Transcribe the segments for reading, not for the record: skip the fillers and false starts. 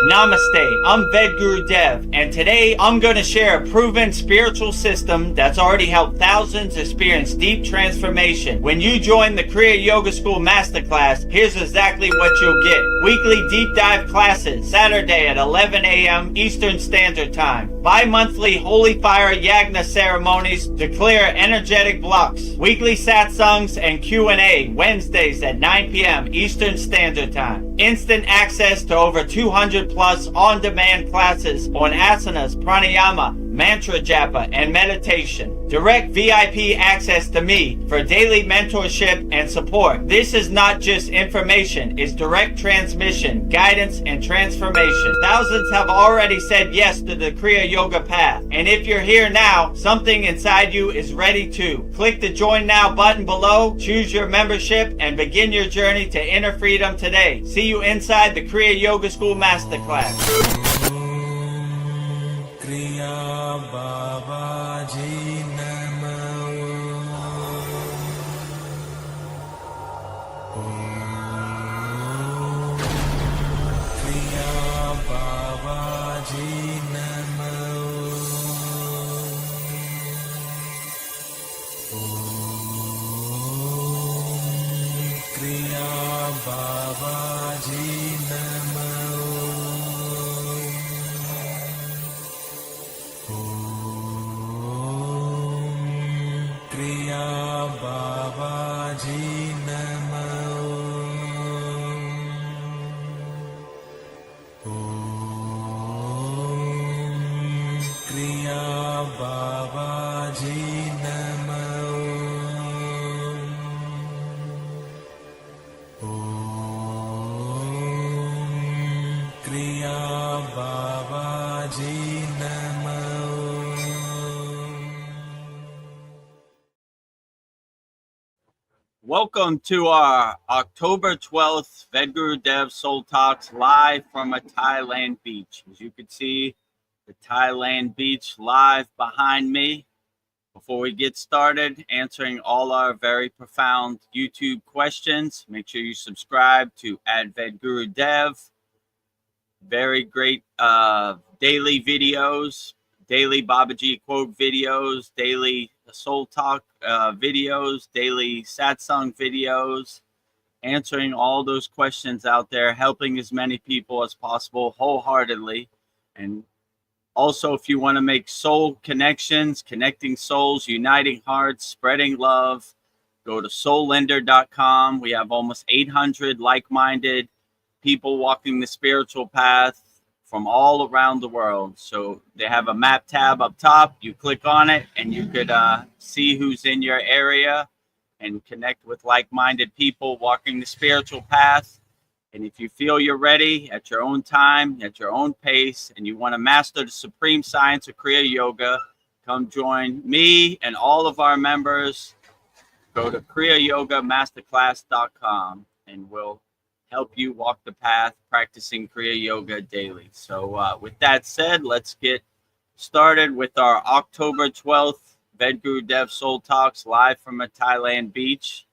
Namaste, I'm Vedagurudev, and today I'm going to share a proven spiritual system that's already helped thousands experience deep transformation. When you join the Kriya Yoga School Masterclass, here's exactly what you'll get. Weekly deep dive classes, Saturday at 11 a.m. Eastern Standard Time. Bi-monthly Holy Fire Yagna ceremonies to clear energetic blocks. Weekly satsangs and Q&A, Wednesdays at 9 p.m. Eastern Standard Time. Instant access to over 200 plus on-demand classes on asanas, pranayama, mantra japa, and meditation. Direct VIP access to me for daily mentorship and support. This is not just information, it's direct transmission, guidance, and transformation. Thousands have already said yes to the Kriya Yoga path. And if you're here now, something inside you is ready to. Click the Join Now button below, choose your membership, and begin your journey to inner freedom today. See you inside the Kriya Yoga School Masterclass. Kriya Babaji Namo. Kriya Babaji Namo. Kriya Babaji Namo. Kriya Babaji Namo. Kriya Babaji Namo. Kriya Babaji Namo. Welcome to our October 12th Vedagurudev Soul Talks live from a Thailand beach. As you can see, the Thailand beach live behind me. Before we get started answering all our very profound YouTube questions, make sure you subscribe to @Vedagurudev. Very great daily videos, daily Babaji quote videos, daily Soul Talk videos, daily satsang videos, answering all those questions out there, helping as many people as possible wholeheartedly. And also, if you want to make soul connections, connecting souls, uniting hearts, spreading love, go to soullender.com. We have almost 800 like-minded people walking the spiritual path from all around the world. So they have a map tab up top. You click on it and you could see who's in your area and connect with like-minded people walking the spiritual path. And if you feel you're ready at your own time, at your own pace, and you want to master the supreme science of Kriya Yoga, come join me and all of our members. Go to kriyayogamasterclass.com and we'll help you walk the path practicing Kriya Yoga daily. So with that said, let's get started with our October 12th Vedagurudev Soul Talks live from a Thailand beach.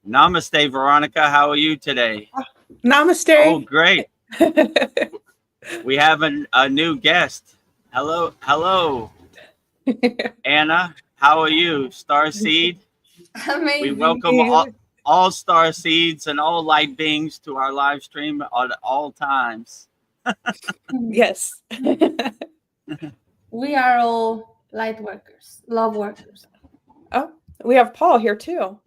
Namaste, Veronica. How are you today? Namaste. Oh, great. We have a new guest. Hello. Hello. Anna, how are you? Starseed. Amazing. We welcome all star seeds and all light beings to our live stream at all times. Yes. We are all light workers, love workers. Oh, we have Paul here too.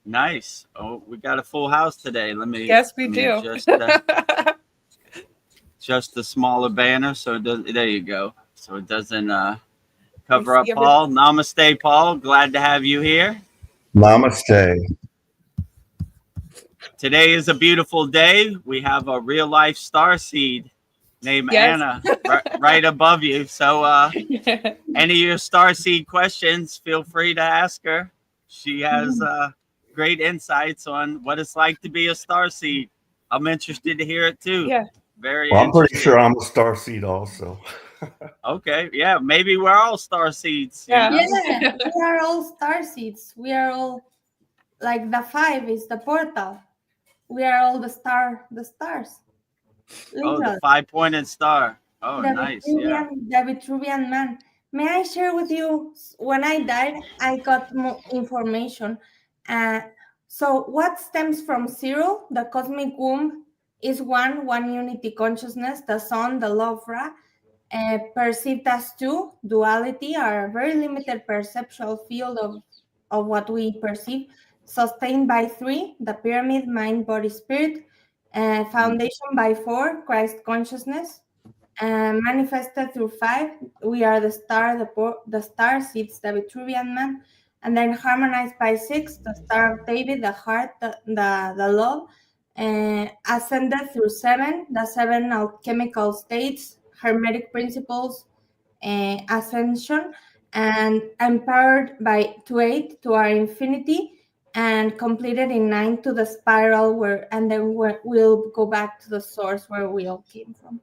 Nice. Oh, we got a full house today. Yes, we do. Just the smaller banner, so it does, there you go. So it doesn't cover up Paul. Namaste, Paul. Glad to have you here. Namaste. Today is a beautiful day. We have a real life star seed named Anna right above you. So any of your star seed questions, feel free to ask her. She has great insights on what it's like to be a star seed. I'm interested to hear it too. Yeah. I'm pretty sure I'm a star seed also. Okay, yeah, maybe we're all star seeds. Yeah, yeah, we are all star seeds. We are all like the 5 is the portal. We are all the stars. Oh, the Literally. 5-pointed star. Oh, The nice. Yeah. Vitruvian man. May I share with you? When I died, I got more information. Uh, so, what stems from zero, the cosmic womb, is one unity consciousness, the sun, the love ra, perceived as two, duality, are a very limited perceptual field of what we perceive, sustained by three, the pyramid, mind, body, spirit, foundation by four, Christ consciousness, manifested through five, we are the star, the star seeds, the Vitruvian man, and then harmonized by six, the star of David, the heart, the love, ascended through seven, the seven alchemical states, hermetic principles, ascension, and empowered by to eight to our infinity, and completed in nine to the spiral where, and then we'll go back to the source where we all came from.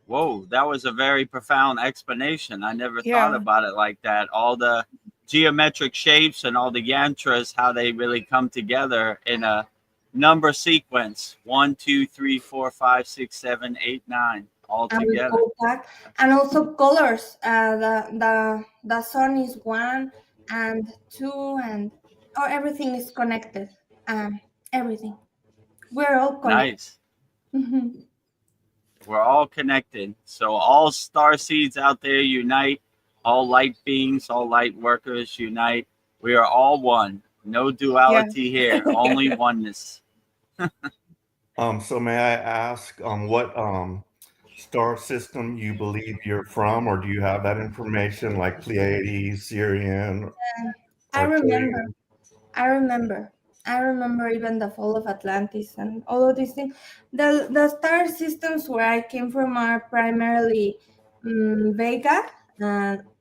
Whoa, that was a very profound explanation. I never Yeah. thought about it like that. All the geometric shapes and all the yantras, how they really come together in a number sequence. 1, 2, 3, 4, 5, 6, 7, 8, 9, all And we together. go back, and also colors. The sun is one and two, and everything is connected. Everything. We're all connected. Nice. Mhm. We're all connected. So all star seeds out there unite. All light beings, all light workers unite. We are all one. No duality here. Only oneness. So may I ask what star system you believe you're from, or do you have that information like Pleiades, Sirian, I Arcturian? I remember even the fall of Atlantis and all of these things. The star systems where I came from are primarily Vega,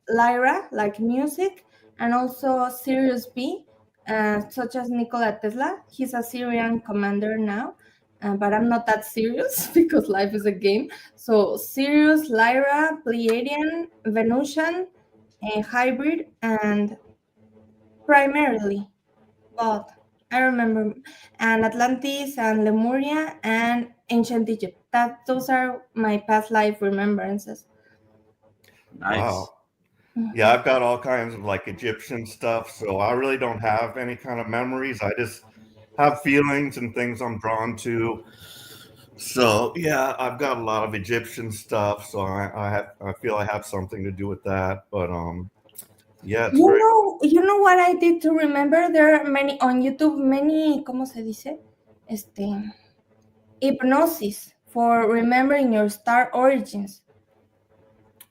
Lyra, like music, and also Sirius B, such as Nikola Tesla. He's a Syrian commander now, but I'm not that serious because life is a game. So Sirius, Lyra, Pleiadian, Venusian, hybrid, and primarily God. I remember, and Atlantis and Lemuria and ancient Egypt. Those are my past life remembrances. Nice. Wow. Yeah, I've got all kinds of like Egyptian stuff, so I really don't have any kind of memories. I just have feelings and things I'm drawn to. So yeah, I've got a lot of Egyptian stuff, so I feel I have something to do with that. But yeah, it's very You know what I did to remember? There are many on YouTube, many, ¿cómo se dice? Hypnosis for remembering your star origins.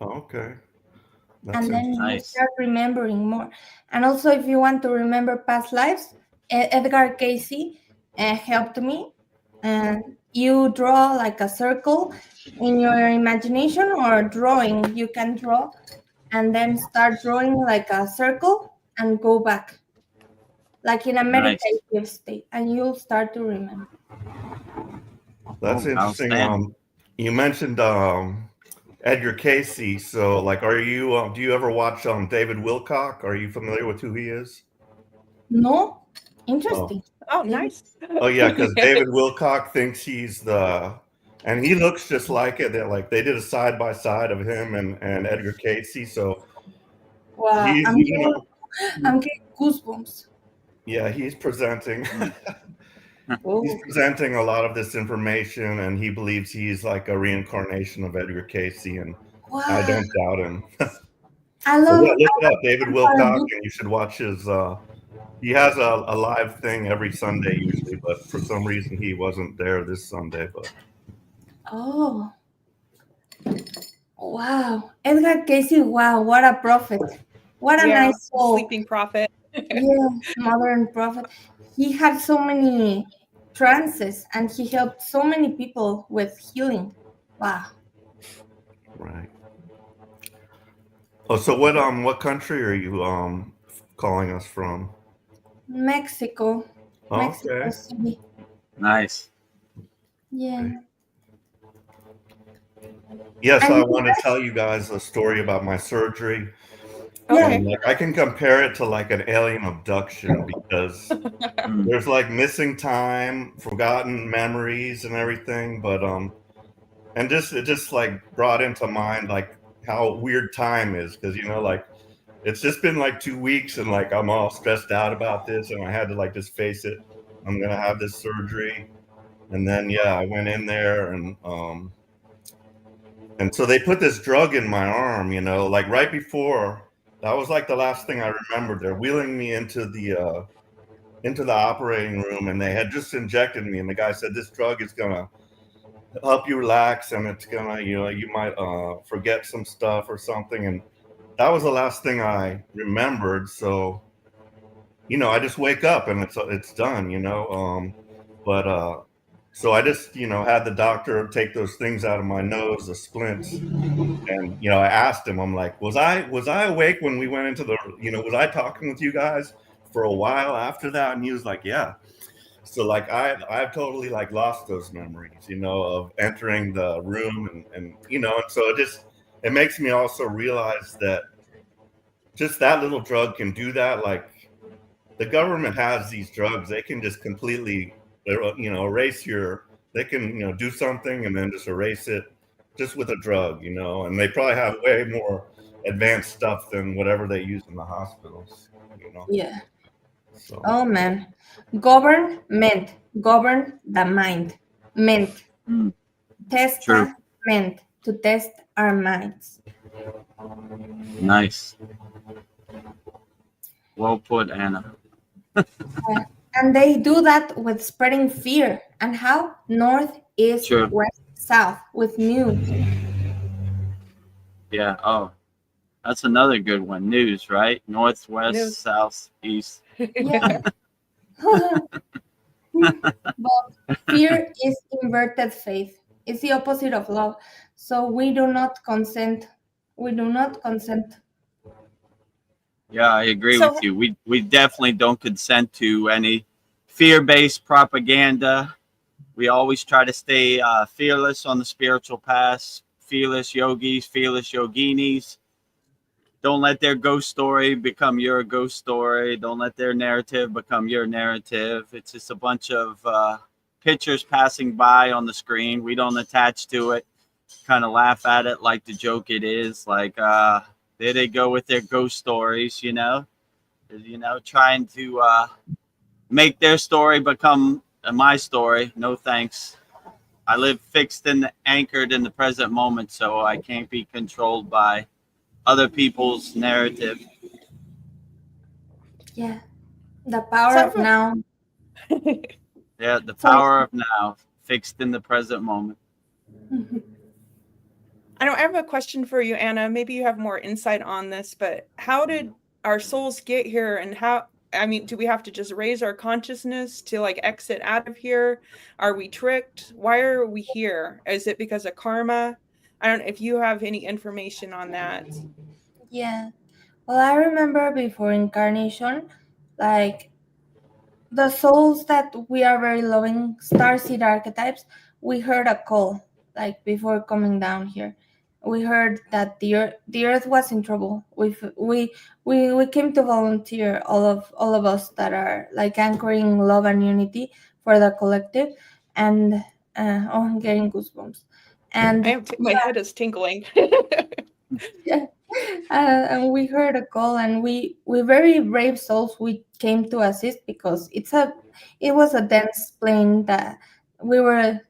okay. That's And then you Nice. start remembering more. And also, if you want to remember past lives, Edgar Casey helped me. And you draw like a circle in your imagination or drawing. You can draw and then start drawing like a circle and go back, like in a meditative state, and you'll start to remember. That's interesting. Outstanding. You mentioned Edgar Casey. So, like, are you? Do you ever watch David Wilcock? Are you familiar with who he is? No, interesting. Oh, nice. Oh yeah, because David Wilcock thinks he's and he looks just like it. They're like they did a side by side of him and Edgar Casey. So Wow, he's I'm getting goosebumps. yeah, he's presenting. Oh. He's presenting a lot of this information, and he believes he's like a reincarnation of Edgar Casey, and Wow. I don't doubt him. I love look it up, David Wilcock, and you should watch his. He has a live thing every Sunday usually, but for some reason he wasn't there this Sunday. But oh, wow, Edgar Casey! Wow, what a prophet! What a nice soul! Sleeping prophet. Yeah, modern prophet. He had so many trances, and he helped so many people with healing. Wow. right. Oh, so what country are you calling us from? Mexico. Okay. Mexico City. Nice. Yeah. Yes, I want to tell you guys a story about my surgery. Okay. And like I can compare it to like an alien abduction because there's like missing time, forgotten memories and everything, but and it just like brought into mind like how weird time is, because you know, like it's just been like 2 weeks and like I'm all stressed out about this and I had to like just face it. I'm gonna have this surgery. And then yeah, I went in there and so they put this drug in my arm, you know, like right before. That was like the last thing I remembered. They're wheeling me into the operating room, and they had just injected me. And the guy said, "This drug is gonna help you relax, and it's gonna, you know, you might forget some stuff or something." And that was the last thing I remembered. So, you know, I just wake up and it's done, you know. So I just, you know, had the doctor take those things out of my nose, the splints. And, you know, I asked him, I'm like, was I awake when we went into the, you know, was I talking with you guys for a while after that? And he was like, yeah. So like, I've totally like lost those memories, you know, of entering the room and, you know, and so it makes me also realize that just that little drug can do that. Like the government has these drugs, they can just completely, you know, they can, you know, do something and then just erase it just with a drug, you know, and they probably have way more advanced stuff than whatever they use in the hospitals, you know. Yeah. So. Oh man. Govern the mind. Meant. Testament, to test our minds. Nice. Well put, Anna. And they do that with spreading fear. And how? North, east, Sure. west, south, with news. Yeah. Oh, that's another good one. News, right? North, west, News. south, east. Yeah. But fear is inverted faith. It's the opposite of love. So we do not consent. We do not consent. Yeah, I agree with you. We definitely don't consent to any fear-based propaganda. We always try to stay fearless on the spiritual path. Fearless yogis, fearless yoginis. Don't let their ghost story become your ghost story. Don't let their narrative become your narrative. It's just a bunch of pictures passing by on the screen. We don't attach to it. Kind of laugh at it like the joke it is. Like, there they go with their ghost stories, you know, trying to make their story become my story. No thanks. I live fixed and anchored in the present moment, so I can't be controlled by other people's narrative. Yeah. The power of now. Yeah, the power of now, fixed in the present moment. I have a question for you, Anna. Maybe you have more insight on this, but how did our souls get here, and do we have to just raise our consciousness to like exit out of here? Are we tricked? Why are we here? Is it because of karma? I don't know if you have any information on that. Yeah. Well, I remember before incarnation, like the souls that we are very loving, starseed archetypes, we heard a call, like before coming down here. We heard that the earth was in trouble. We came to volunteer, all of us that are like anchoring love and unity for the collective, and I'm getting goosebumps. And my head is tingling. yeah. And we heard a call, and we very brave souls, we came to assist because it was a dense plane that we were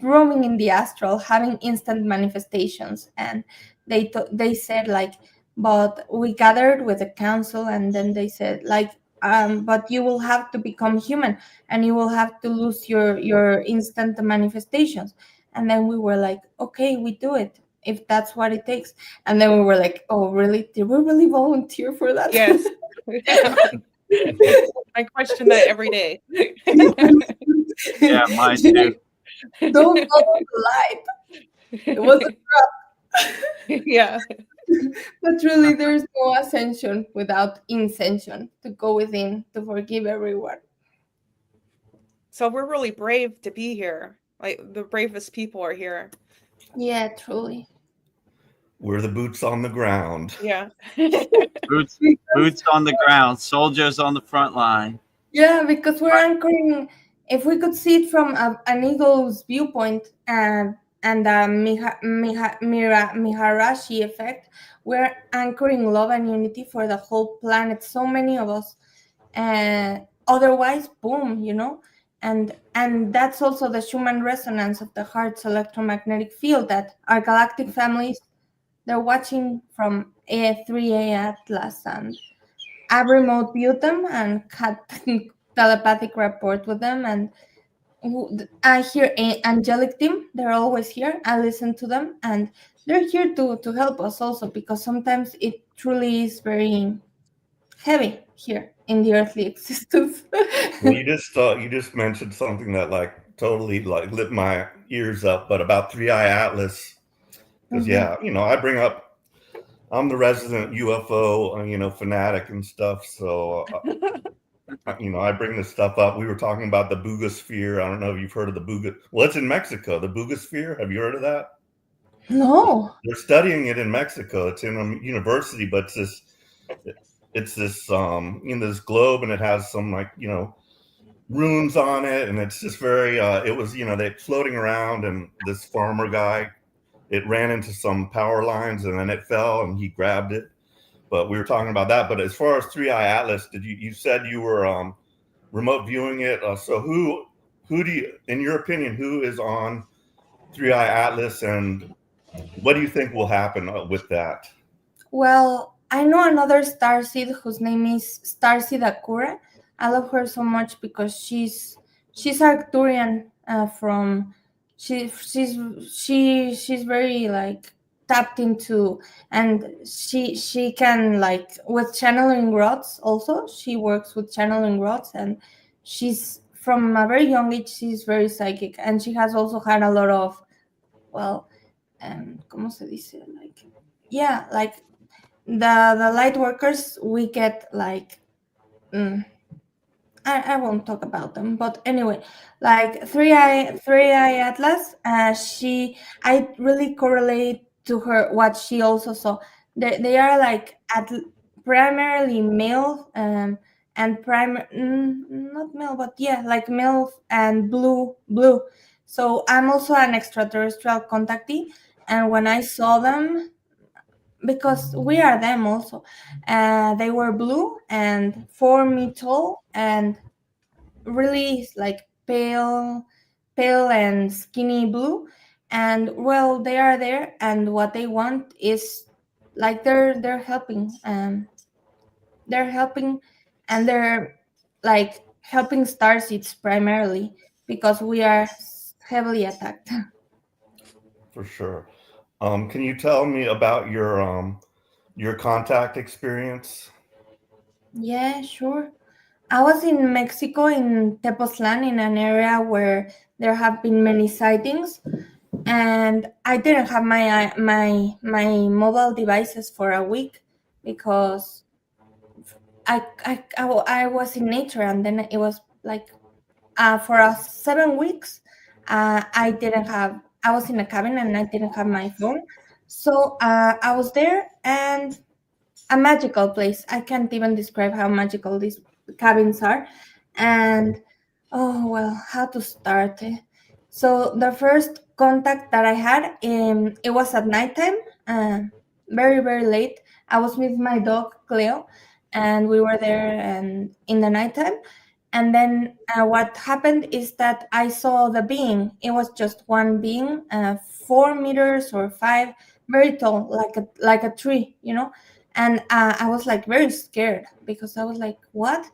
roaming in the astral, having instant manifestations. And they said like, but we gathered with the council, and then they said like, but you will have to become human, and you will have to lose your instant manifestations. And then we were like, okay, we do it if that's what it takes. And then we were like, oh, really? Did we really volunteer for that? Yes. I question that every day. Yeah, mine too. Don't follow the light. It was a trap. Yeah. But really, there's no ascension without intention to go within, to forgive everyone. So we're really brave to be here. Like the bravest people are here. Yeah, truly. We're the boots on the ground. Yeah. Boots, boots on the ground, soldiers on the front line. Yeah, because we're anchoring. If we could see it from an eagle's viewpoint and the Miharashi effect, we're anchoring love and unity for the whole planet. So many of us. Otherwise, boom, and that's also the Schumann resonance of the heart's electromagnetic field that our galactic families, they're watching from A3A Atlas, and I remote viewed them and had telepathic rapport with them, and I hear angelic team. They're always here. I listen to them, and they're here to help us also, because sometimes it truly is very heavy here in the earthly existence. Well, you just mentioned something that like totally like lit my ears up, but about Three Eye Atlas, because yeah, I bring up. I'm the resident UFO, fanatic and stuff. So, I bring this stuff up. We were talking about the Boogosphere. I don't know if you've heard of the Booga. Well, it's in Mexico. The Boogosphere. Have you heard of that? No. They're studying it in Mexico. It's in a university, but it's this this globe, and it has some runes on it, and it's just very. It was they floating around, and this farmer guy. It ran into some power lines and then it fell and he grabbed it. But we were talking about that. But as far as Three Eye Atlas, you said you were remote viewing it. So who do you, in your opinion, who is on Three Eye Atlas, and what do you think will happen with that? Well, I know another starseed whose name is Starseed Akura. I love her so much because she's Arcturian from. She's very like tapped into, and she can like with channeling rods also. She works with channeling rods, and she's from a very young age. She's very psychic, and she has also had a lot of ¿cómo se dice? Like the light workers, we get like I won't talk about them, but anyway, like Three Eye Atlas. I really correlate to her what she also saw. They are like primarily male, and not male, but yeah, like male and blue. So I'm also an extraterrestrial contactee, and when I saw them, because we are them also, they were blue and 4 meters tall and really like pale and skinny blue, and well, they are there, and what they want is like they're helping, and they're like helping starseeds primarily because we are heavily attacked. For sure. Can you tell me about your contact experience? Yeah, sure. I was in Mexico, in Tepoztlan, in an area where there have been many sightings, and I didn't have my mobile devices for a week because I was in nature, and then it was like for 7 weeks I was in a cabin and I didn't have my phone, so I was there, and a magical place. I can't even describe how magical these cabins are. And oh well, how to start? So the first contact that I had, it was at nighttime, very very late. I was with my dog Cleo, and we were there and in the nighttime. And then what happened is that I saw the being. It was just one being, 4 meters or 5, very tall, like a tree, And I was like very scared because I was like, what?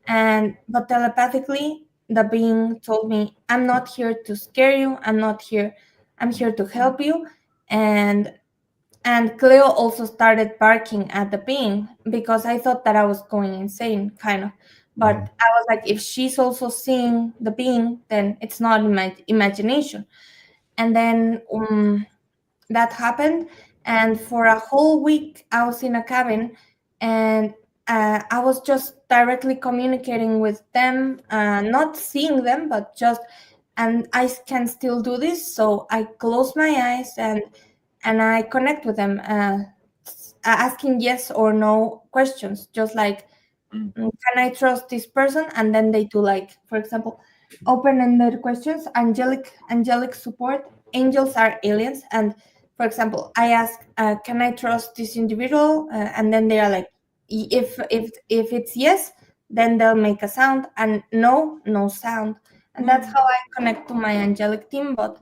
But telepathically, the being told me, I'm not here to scare you. I'm here to help you. And Cleo also started barking at the being because I thought that I was going insane, kind of. But I was like, if she's also seeing the being, then it's not my imagination. And then that happened. And for a whole week, I was in a cabin, and I was just directly communicating with them, not seeing them, but and I can still do this. So I close my eyes and I connect with them asking yes or no questions, just like, can I trust this person? And then they do, like, for example, open-ended questions, angelic support, angels are aliens. And for example, I ask, can I trust this individual? And then they are like, if it's yes, then they'll make a sound, and no sound. And that's how I connect to my angelic team. But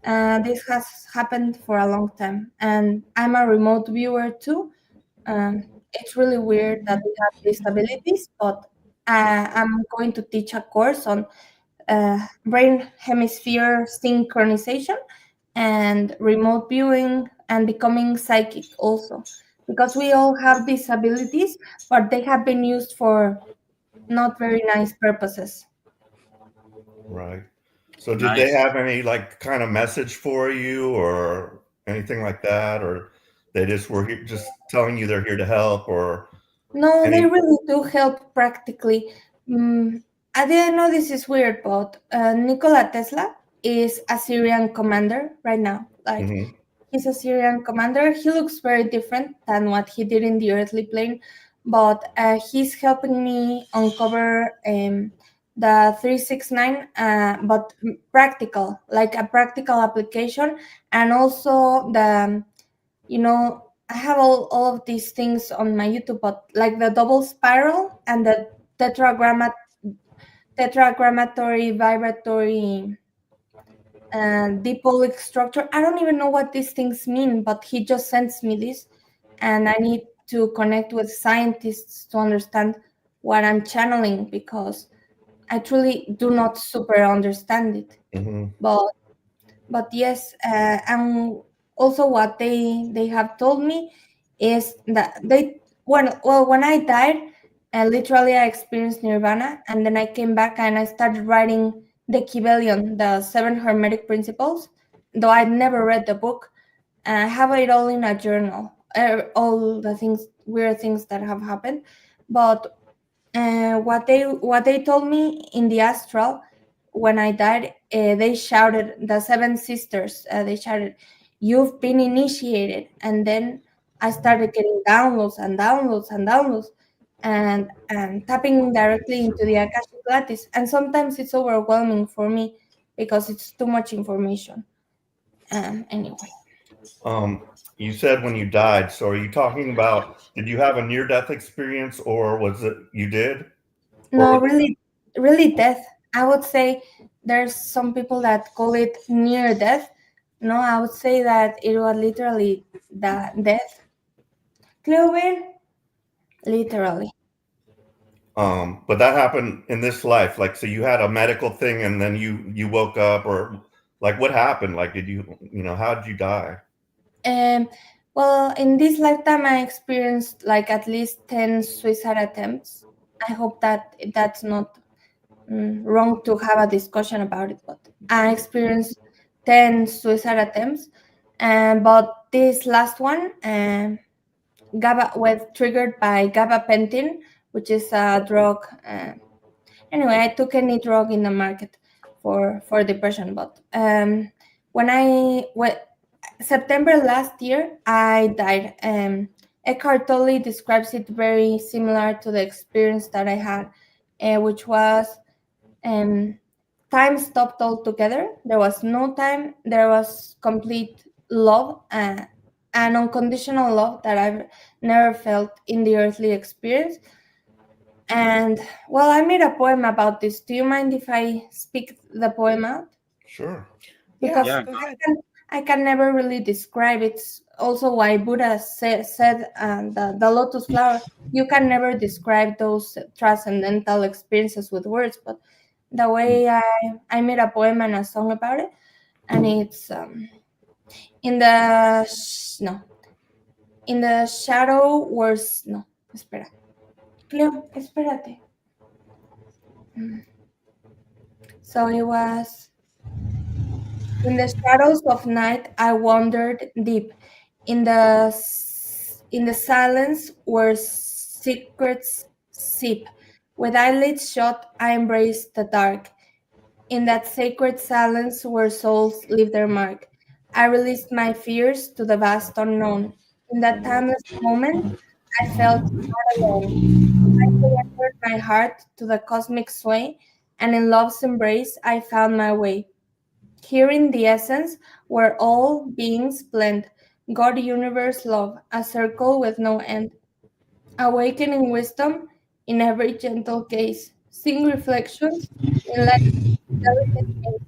this has happened for a long time, and I'm a remote viewer too. It's really weird that we have these abilities, but I'm going to teach a course on brain hemisphere synchronization and remote viewing and becoming psychic also, because we all have these abilities, but they have been used for not very nice purposes. Right. So did they Nice. have any like kind of message for you or anything like that, or they just were here, just telling you they're here to help, or No, any? they really do help practically. I didn't know this is weird, but Nikola Tesla is a Syrian commander right now. Like, Mhm. he's a Syrian commander. He looks very different than what he did in the earthly plane, but he's helping me uncover the 369, but practical, like a practical application, and also the, I have all of these things on my YouTube, but like the double spiral and the tetragrammatory vibratory dipolic structure. I don't even know what these things mean, but he just sends me this, and I need to connect with scientists to understand what I'm channeling, because I truly do not super understand it. Mhm. But yes, and also what they have told me is that when I died, literally I experienced nirvana, and then I came back and I started writing the Kybalion, the 7 Hermetic Principles, though I'd never read the book. And I have it all in a journal, all the weird things that have happened. But what they told me in the astral when I died, they shouted, the 7 sisters. They shouted, "You've been initiated," and then I started getting downloads and downloads and downloads, and tapping directly into the Akashic Lattice. And sometimes it's overwhelming for me because it's too much information. Anyway. You said when you died. So are you talking about? Did you have a near-death experience, or was it you did? No, really, really death. I would say there's some people that call it near death. No, I would say that it was literally the death. Clover, literally. But that happened in this life. Like, so you had a medical thing, and then you woke up, or like what happened? Like, did how did you die? Well, in this lifetime, I experienced like at least 10 suicide attempts. I hope that that's not wrong to have a discussion about it, but I experienced 10 suicide attempts. But this last one, GABA was triggered by gabapentin, which is a drug. Anyway, I took any drug in the market for depression. But when September last year, I died. Eckhart Tolle describes it very similar to the experience that I had, which was time stopped altogether. There was no time. There was complete love, and unconditional love that I've never felt in the earthly experience. And well, I made a poem about this. Do you mind if I speak the poem out? Sure. Because Yeah, Yeah. go ahead. I can never really describe it. It's also why Buddha said the lotus flower. You can never describe those transcendental experiences with words, but the way I made a poem and a song about it, and it's in the no, in the shadow was no, espera, Cleo, espérate. So it was, in the shadows of night I wandered deep, in the silence where secrets sip. With eyelids shut I embraced the dark. In that sacred silence where souls leave their mark, I released my fears to the vast unknown. In that timeless moment, I felt not alone. I surrendered my heart to the cosmic sway, and in love's embrace, I found my way. Here in the essence, where all beings blend, God, universe, love, a circle with no end. Awakening wisdom in every gentle gaze, seeing reflections in life's delicate maze.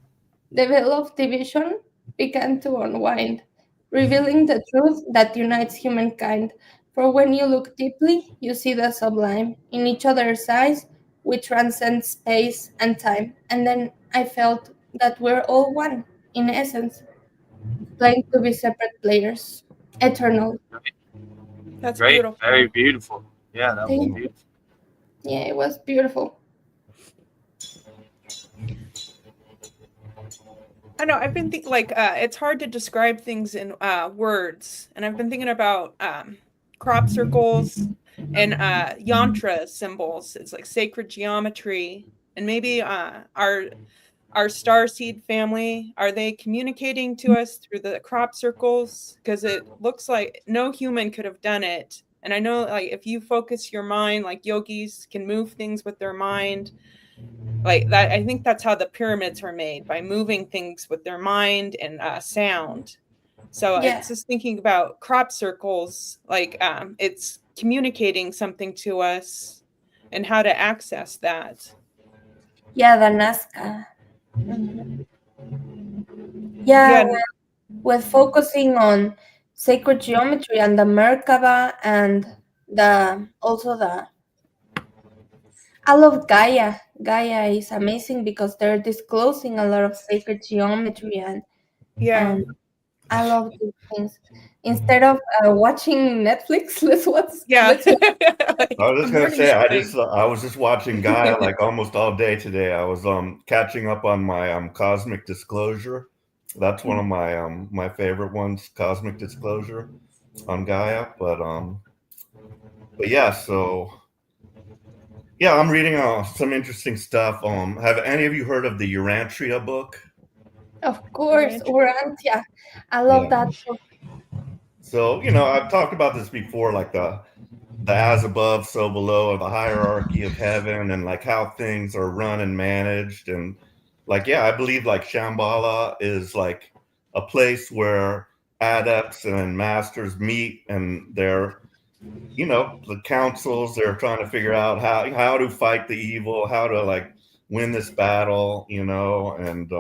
The veil of division began to unwind, revealing the truth that unites humankind. For when you look deeply, you see the sublime. In each other's eyes, we transcend space and time. And then I felt that we're all one, in essence, playing to be separate players, eternal. That's Great, beautiful. very beautiful. Yeah, that was Thank you. beautiful. Yeah, it was beautiful. I know. I've been thinking it's hard to describe things in words, and I've been thinking about crop circles and yantra symbols. It's like sacred geometry, and maybe our star seed family, are they communicating to us through the crop circles? Because it looks like no human could have done it. And I know, like, if you focus your mind, like yogis can move things with their mind, like that. I think that's how the pyramids were made, by moving things with their mind and sound. So Yeah. it's just thinking about crop circles, like it's communicating something to us and how to access that. Yeah, the Nazca. Mhm. Yeah, Yeah, with focusing on sacred geometry and the Merkaba and the also the I love Gaia. Gaia is amazing because they're disclosing a lot of sacred geometry yeah. and I love these things. Instead of watching Netflix, let's watch Yeah. let's watch Like I was the just gonna morning say, thing. I was just watching Gaia like almost all day today. I was catching up on my Cosmic Disclosure. That's one of my my favorite ones, Cosmic Disclosure on Gaia. But yeah, so yeah, I'm reading some interesting stuff. Have any of you heard of the Urantria book? of course, Urantia. I love Yeah. that book. So I've talked about this before, like the as above, so below, or the hierarchy of heaven, and like how things are run and managed, and like I believe like Shambhala is like a place where adepts and masters meet, and they're the councils, they're trying to figure out how to fight the evil, how to like win this battle, and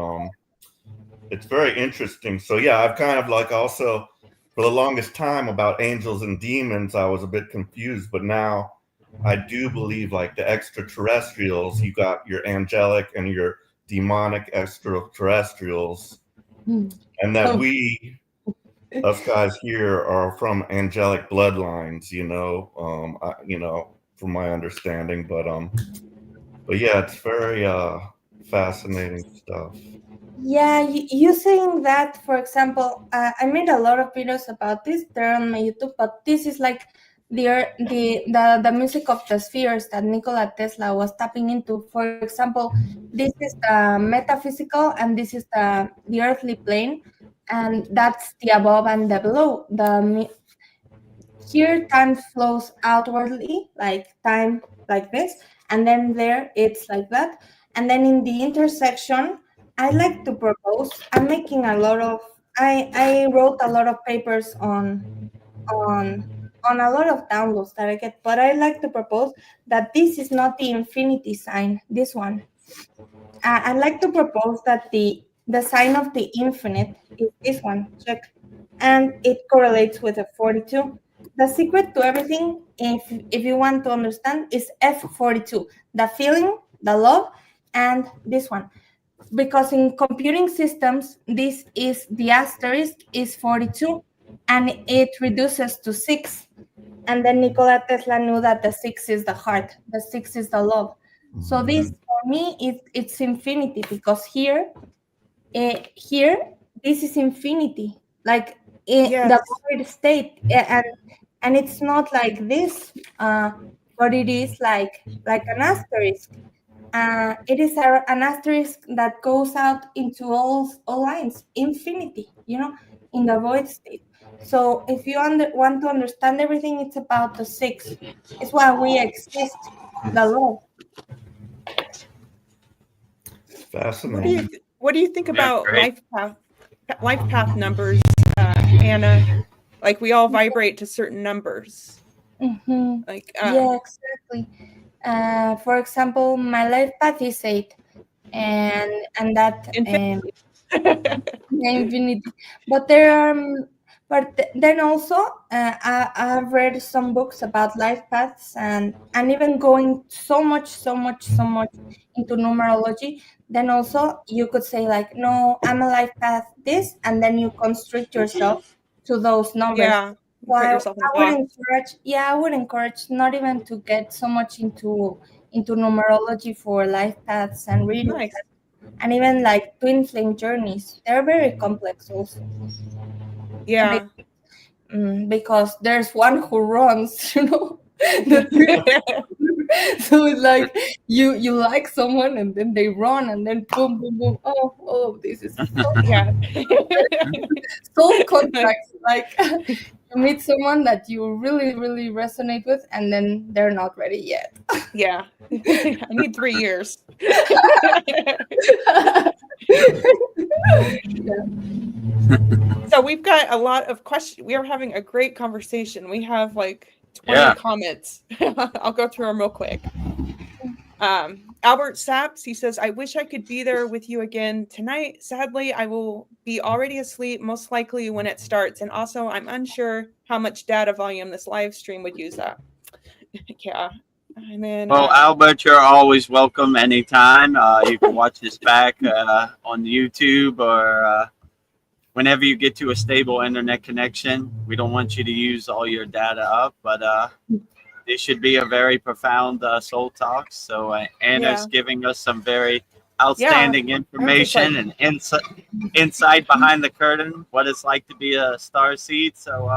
it's very interesting. So yeah, I've kind of like also for the longest time about angels and demons, I was a bit confused, but now I do believe like the extraterrestrials, you got your angelic and your demonic extraterrestrials, and that us guys here are from angelic bloodlines, from my understanding, but yeah, it's very fascinating stuff. Yeah, you saying that, for example, I made a lot of videos about this. They're on my YouTube, but this is like the music of the spheres that Nikola Tesla was tapping into. For example, this is the metaphysical, and this is the earthly plane, and that's the above and the below. Here, time flows outwardly, like time like this, and then there it's like that. And then in the intersection, I like to propose. I'm making a lot of. I wrote a lot of papers on on a lot of downloads that I get, but I like to propose that this is not the infinity sign. This one. I'd like to propose that the sign of the infinite is this one. Check, and it correlates with a 42. The secret to everything, if you want to understand, is F42. The feeling, the love, and this one. Because in computing systems, this is the asterisk is 42, and it reduces to 6. And then Nikola Tesla knew that the 6 is the heart, the 6 is the love. So this for me it's infinity, because here this is infinity, like Yes. the void state, and it's not like this, but it is like an asterisk. It is an asterisk that goes out into all lines, infinity. in the void state. So if you want to understand everything, it's about the six. It's why we exist, the love. Fascinating. What do you think Yeah, about great. life path numbers, Anna? Like we all vibrate to certain numbers. Mm-hmm. Like Yeah, exactly. For example, my life path is 8, and that infinity. infinity. But there are, then also, I've read some books about life paths, and even going so much into numerology. Then also you could say like, no, I'm a life path this, and then you constrict yourself to those numbers. Yeah, So put I yourself in a would box. encourage, I would encourage not even to get so much into numerology for life paths and readings, Nice. and even like twin flame journeys. They're very complex also. Yeah. Because there's one who runs, the so it's like you like someone and then they run and then boom boom boom. Oh, this is Yeah. soul contracts. Like you meet someone that you really resonate with, and then they're not ready yet. Yeah. I need 3 years. So we've got a lot of questions. We are having a great conversation. We have like 20 Yeah. comments. I'll go through them real quick. Albert Saps, he says, I wish I could be there with you again tonight. Sadly, I will be already asleep, most likely when it starts. And also, I'm unsure how much data volume this live stream would use up. Yeah. And then, Well, Albert, you're always welcome anytime. You can watch this back on YouTube or whenever you get to a stable internet connection. We don't want you to use all your data up, but this should be a very profound soul talk. So Anna's giving us some very outstanding information and insight behind the curtain, what it's like to be a star seed. So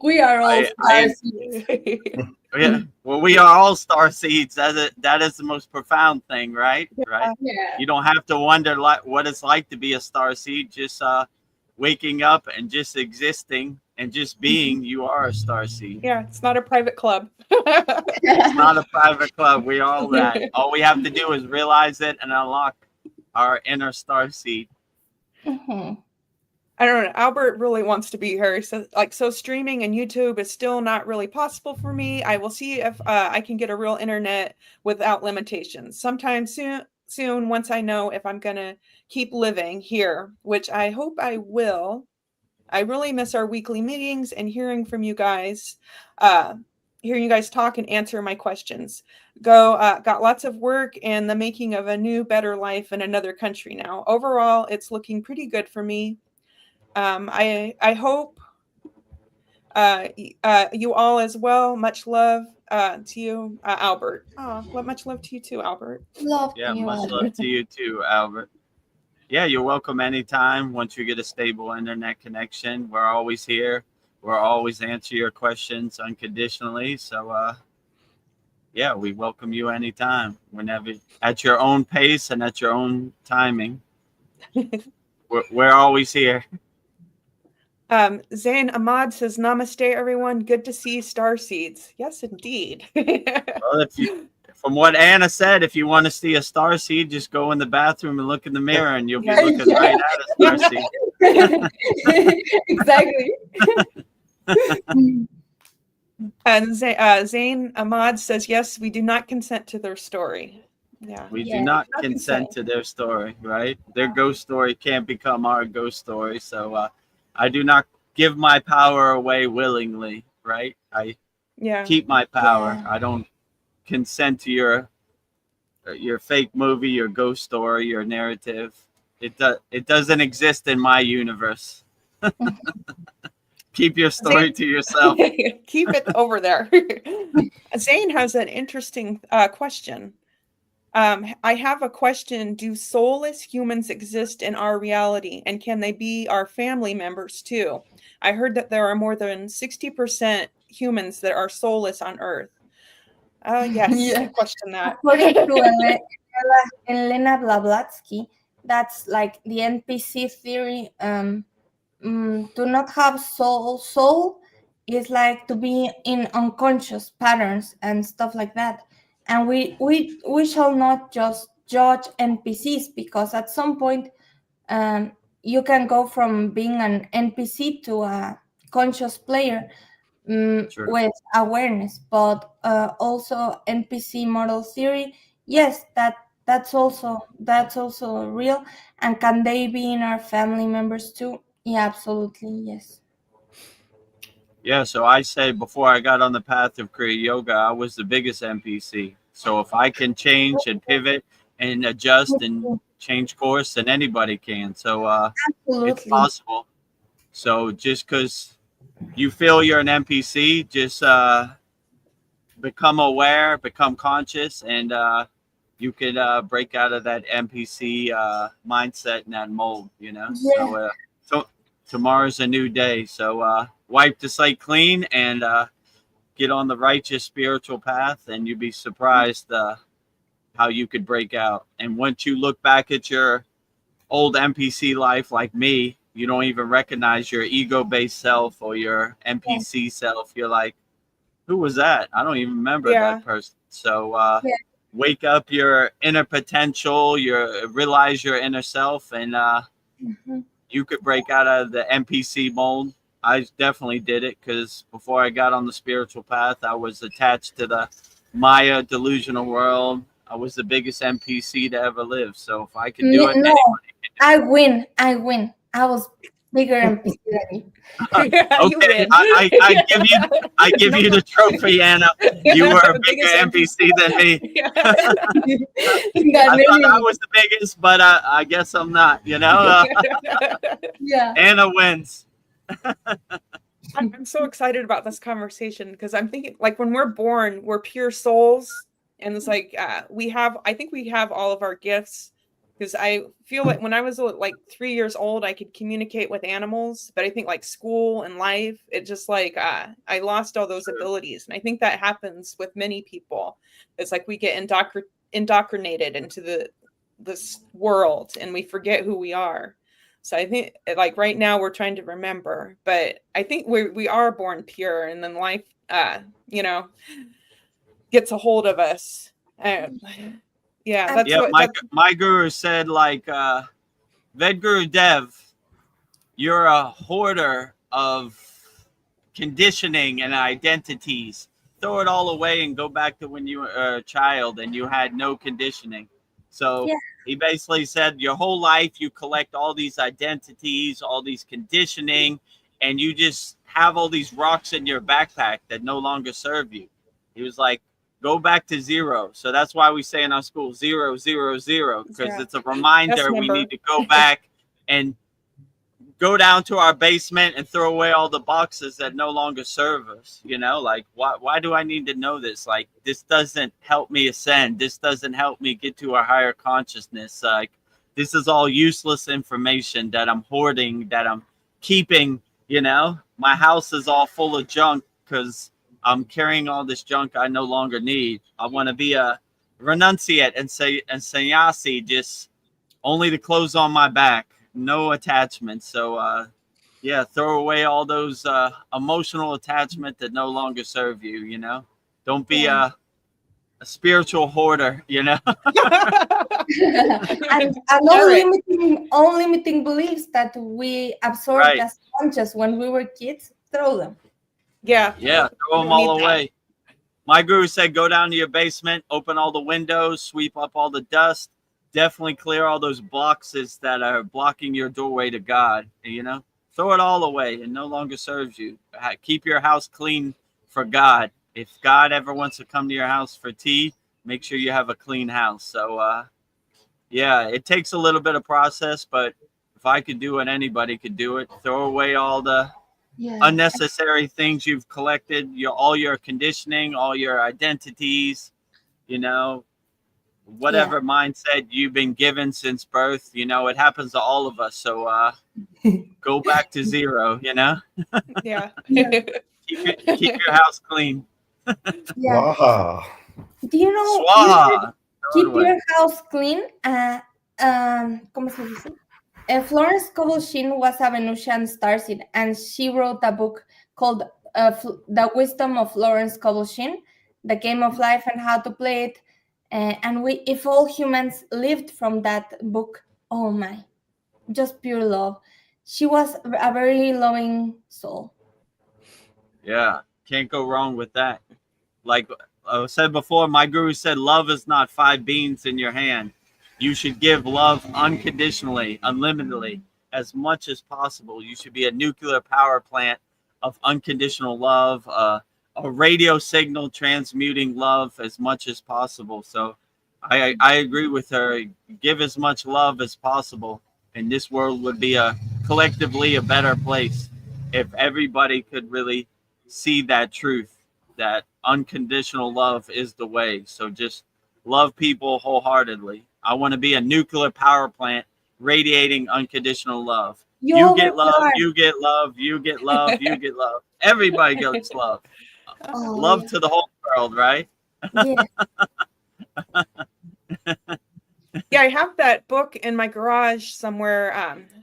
we are all star seeds. Yeah, well, we are all star seeds. That is the most profound thing, right? Right. Yeah. You don't have to wonder what it's like to be a star seed. Just waking up and just existing and just being, you are a star seed. Yeah, it's not a private club. It's not a private club. We are all that. All we have to do is realize it and unlock our inner star seed. I don't know. Albert really wants to be here. He says, so streaming and YouTube is still not really possible for me. I will see if I can get a real internet without limitations sometime soon, once I know if I'm going to keep living here, which I hope I will. I really miss our weekly meetings and hearing from you guys, hearing you guys talk and answer my questions. Got lots of work and the making of a new, better life in another country now. Overall, it's looking pretty good for me. I hope you all as well. Much love to you, Albert. Much love to you too, Albert. Love Yeah, you, much Albert. love to you too, Albert. Yeah, you're welcome anytime. Once you get a stable internet connection, we're always here. We'll always answer your questions unconditionally. So, yeah, we welcome you anytime, whenever, at your own pace and at your own timing. We're always here. Zain Ahmad says, Namaste, everyone. Good to see star seeds. Yes, indeed. Well, from what Anna said, if you want to see a star seed, just go in the bathroom and look in the mirror and you'll be looking right at a star seed. Exactly. And Zain Ahmad says, yes, we do not consent to their story. Yeah. We do not consent to their story, right? Their ghost story can't become our ghost story. So I do not give my power away willingly, right? I keep my power. I don't consent to your fake movie, your ghost story, your narrative. It doesn't exist in my universe. Keep your story to yourself. Keep it over there. Zane has an interesting question. I have a question. Do soulless humans exist in our reality? And can they be our family members too? I heard that there are more than 60% humans that are soulless on Earth. Yes, question that. According to Elena Blavatsky, that's like the NPC theory. to not have soul is like to be in unconscious patterns and stuff like that. And we shall not just judge NPCs, because at some point you can go from being an NPC to a conscious player Sure. with awareness. But also NPC model theory, yes, that's also real. And can they be in our family members too? Yeah, absolutely, yes. Yeah, so I say before I got on the path of Kriya Yoga, I was the biggest NPC. So if I can change and pivot and adjust and change course, then anybody can. So it's Absolutely. possible. So just because you feel you're an NPC, just become aware, become conscious, and you could break out of that NPC mindset and that mold, you know? Yeah. So tomorrow's a new day. So wipe the slate clean and get on the righteous spiritual path, and you'd be surprised how you could break out. And once you look back at your old NPC life, like me, you don't even recognize your ego-based self or your NPC self. You're like, who was that? I don't even remember that person. So Yeah. wake up your inner potential, realize your inner self, and you could break out of the NPC mold. I definitely did it, because before I got on the spiritual path, I was attached to the Maya delusional world. I was the biggest NPC to ever live. So if I could do it, No, anybody can do it. I win. I was bigger NPC than you. Yeah, you Okay, win. I give you the trophy, Anna. You were a bigger Biggest NPC than me. Yeah. I thought I was the biggest, but I guess I'm not. You know, Yeah. Anna wins. I'm so excited about this conversation, because I'm thinking, like, when we're born, we're pure souls, and it's like I think we have all of our gifts, because I feel like when I was like 3 years old, I could communicate with animals, but I think like school and life, it just like I lost all those abilities, and I think that happens with many people. It's like we get indoctrinated into this world, and we forget who we are. So I think, like, right now we're trying to remember, but I think we are born pure, and then life, gets a hold of us. Yeah, that's Yeah, what. my guru said, like, Vedagurudev, you're a hoarder of conditioning and identities. Throw it all away and go back to when you were a child and you had no conditioning. So Yeah. he basically said your whole life you collect all these identities, all these conditioning, and you just have all these rocks in your backpack that no longer serve you. He was like, go back to zero. So that's why we say in our school 0, 0, 0, because it's a reminder we need to go back and go down to our basement and throw away all the boxes that no longer serve us. You know, like, why do I need to know this? Like, this doesn't help me ascend. This doesn't help me get to a higher consciousness. Like, this is all useless information that I'm hoarding, that I'm keeping. You know, my house is all full of junk because I'm carrying all this junk I no longer need. I want to be a renunciate and sannyasi, just only the clothes on my back, no attachments. So yeah, throw away all those emotional attachment that no longer serve you. You know, don't be a spiritual hoarder. You know, and all limiting beliefs that we absorbed as conscious when we were kids. Throw them. Yeah, throw them all away. My guru said, go down to your basement, open all the windows, sweep up all the dust. Definitely clear all those boxes that are blocking your doorway to God. You know, throw it all away. It no longer serves you. Keep your house clean for God. If God ever wants to come to your house for tea, make sure you have a clean house. So yeah, it takes a little bit of process, but if I could do it, anybody could do it. Throw away all the unnecessary things you've collected, all your conditioning, all your identities, you know, whatever mindset you've been given since birth. You know, it happens to all of us. So go back to zero, you know. Yeah. keep your house clean. Wow. Do you know Swaha. keep your house clean? ¿Cómo se dice? Florence Scovel Shinn was a Venusian starseed, and she wrote a book called The Wisdom of Florence Scovel Shinn, The Game of Life and How to Play It. And if all humans lived from that book, oh my, just pure love. She was a very loving soul. Yeah, can't go wrong with that. Like I said before, my guru said, love is not 5 beans in your hand. You should give love unconditionally, unlimitedly, as much as possible. You should be a nuclear power plant of unconditional love, a radio signal transmuting love as much as possible. So I agree with her. Give as much love as possible, and this world would be collectively a better place if everybody could really see that truth, that unconditional love is the way. So just love people wholeheartedly. I want to be a nuclear power plant radiating unconditional love. You get love, you get love, you get love, you get love. Everybody gets love. Love to the whole world, right? Yeah. Yeah, I have that book in my garage somewhere,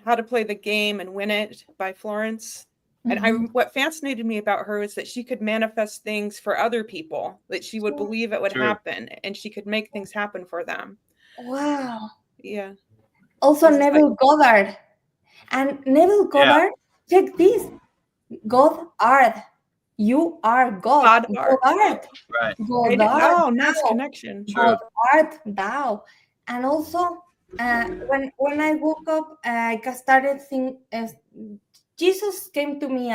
How to Play the Game and Win It by Florence. And what fascinated me about her is that she could manifest things for other people, that she would believe it would happen, and she could make things happen for them. Wow. Yeah. Also, Neville Goddard. And Neville Goddard, check this. Goddard. You are God. Goddard. Right. Goddard. Oh, nice connection. Goddard Thou. And also, when I woke up, I started thinking, Jesus came to me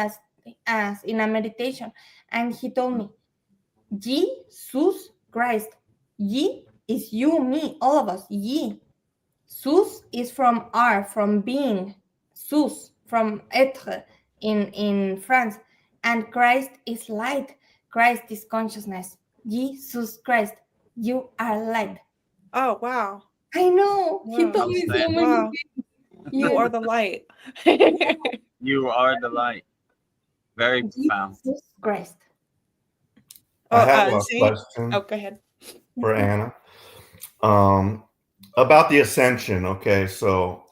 as in a meditation, and he told me, Jesus Christ. Ye is you, me, all of us. Ye. Sus is from R, from being. Sus, from être in France. And Christ is light. Christ is consciousness. Jesus Christ, you are light. Oh, wow. I know. Wow. He told me so many things. You are the light. You are the light. Very profound. Jesus Christ. I have a question. Oh, go ahead. For Anna. About the ascension. Okay, so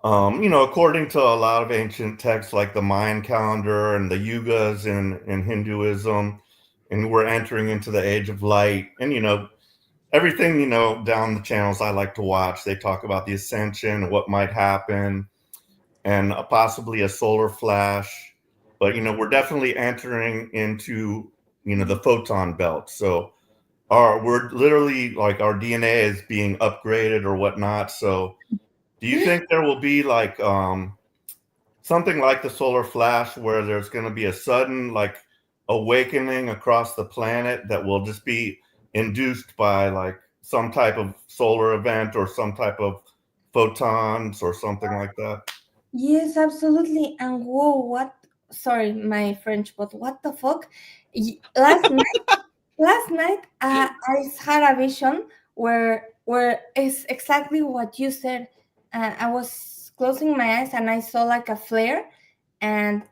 according to a lot of ancient texts like the Mayan calendar and the yugas in Hinduism, and we're entering into the age of light, and everything down the channels I like to watch, they talk about the ascension and what might happen, and possibly a solar flash. But we're definitely entering into the photon belt. So we're literally like our DNA is being upgraded or whatnot. So do you think there will be like something like the solar flash where there's going to be a sudden like awakening across the planet that will just be induced by like some type of solar event or some type of photons or something like that? Yes, absolutely. And whoa, sorry, my French, but what the fuck? Last night, I had a vision where it's exactly what you said. I was closing my eyes and I saw like a flare, and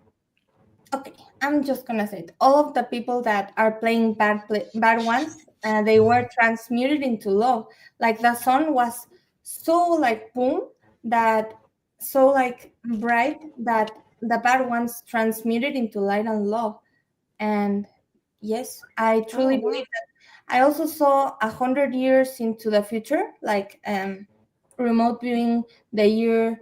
okay, I'm just gonna say it. All of the people that are playing bad ones, they were transmuted into love. Like the sun was so like boom, that so like bright that the bad ones transmuted into light and love. And yes, I truly believe that. I also saw 100 years into the future, like remote viewing the year.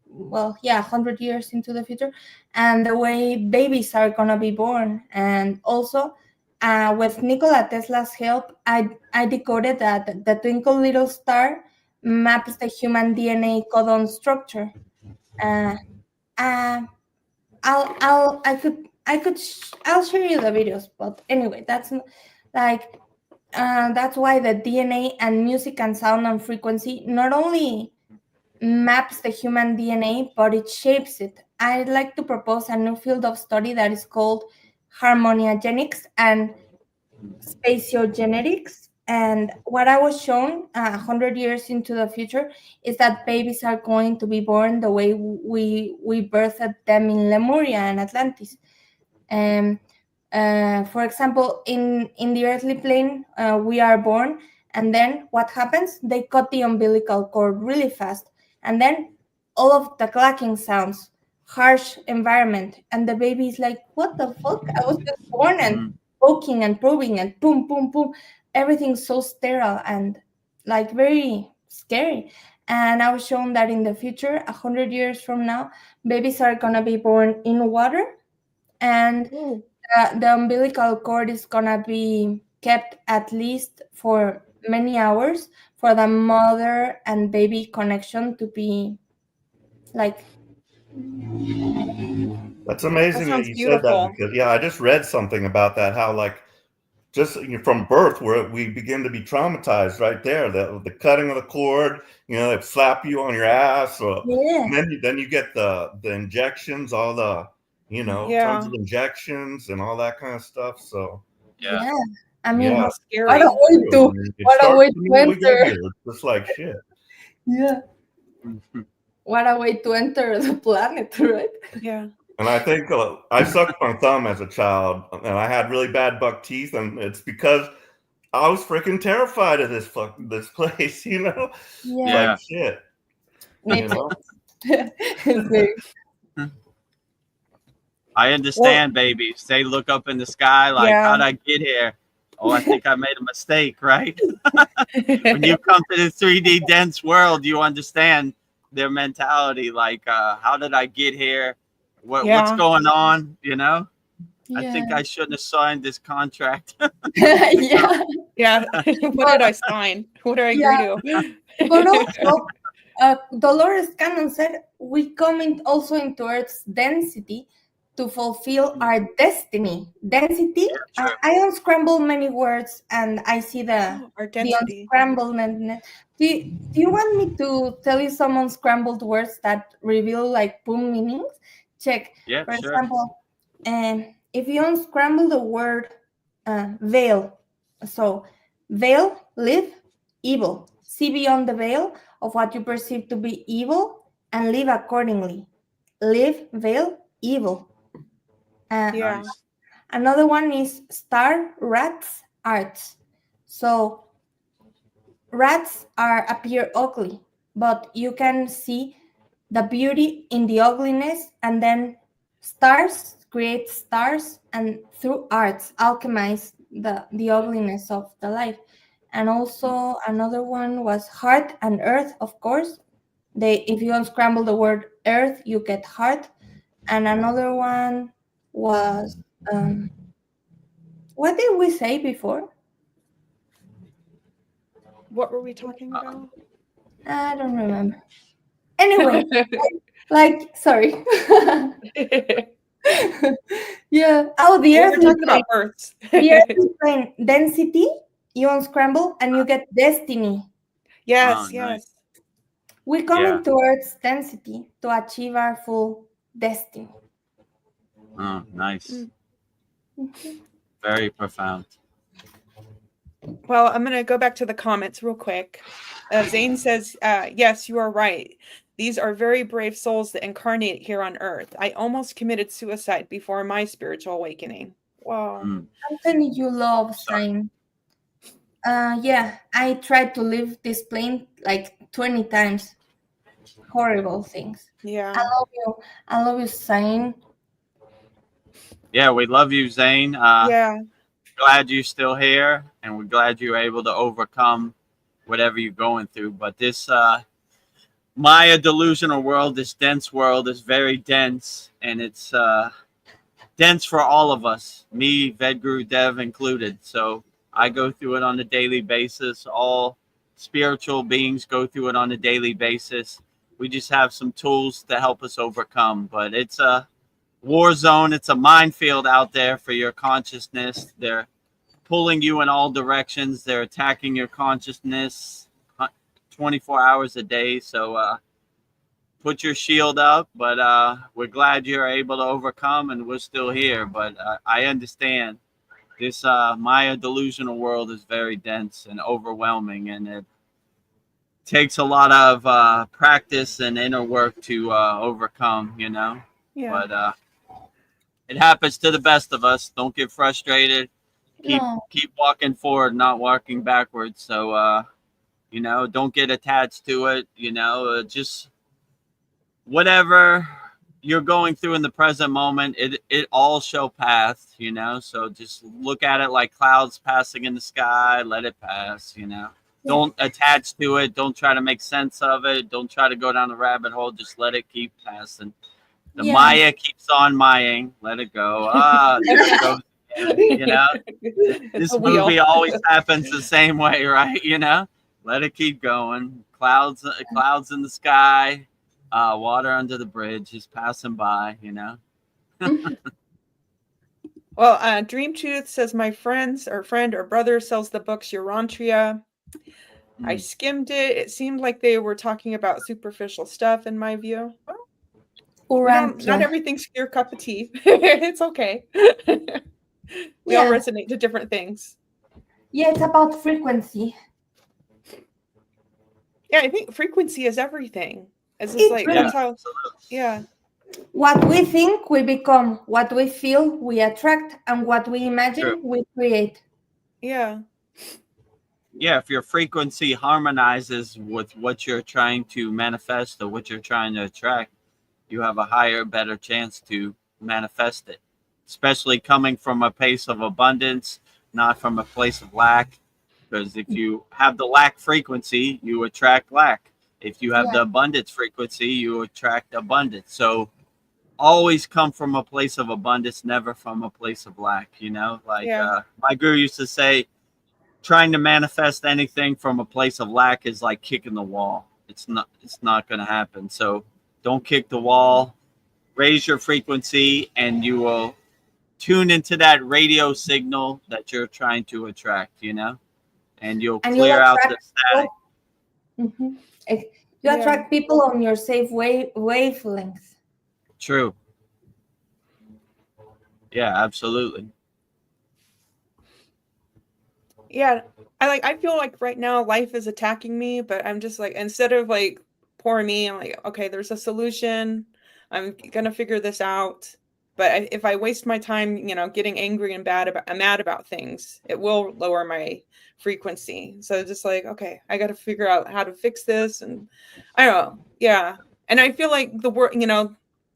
Well, yeah, 100 years into the future, and the way babies are gonna be born. And also, with Nikola Tesla's help, I decoded that the twinkle little star maps the human DNA codon structure. I'll show you the videos, but anyway, that's like that's why the DNA and music and sound and frequency not only maps the human DNA, but it shapes it. I'd like to propose a new field of study that is called harmoniagenics and spatiogenetics. And what I was shown 100 years into the future is that babies are going to be born the way we birthed them in Lemuria and Atlantis. For example, in the earthly plane, we are born, and then what happens? They cut the umbilical cord really fast, and then all of the clacking sounds, harsh environment, and the baby is like, what the fuck? I was just born and poking and probing and boom, boom, boom. Everything's so sterile and like very scary. And I was shown that in the future, 100 years from now, babies are gonna be born in water, and the umbilical cord is gonna be kept at least for many hours for the mother and baby connection to be like. That's amazing that sounds you said that, beautiful. because yeah, I just read something about that, how like just from birth where we begin to be traumatized right there, the cutting of the cord, they slap you on your ass, or Yeah. and then you get the injections, all the tons of injections and all that kind of stuff. So Yeah. I mean, yeah, scary. what a way to enter. Just like shit. Yeah. What a way to enter the planet, right? Yeah. And I think I sucked my thumb as a child, and I had really bad buck teeth, and it's because I was freaking terrified of this place, Yeah. Like shit. It's very. I understand, babies. They look up in the sky like, how'd I get here? Oh, I think I made a mistake, right? When you come to this 3D dense world, you understand their mentality. Like, how did I get here? What's going on? I think I shouldn't have signed this contract. Yeah. What did I sign? What did I agree to? But also, Dolores Cannon said we come also into Earth's density to fulfill our destiny. Density. I unscramble many words, and I see the unscrambledness. Do you want me to tell you some unscrambled words that reveal like boom meanings? Check. For example, if you unscramble the word veil, so veil, live, evil. See beyond the veil of what you perceive to be evil and live accordingly. Live, veil, evil. Another one is star, rats, arts. So rats appear ugly, but you can see the beauty in the ugliness, and then stars create stars, and through arts alchemize the ugliness of the life. And also another one was heart and earth, of course. If you unscramble the word earth, you get heart. And another one was what did we say before? What were we talking about? I don't remember. Anyway, sorry. Yeah. Oh, the earth. We're talking about Earths. The earth is plain density. You unscramble and you get destiny. Yes, yes. We come into Earth's density to achieve our full destiny. Oh, nice. Very profound. Well, I'm going to go back to the comments real quick. Zane says, yes, you are right. These are very brave souls that incarnate here on Earth. I almost committed suicide before my spiritual awakening. Wow. Something you love, Zane. Yeah, I tried to leave this plane like 20 times. Horrible things. Yeah. I love you, Zane. Yeah, we love you, Zane. Glad you're still here, and we're glad you're able to overcome whatever you're going through. But this Maya delusional world, this dense world, is very dense, and it's dense for all of us, me, Vedagurudev included. So I go through it on a daily basis. All spiritual beings go through it on a daily basis. We just have some tools to help us overcome. But it's a war zone. It's a minefield out there for your consciousness. They're pulling you in all directions. They're attacking your consciousness 24 hours a day. So put your shield up. But we're glad you're able to overcome, and we're still here. But I understand this Maya delusional world is very dense and overwhelming, and it takes a lot of practice and inner work to overcome, Yeah. But it happens to the best of us. Don't get frustrated. Keep walking forward, not walking backwards. So, don't get attached to it. Just whatever you're going through in the present moment, it all shall pass, you know. So just look at it like clouds passing in the sky. Let it pass, you know. Don't attach to it. Don't try to make sense of it. Don't try to go down the rabbit hole. Just let it keep passing. The Maya keeps on Maying. Let it go. There it goes. You know, this movie always happens the same way, right? You know, let it keep going. Clouds in the sky, water under the bridge, just passing by. You know. Well, Dream Truth says my friend or brother sells the books Urantria. I skimmed it. It seemed like they were talking about superficial stuff in my view. Not everything's your cup of tea. It's okay. We all resonate to different things. Yeah, it's about frequency. Yeah, I think frequency is everything. It's just like that's how. Yeah. What we think, we become. What we feel, we attract, and what we imagine, we create. Yeah. Yeah, if your frequency harmonizes with what you're trying to manifest or what you're trying to attract, you have a higher, better chance to manifest it, especially coming from a place of abundance, not from a place of lack. Because if you have the lack frequency, you attract lack. If you have the abundance frequency, you attract abundance. So always come from a place of abundance, never from a place of lack, you know? Like my guru used to say, trying to manifest anything from a place of lack is like kicking the wall. It's not going to happen. So don't kick the wall. Raise your frequency, and you will tune into that radio signal that you're trying to attract, you know, and you'll clear out the static. You attract people on your safe wavelength. True. Yeah, absolutely. Yeah, I feel like right now life is attacking me, but I'm just like, instead of like poor me, I'm like, okay, there's a solution. I'm gonna figure this out. But if I waste my time, you know, getting angry and mad about things, it will lower my frequency. So just like, okay, I got to figure out how to fix this, and I don't know, yeah. And I feel like you know,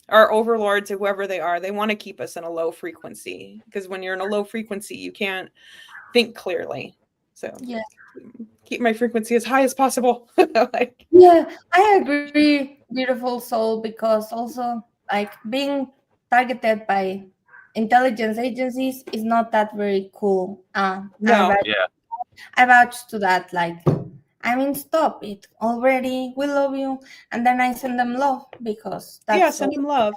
our overlords or whoever they are, they want to keep us in a low frequency, because when you're in a low frequency, you can't think clearly. So keep my frequency as high as possible. Like, I agree, beautiful soul, because also like being targeted by intelligence agencies is not that very cool. No. I vouch to that. Like, I mean, stop it already. We love you, and then I send them love, because that's send them love.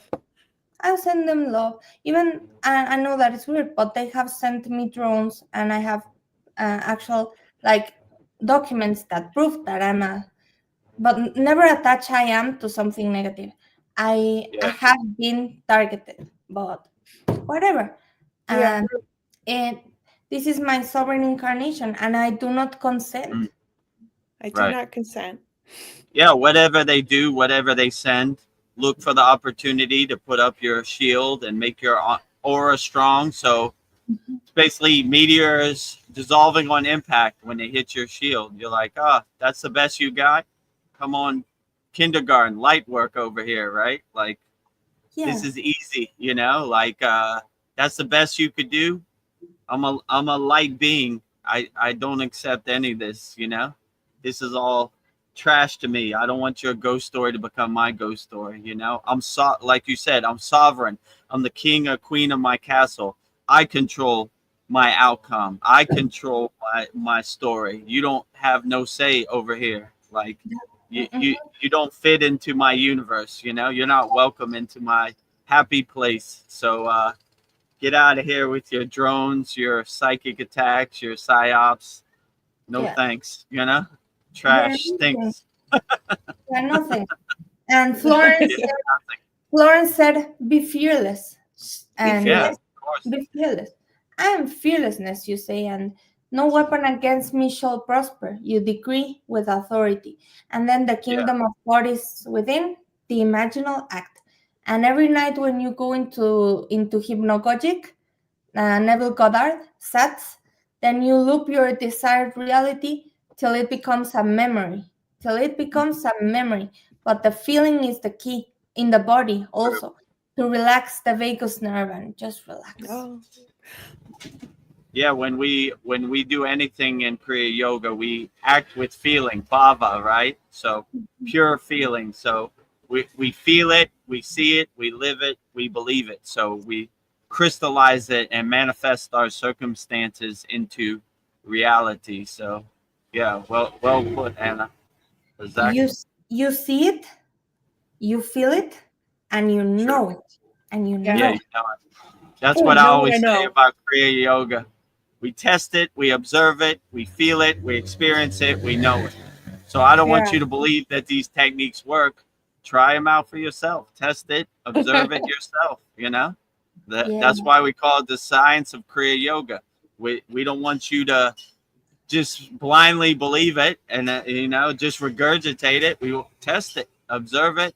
I'll send them love. Even I know that it's weird, but they have sent me drones, and I have actual like documents that prove that I'm but never attach I am to something negative. I have been targeted, but whatever. And this is my sovereign incarnation, and I do not consent. I do not consent. Yeah, whatever they do, whatever they send, look for the opportunity to put up your shield and make your aura strong. So it's basically meteors dissolving on impact when they hit your shield. You're like, that's the best you got? Come on, kindergarten, light work over here, right? Like, this is easy, you know? Like, that's the best you could do? I'm a light being. I don't accept any of this, you know? This is all trash to me. I don't want your ghost story to become my ghost story, you know? Like you said, I'm sovereign. I'm the king or queen of my castle. I control my outcome. I control my story. You don't have no say over here. Like, you don't fit into my universe, you know? You're not welcome into my happy place. So get out of here with your drones, your psychic attacks, your psyops. No thanks, you know? Trash stinks. Nothing. And Florence said, be fearless. And be fearless. I am fearlessness, you say, and no weapon against me shall prosper. You decree with authority. And then the kingdom of God is within, the imaginal act. And every night when you go into hypnagogic, Neville Goddard sets, then you loop your desired reality till it becomes a memory. But the feeling is the key. in the body also, to relax the vagus nerve and just relax. Oh, Yeah, when we do anything in Kriya Yoga, we act with feeling, bhava, right? So pure feeling. So we feel it, we see it, we live it, we believe it. So we crystallize it and manifest our circumstances into reality. So yeah, well put, Anna. Exactly. You see it, you feel it, and you know it, and you Yeah. Yeah, know you it. know it. That's Oh, what I know what always I say know. about Kriya Yoga. We test it, we observe it, we feel it, we experience it, we know it. So I don't want Yeah. you to believe that these techniques work. Try them out for yourself. Test it, observe it yourself, you know? Yeah. That's why we call it the science of Kriya Yoga. We don't want you to just blindly believe it and just regurgitate it. We will test it, observe it,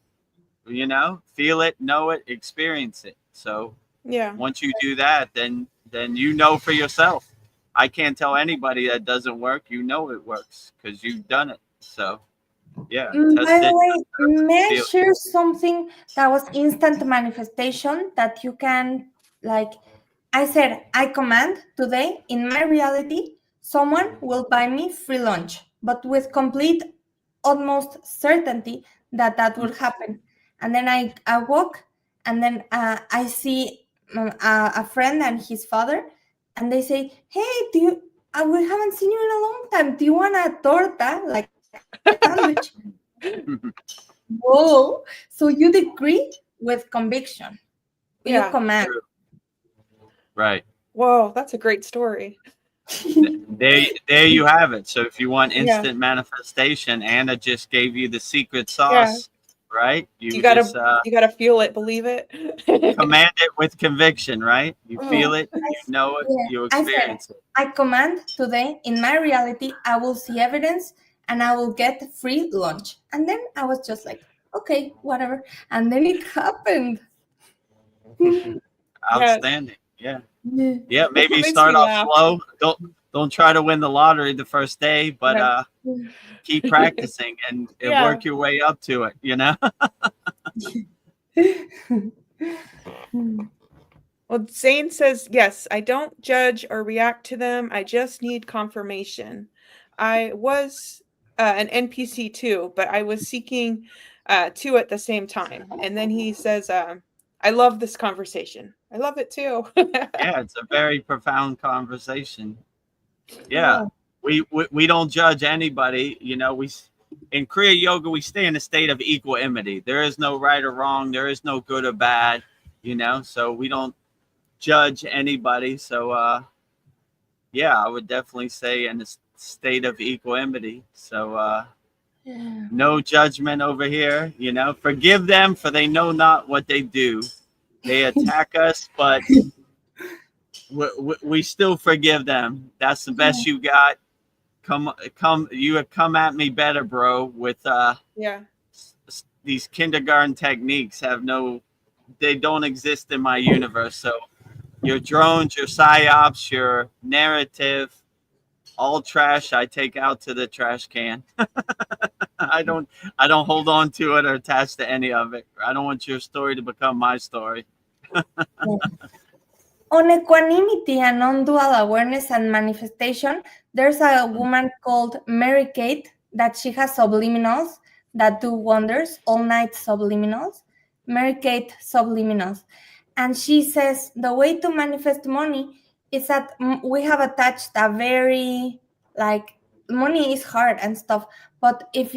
feel it, know it, experience it. So Yeah. once you do that, then you know for yourself. I can't tell anybody that doesn't work. You know it works because you've done it. So yeah, test By the it, way, may I feel it. share something that was instant manifestation that you can, like, I said, I command today in my reality, someone will buy me free lunch, but with complete, almost certainty that that will happen. And then I walk, and then I see a friend and his father, and they say, "Hey, we haven't seen you in a long time. Do you want a torta, like a sandwich?" Whoa! So you decree with conviction. You Yeah. command. True. Right. Whoa, that's a great story. There you have it. So if you want Yeah. instant manifestation, Anna just gave you the secret Yeah. sauce, right? You You gotta just you gotta feel it, believe it. command it with conviction, right? You Yeah. feel it, you know it, Yeah. you I said, experience it. I command today in my reality, I will see evidence and I will get free lunch. And then I was just like, okay, whatever. And then it happened. Outstanding. Yeah. Yeah. Yeah, maybe Makes start me off laugh. slow. Don't try to win the lottery the first day, but Yeah. keep practicing and Yeah. work your way up to it, you know? Well, Zane says, yes, I don't judge or react to them. I just need confirmation. I was an NPC too, but I was seeking two at the same time. And then he says, I love this conversation. I love it too. Yeah, it's a very profound conversation. Yeah. Yeah. We don't judge anybody, in Kriya Yoga we stay in a state of equanimity. There is no right or wrong, there is no good or bad, so we don't judge anybody. So yeah, I would definitely say in a state of equanimity. So Yeah. no judgment over here. Forgive them, for they know not what they do. They attack us, but we still forgive them. That's the best you got. You have come at me better, bro, with Yeah. these kindergarten techniques. They don't exist in my universe. So your drones, your psyops, your narrative, all trash, I take out to the trash can. I don't hold on to it or attach to any of it. I don't want your story to become my story. On equanimity and non-dual awareness and manifestation, there's a woman called Mary Kate that she has subliminals that do wonders, all night subliminals. Mary Kate subliminals. And she says the way to manifest money is that we have attached a very, like, money is hard and stuff. But if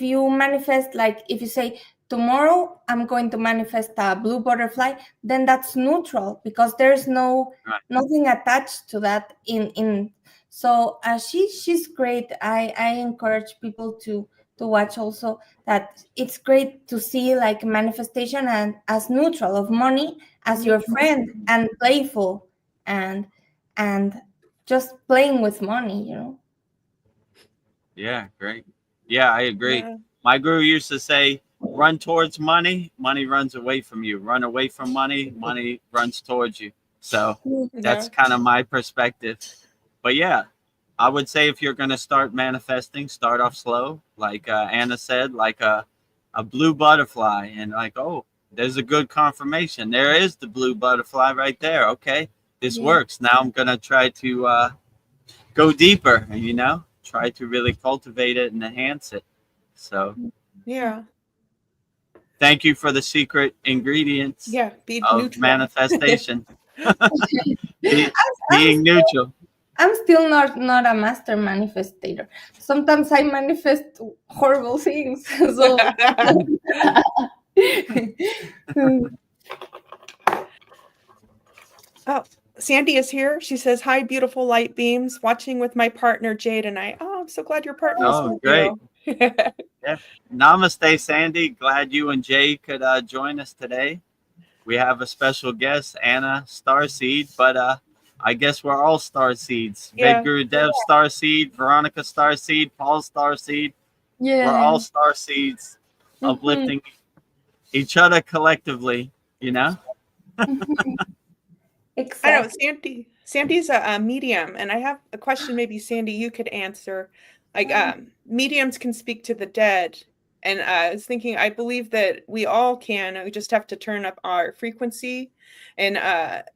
you manifest, like if you say, tomorrow I'm going to manifest a blue butterfly, then that's neutral because there's nothing attached to that in so she's great. I encourage people to watch also, that it's great to see like manifestation and as neutral, of money as your friend and playful and just playing with money. Yeah, great. Yeah, I agree. Yeah. My guru used to say, run towards money, money runs away from you. Run away from money, money runs towards you. So that's kind of my perspective. But yeah, I would say if you're going to start manifesting, start off slow. Like Anna said, like a a blue butterfly, and like, oh, there's a good confirmation. There is the blue butterfly right there. Okay, this works. Now I'm gonna try to go deeper, try to really cultivate it and enhance it. So Yeah. thank you for the secret ingredients Yeah. Be of neutral. manifestation. Being I'm neutral. still not a master manifestator. Sometimes I manifest horrible things. So Oh, Sandy is here. She says, "Hi, beautiful light beams. Watching with my partner Jade and I." Oh, I'm so glad your partner is Oh, with great. you. Yeah. Namaste, Sandy. Glad you and Jay could join us today. We have a special guest, Anna Starseed, but I guess we're all Starseeds. Yeah. Vedagurudev Starseed, Veronica Starseed, Paul Starseed. yeah. We're all Starseeds, uplifting each other collectively, I know Exactly. Sandy's a medium, and I have a question maybe Sandy you could answer. Like mediums can speak to the dead, and I was thinking I believe that we all can. We just have to turn up our frequency and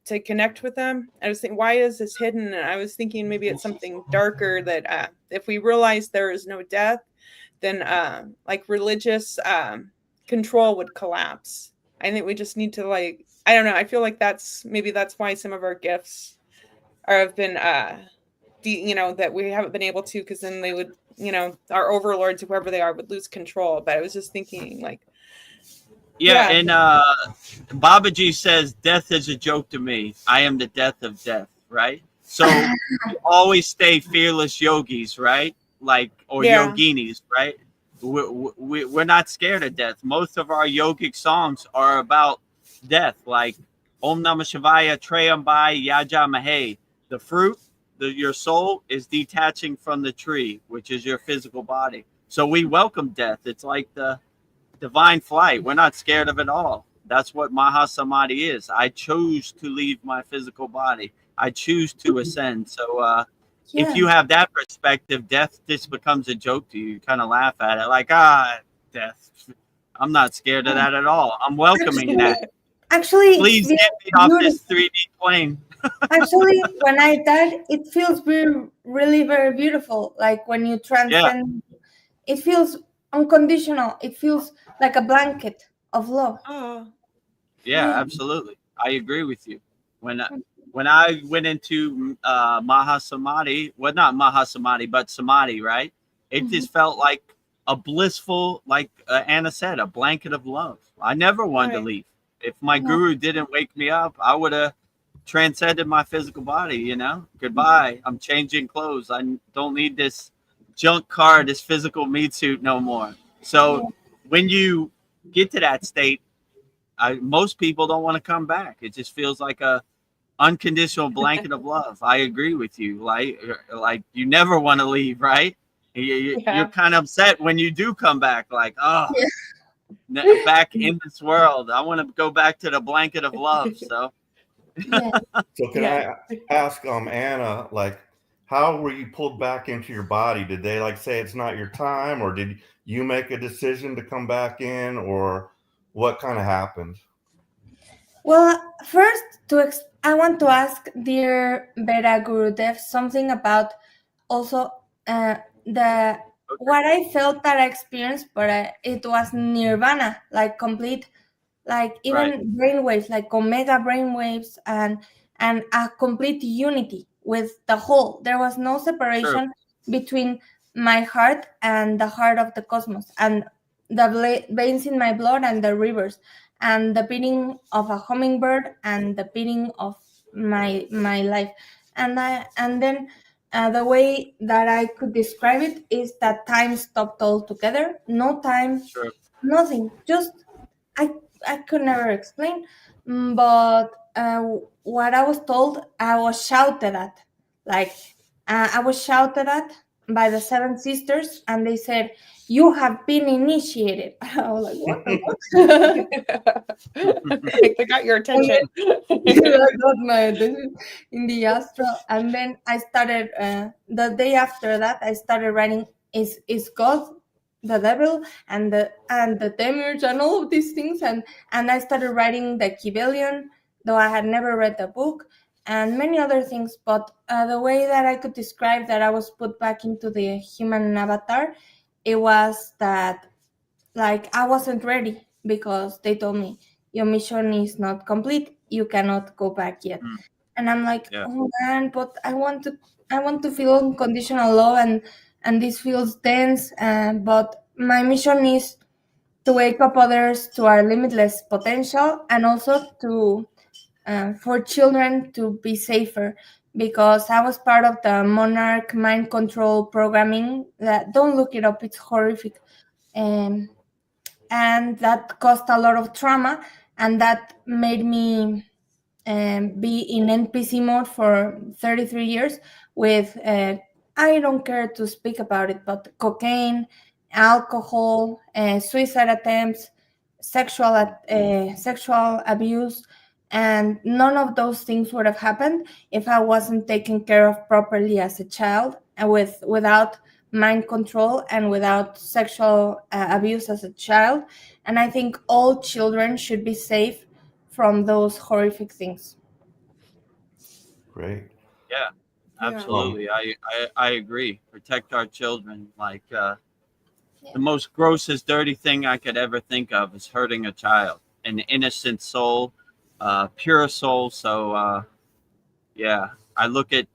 to connect with them. I was thinking, why is this hidden? And I was thinking maybe it's something darker that if we realize there is no death, then like religious control would collapse. I think we just need to I don't know. I feel like that's why some of our gifts have been that we haven't been able to, because then they would, our overlords, whoever they are, would lose control. But I was just thinking Yeah, and Babaji says death is a joke to me. I am the death of death, right? So we always stay fearless yogis, right? Or yoginis, right? We're not scared of death. Most of our yogic songs are about death, like Om Namah Shivaya, Trayambai, Yaja Mahe. The fruit, your soul is detaching from the tree, which is your physical body. So we welcome death. It's like the divine flight. We're not scared of it all. That's what Mahasamadhi is. I chose to leave my physical body. I choose to ascend. So if you have that perspective, death just becomes a joke to you. You kind of laugh at it like, death. I'm not scared of that at all. I'm welcoming that. Actually, Please get me off this 3D plane. Actually, when I died, it feels really very beautiful. Like when you transcend, it feels unconditional. It feels like a blanket of love. oh, Yeah, absolutely. I agree with you. When I went into Mahasamadhi, well, not Mahasamadhi, but Samadhi, right? It just felt like a blissful, like Anna said, a blanket of love. I never wanted to leave. If my guru didn't wake me up, I would have transcended my physical body, Goodbye. I'm changing clothes. I don't need this junk car, this physical meat suit no more. So when you get to that state, most people don't want to come back. It just feels like a unconditional blanket of love. I agree with you. Like you never want to leave, right? You're kind of upset when you do come back. Like, back in this world. I want to go back to the blanket of love. So, So can I ask, Anna, like, how were you pulled back into your body? Did they say it's not your time, or did you make a decision to come back in, or what kind of happened? Well, first, I want to ask dear Vedagurudev something about also what I felt that I experienced, but it was nirvana, like complete, like even brainwaves, like omega brainwaves, and a complete unity with the whole. There was no separation between my heart and the heart of the cosmos, and the veins in my blood and the rivers, and the beating of a hummingbird and the beating of my life. And then the way that I could describe it is that time stopped altogether. No time, nothing. Just I could never explain, but what I was told, I was shouted at. Like I was shouted at by the seven sisters, and they said, "You have been initiated." I was like, "What the fuck?" they got your attention. I got my attention in the astral, and then I started. The day after that, I started writing, "Is God the devil and the demiurge and all of these things, and I started writing the Kybalion, though I had never read the book, and many other things. But the way that I could describe that I was put back into the human avatar, it was that, like, I wasn't ready, because they told me your mission is not complete, you cannot go back yet. Mm. And I'm like, Yeah. oh man, but I want to feel unconditional love, and this feels dense. But my mission is to wake up others to our limitless potential, and also to for children to be safer, because I was part of the Monarch mind control programming. That, don't look it up, it's horrific. Um, and that caused a lot of trauma, and that made me be in NPC mode for 33 years with, I don't care to speak about it, but cocaine, alcohol, suicide attempts, sexual abuse, and none of those things would have happened if I wasn't taken care of properly as a child, and without mind control and without sexual abuse as a child. And I think all children should be safe from those horrific things. Great. Yeah, absolutely. I agree. Protect our children. Like the most grossest, dirty thing I could ever think of is hurting a child, an innocent soul, pure soul. So yeah, I look at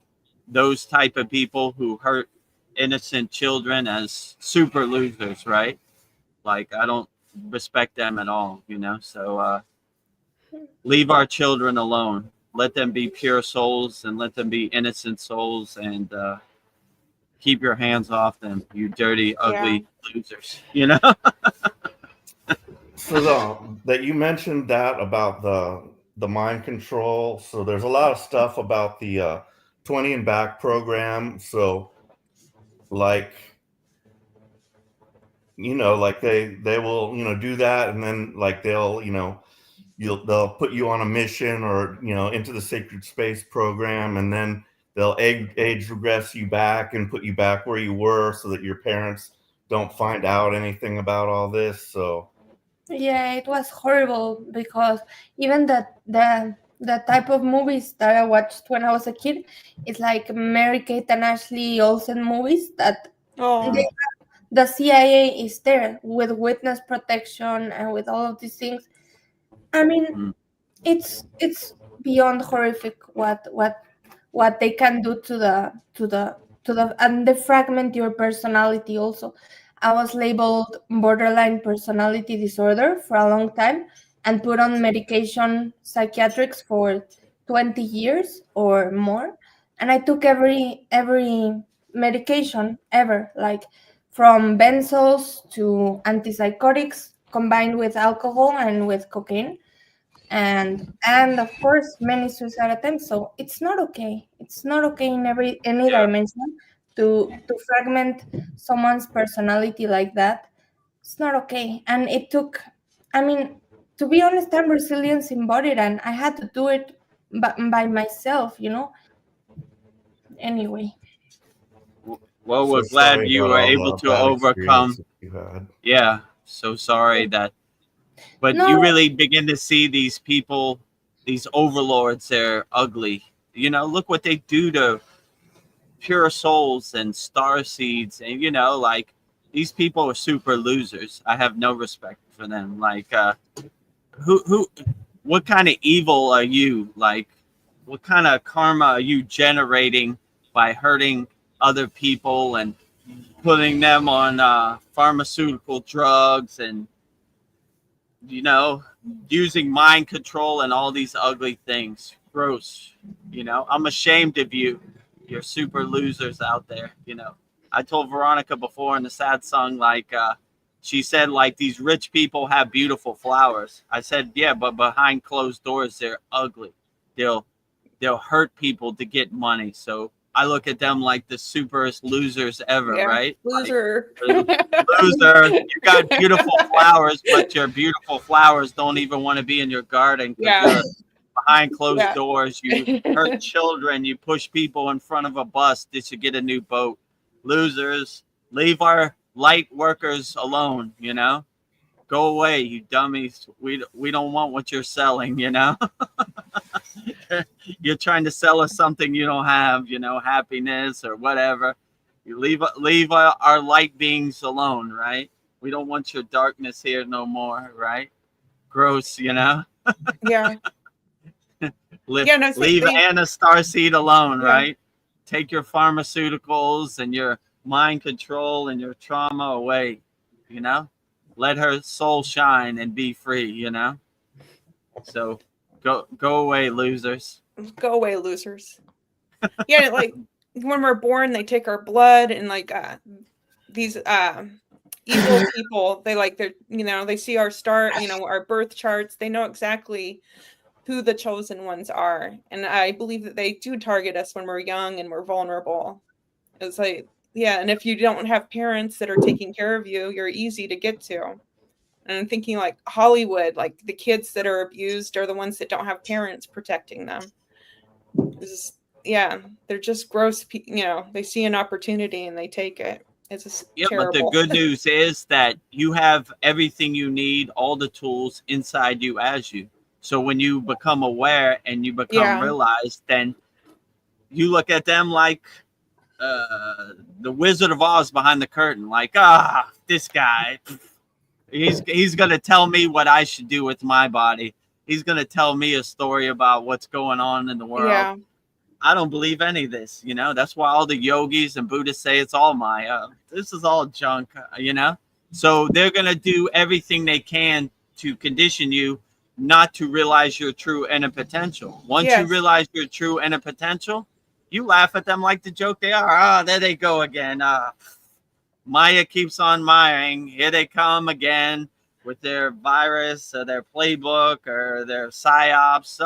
those type of people who hurt innocent children as super losers, right? Like I don't respect them at all, you know. So leave our children alone. Let them be pure souls and let them be innocent souls, and keep your hands off them, you dirty, ugly losers. You know? So that you mentioned that about the mind control. So there's a lot of stuff about the 20 and back program. So like, like they will, do that, and then like they'll, they'll put you on a mission, or into the sacred space program, and then they'll age regress you back and put you back where you were, so that your parents don't find out anything about all this. So Yeah, it was horrible, because even the type of movies that I watched when I was a kid, it's like Mary Kate and Ashley Olsen movies, that the CIA is there with witness protection and with all of these things. I mean, it's beyond horrific what they can do to the and they fragment your personality also. I was labeled borderline personality disorder for a long time, and put on medication, psychiatrics, for 20 years or more. And I took every medication ever, like from benzos to antipsychotics, combined with alcohol and with cocaine, and of course many suicide attempts. So it's not okay, in any Yeah. dimension, to fragment someone's personality like that. It's not okay. And it took, I mean, to be honest, I'm resilience embodied, and I had to do it by myself, anyway. Well, so we're glad sorry you about were all able the to bad overcome. experiences you had. Yeah. So sorry that, but No, you really begin to see these people, these overlords, they're ugly. You know, look what they do to pure souls and star seeds. And, like these people are super losers. I have no respect for them. Like, what kind of evil are you? Like, what kind of karma are you generating by hurting other people and putting them on pharmaceutical drugs and, using mind control and all these ugly things? Gross. I'm ashamed of you. You're super losers out there. I told Veronica before in the sad song, like, she said, like, these rich people have beautiful flowers. I said, yeah, but behind closed doors, they're ugly. They'll hurt people to get money. So I look at them like the superest losers ever, right? Loser. Like, loser. You got beautiful flowers, but your beautiful flowers don't even want to be in your garden because you're behind closed doors. You hurt children. You push people in front of a bus. They should get a new boat. Losers. Leave our light workers alone, you know? Go away, you dummies. We don't want what you're selling, you know? You're trying to sell us something you don't have, you know, happiness or whatever. You leave our light beings alone, right? We don't want your darkness here no more, right? Gross, you know? Yeah. Leave Anna Starseed alone, Yeah. right? Take your pharmaceuticals and your mind control and your trauma away, you know? Let her soul shine and be free, you know? So go away, losers. Go away, losers. Yeah, like when we're born, they take our blood, and like these evil people, they're you know, they see our star, you know, our birth charts. They know exactly who the chosen ones are, and I believe that they do target us when we're young and we're vulnerable. It's like, yeah, and if you don't have parents that are taking care of you, you're easy to get to. And I'm thinking like Hollywood, like the kids that are abused are the ones that don't have parents protecting them. Yeah, they're just gross. You know, they see an opportunity and they take it. It's just terrible. But the good news is that you have everything you need, all the tools inside you as you. So when you become aware and you become realized, then you look at them like the Wizard of Oz behind the curtain, like, this guy, he's gonna tell me what I should do with my body. He's gonna tell me a story about what's going on in the world. Yeah. I don't believe any of this, you know. That's why all the yogis and Buddhists say it's all Maya. This is all junk, you know. So they're gonna do everything they can to condition you not to realize your true inner potential. Once you realize your true inner potential, you laugh at them like the joke they are. There they go again. Maya keeps on Mayaing. Here they come again with their virus or their playbook or their psyops.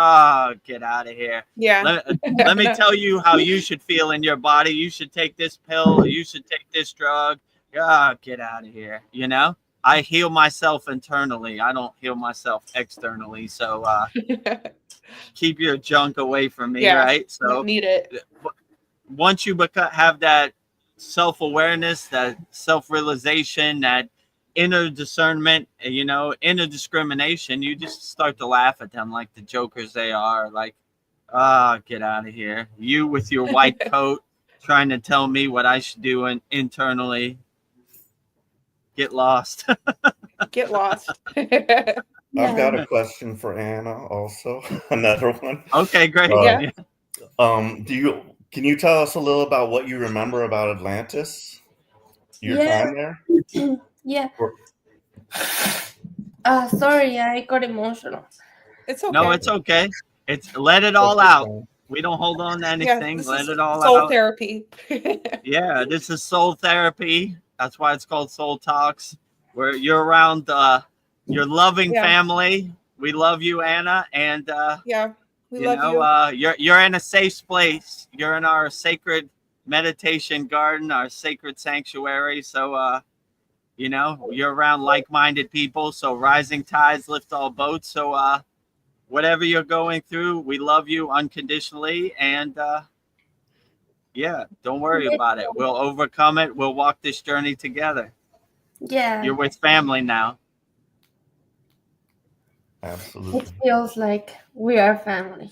Get out of here. Yeah. Let me tell you how you should feel in your body. You should take this pill. You should take this drug. Get out of here. You know, I heal myself internally. I don't heal myself externally. So keep your junk away from me, right? So don't need it. Once you have that self-awareness, that self-realization, that inner discernment, you know, inner discrimination, you just start to laugh at them like the jokers they are. Like, get out of here. You with your white coat trying to tell me what I should do internally. Get lost. Get lost. I've got a question for Anna also. Another one. Okay, great. Can you tell us a little about what you remember about Atlantis? Your time there? Yeah. Sorry, I got emotional. It's okay. No, it's okay. Let it all out. We don't hold on to anything. Let it all out. Soul therapy. Yeah, this is soul therapy. That's why it's called Soul Talks. Where you're around your loving family. We love you, Anna, and we love you. You're in a safe place. You're in our sacred meditation garden, our sacred sanctuary. So you know, you're around like-minded people. So rising tides lift all boats. So whatever you're going through, we love you unconditionally, and don't worry about it. We'll overcome it. We'll walk this journey together. Yeah. You're with family now. Absolutely. It feels like we are family.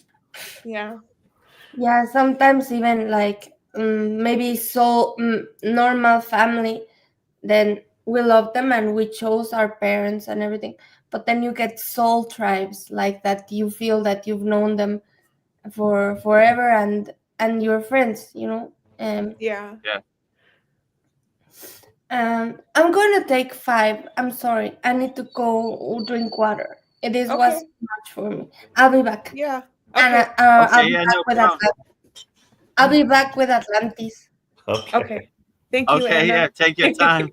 Yeah. Yeah, sometimes even like maybe normal family, then we love them and we chose our parents and everything. But then you get soul tribes like that. You feel that you've known them for forever and you're friends, you know. I'm going to take 5. I'm sorry. I need to go drink water. This was much for me. I'll be back. Yeah. Okay. And I'll be back with Atlantis. Okay. Thank you, Anna. Yeah, take your time.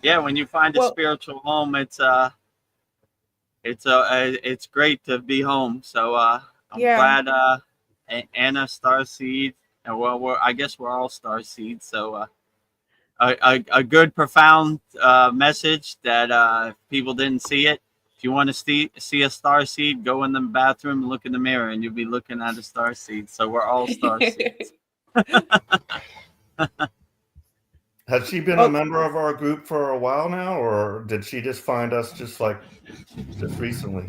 Yeah, when you find a spiritual home, it's great to be home. So I'm glad Anna Starseed, and I guess we're all Starseed. So a good profound message that people didn't see it. If you want to see a star seed, go in the bathroom and look in the mirror, and you'll be looking at a star seed. So we're all star seeds. Has she been a member of our group for a while now, or did she just find us just recently?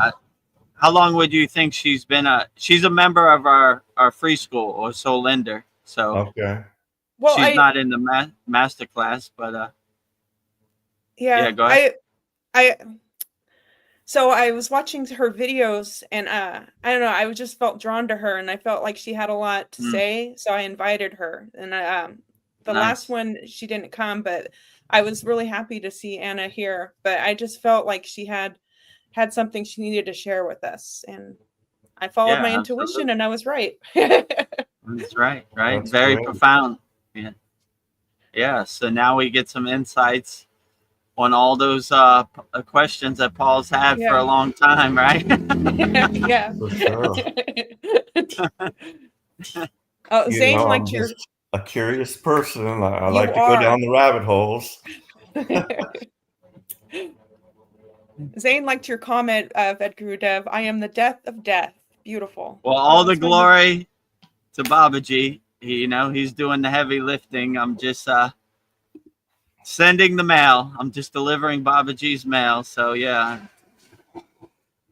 How long would you think she's been she's a member of our free school, or Solinder. So okay. Well, she's not in the Masterclass, but yeah, go ahead. So I was watching her videos, and I don't know, I just felt drawn to her, and I felt like she had a lot to say, so I invited her. And the last one, she didn't come, but I was really happy to see Anna here. But I just felt like she had something she needed to share with us, and I followed my intuition, and I was right. That's right. That's very great. Profound. Yeah. So now we get some insights on all those questions that Paul's had for a long time, right? Yeah. For sure. Zane liked your... a curious person. I like to go down the rabbit holes. Zane liked your comment, Vedagurudev. I am the death of death. Beautiful. Well, all the glory to Babaji. He's doing the heavy lifting. I'm just sending the mail. I'm just delivering Babaji's mail. So yeah,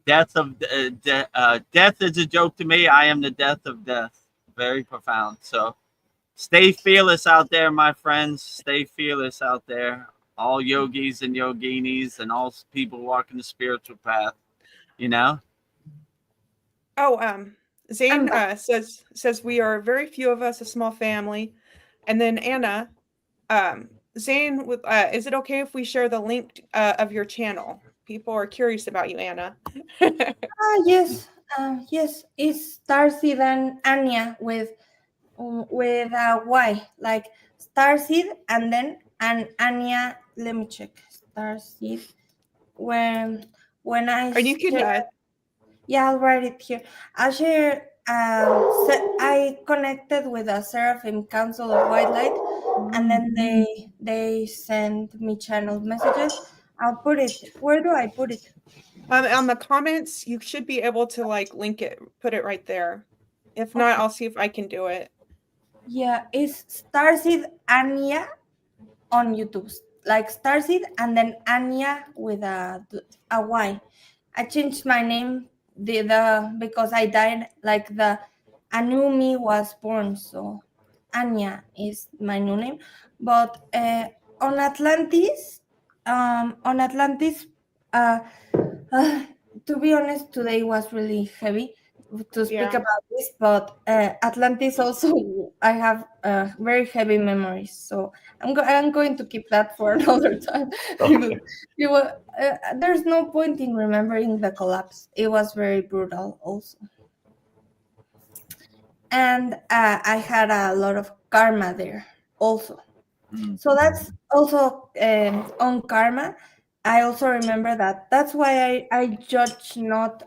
death is a joke to me. I am the death of death. Very profound. So stay fearless out there, my friends. Stay fearless out there. All yogis and yoginis and all people walking the spiritual path. Oh, Zane says we are very few of us, a small family. And then Anna, Zane, is it okay if we share the link of your channel? People are curious about you, Anna. Yes, yes. It's Starseed and Anya with a Y, like Starseed and then Anya. Let me check. Starseed. When I yeah, I'll write it here. I'll share. I connected with a Seraphim Council of White Light, and then they send me channeled messages. I'll put it. Where do I put it? On the comments, you should be able to link it, put it right there. If not, I'll see if I can do it. Yeah, it's Starseed Anya on YouTube, like Starseed and then Anya with a Y. I changed my name because I died, like a new me was born, so Anya is my new name. But on Atlantis, to be honest, today was really heavy to speak about this, but Atlantis also, I have very heavy memories, so I'm going to keep that for another time. Okay. There's no point in remembering the collapse. It was very brutal also. And I had a lot of karma there also. So that's also on karma. I also remember that's why I judge not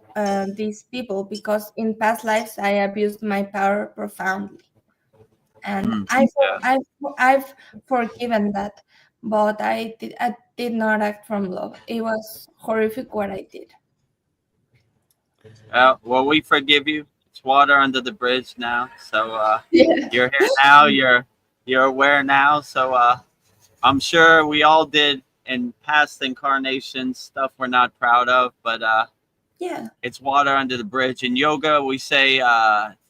these people, because in past lives I abused my power profoundly, and I've forgiven that, but I did not act from love. It was horrific what I did. Well, we forgive you. It's water under the bridge now. So you're here now. You're aware now. So I'm sure we all did in past incarnations stuff we're not proud of, but it's water under the bridge. In yoga, we say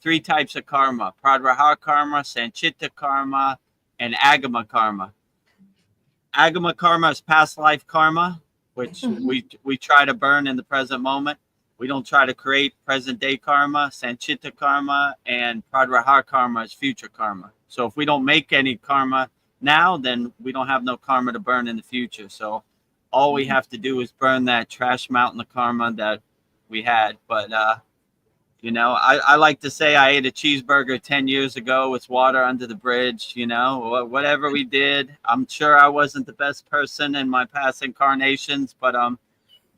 3 types of karma: pradraha karma, sanchita karma, and agama karma. Agama karma is past life karma, which we try to burn in the present moment. We don't try to create present day karma. Sanchita karma and pradraha karma is future karma. So if we don't make any karma now, then we don't have no karma to burn in the future. So all we have to do is burn that trash mountain of karma that we had. But I like to say I ate a cheeseburger 10 years ago. It's water under the bridge. Whatever we did, I'm sure I wasn't the best person in my past incarnations, but I'm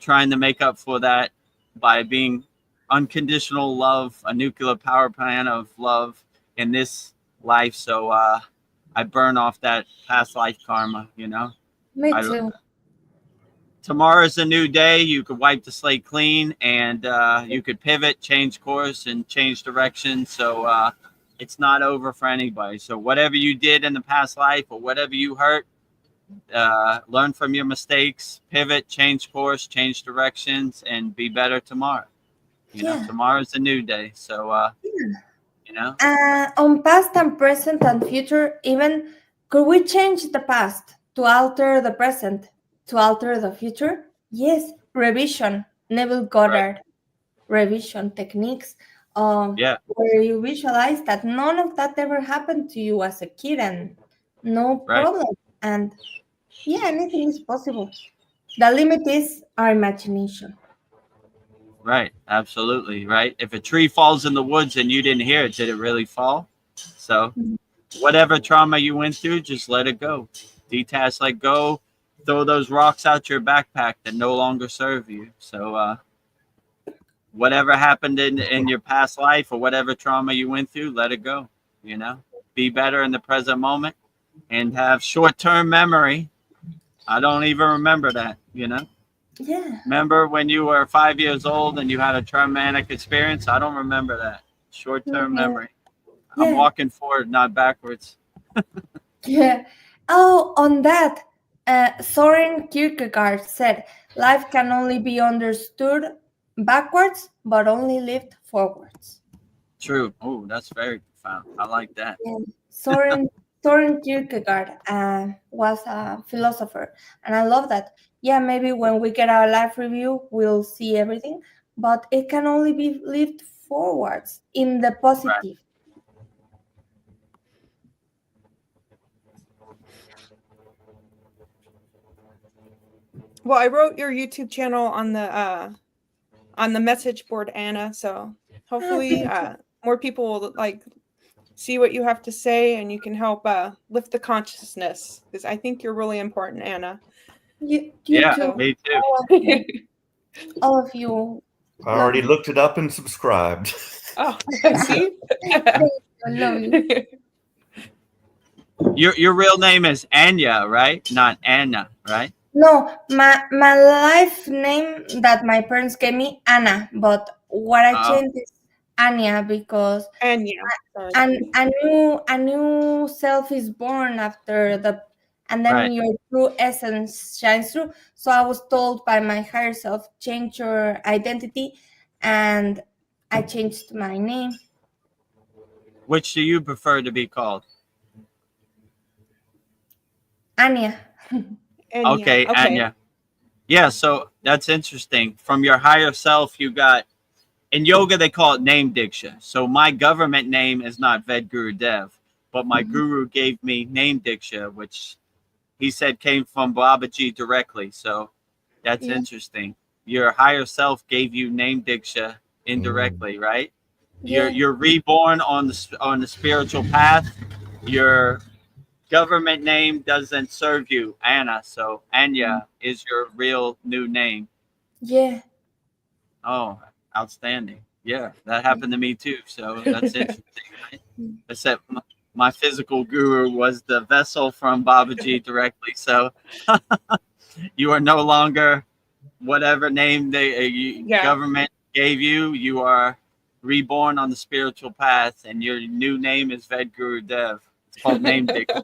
trying to make up for that by being unconditional love, a nuclear power plant of love in this life. So I burn off that past life karma, Me too. tomorrow's a new day. You could wipe the slate clean, and you could pivot, change course, and change direction. So it's not over for anybody. So whatever you did in the past life or whatever you hurt, learn from your mistakes, pivot, change course, change directions, and be better tomorrow. You know, tomorrow's a new day. So, you know, on past and present and future, even could we change the past to alter the present, to alter the future? Yes, revision, Neville Goddard, revision techniques, where you visualize that none of that ever happened to you as a kid and no problem. And yeah, anything is possible. The limit is our imagination. Right. Absolutely. Right. If a tree falls in the woods and you didn't hear it, did it really fall? So whatever trauma you went through, just let it go. Detach, let go. Throw those rocks out your backpack that no longer serve you. So whatever happened in your past life or whatever trauma you went through, let it go. You know, be better in the present moment and have short-term memory. I don't even remember that, you know. Yeah. Remember when you were 5 years old and you had a traumatic experience? I don't remember that. Short-term memory. I'm walking forward, not backwards. Yeah. Oh, on that, Soren Kierkegaard said, life can only be understood backwards, but only lived forwards. True. Oh, that's very profound. I like that. Yeah. Soren Kierkegaard was a philosopher, and I love that. Yeah, maybe when we get our life review, we'll see everything, but it can only be lived forwards in the positive. Right. Well, I wrote your YouTube channel on the message board, Anna. So hopefully more people will like see what you have to say, and you can help lift the consciousness, because I think you're really important, Anna. You too. Me too. All of you. I already looked it up and subscribed. Oh, see? I love you. Your real name is Anya, right? Not Anna, right? No, my life name that my parents gave me, Anna, but what I changed is Anya, because Anya. a new self is born after and then your true essence shines through. So I was told by my higher self, change your identity, and I changed my name. Which do you prefer to be called? Anya. Okay, Anya. Yeah, so that's interesting. From your higher self, you got, in yoga, they call it name diksha. So my government name is not Vedagurudev, but my guru gave me name diksha, which he said came from Babaji directly. So that's interesting. Your higher self gave you name diksha indirectly, right? You're reborn on the spiritual path. Your government name doesn't serve you, Anna. So Anya is your real new name. Yeah. Oh, outstanding. Yeah, that happened to me too. So that's interesting. Right? Except my physical guru was the vessel from Babaji directly. So you are no longer whatever name government gave you. You are reborn on the spiritual path, and your new name is Vedagurudev. It's called name diksha.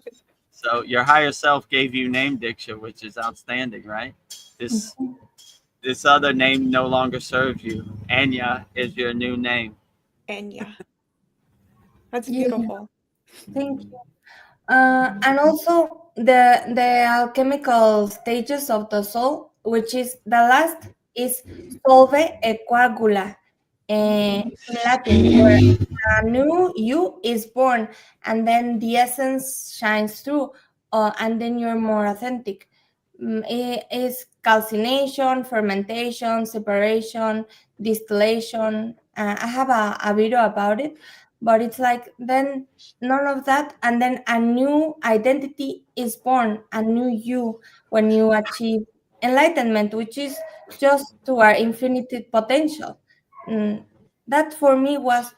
So your higher self gave you name diksha, which is outstanding, right? This other name no longer serves you. Anya is your new name. Anya. That's beautiful. Thank you. And also the alchemical stages of the soul, which is the last is solve e coagula in Latin, where a new you is born, and then the essence shines through, and then you're more authentic. It is calcination, fermentation, separation, distillation. I have a video about it, but it's like then none of that, and then a new identity is born, a new you, when you achieve enlightenment, which is just to our infinite potential. That for me was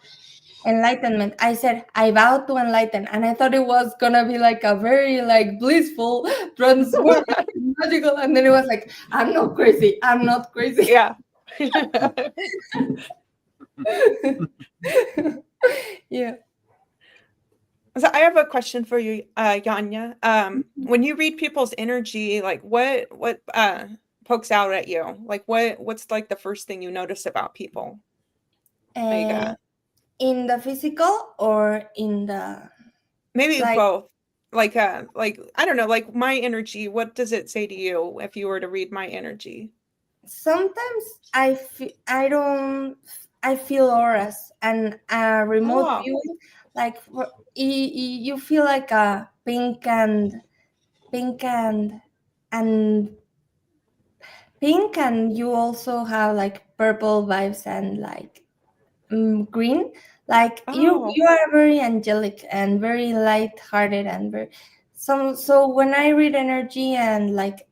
enlightenment. I said I vowed to enlighten, and I thought it was gonna be like a very like blissful, transformative, magical, and then it was like, I'm not crazy. I'm not crazy. Yeah. Yeah. So I have a question for you, Yanya. When you read people's energy, like what pokes out at you? Like what's like the first thing you notice about people? Like In the physical or in the maybe like both. Like I don't know, like my energy, what does it say to you if you were to read my energy? sometimes I feel auras and a remote Oh, viewing, like you feel like a pink and pink and pink, and you also have like purple vibes and like green. Like oh, you are very angelic and very light-hearted and very so when I read energy and like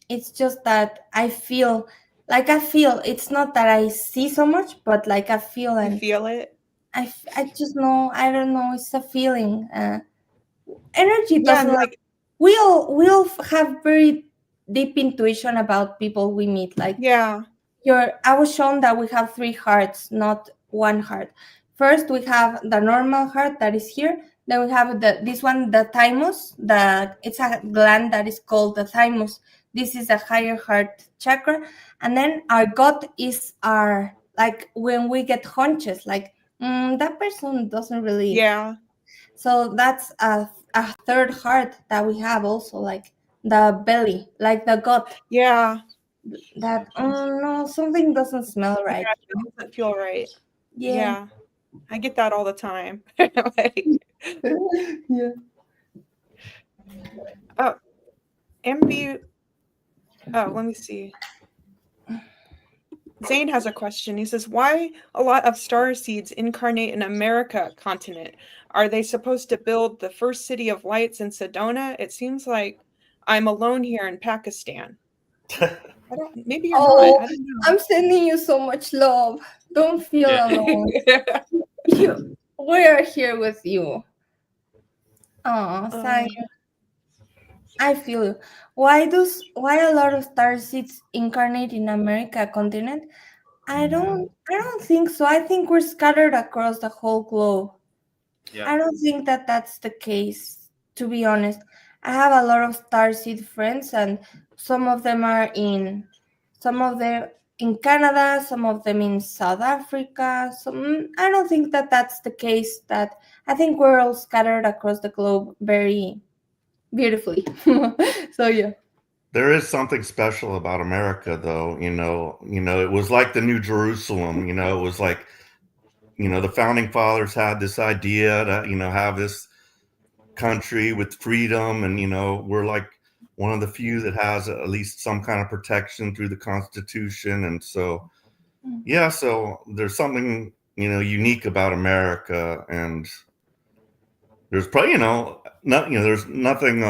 it's just that I feel it's not that I see so much, but like I feel, you and feel it? I just know, I don't know, it's a feeling. Energy Yeah, doesn't and like, like we'll have very deep intuition about people we meet. Like yeah, I was shown that we have three hearts, not one heart. First, we have the normal heart that is here. Then we have this one, the thymus. It's a gland that is called the thymus. This is a higher heart chakra. And then our gut is our, like when we get hunches, like that person doesn't really. yeah, So that's a third heart that we have also, like the belly, like the gut. yeah. That no, something doesn't smell Yeah, right. it doesn't feel right. Yeah. Yeah. I get that all the time. Like, Yeah. oh, MB. Oh, let me see. Zane has a question. He says, "Why a lot of star seeds incarnate in America continent? Are they supposed to build the first city of lights in Sedona? It seems like I'm alone here in Pakistan." I don't. Maybe you're not. Oh, I don't know. I'm sending you so much love. Don't feel Yeah. alone. We are here with you. Oh, Um, thank. I feel you. Why a lot of star seeds incarnate in America continent? I don't think so. I think we're scattered across the whole globe. Yeah. I don't think that that's the case, to be honest. I have a lot of starseed friends, and some of them are some of them in Canada, some of them in South Africa. I don't think that that's the case. That I think we're all scattered across the globe very beautifully. So yeah. There is something special about America, though. It was like the New Jerusalem. It was like, the founding fathers had this idea to, have this country with freedom, and we're like one of the few that has at least some kind of protection through the Constitution, and so yeah, so there's something unique about America, and there's probably not there's nothing.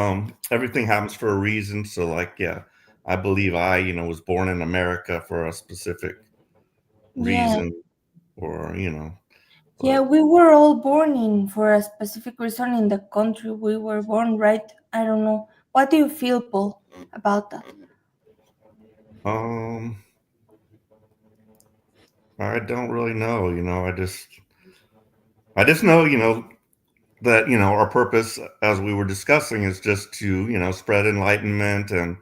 Everything happens for a reason. So like, yeah, I believe I was born in America for a specific Yeah. reason, or Yeah, but we were all born in for a specific reason in the country we were born, right? I don't know. What do you feel, Paul, about that? um, I don't really know. I just know that our purpose, as we were discussing, is just to spread enlightenment, and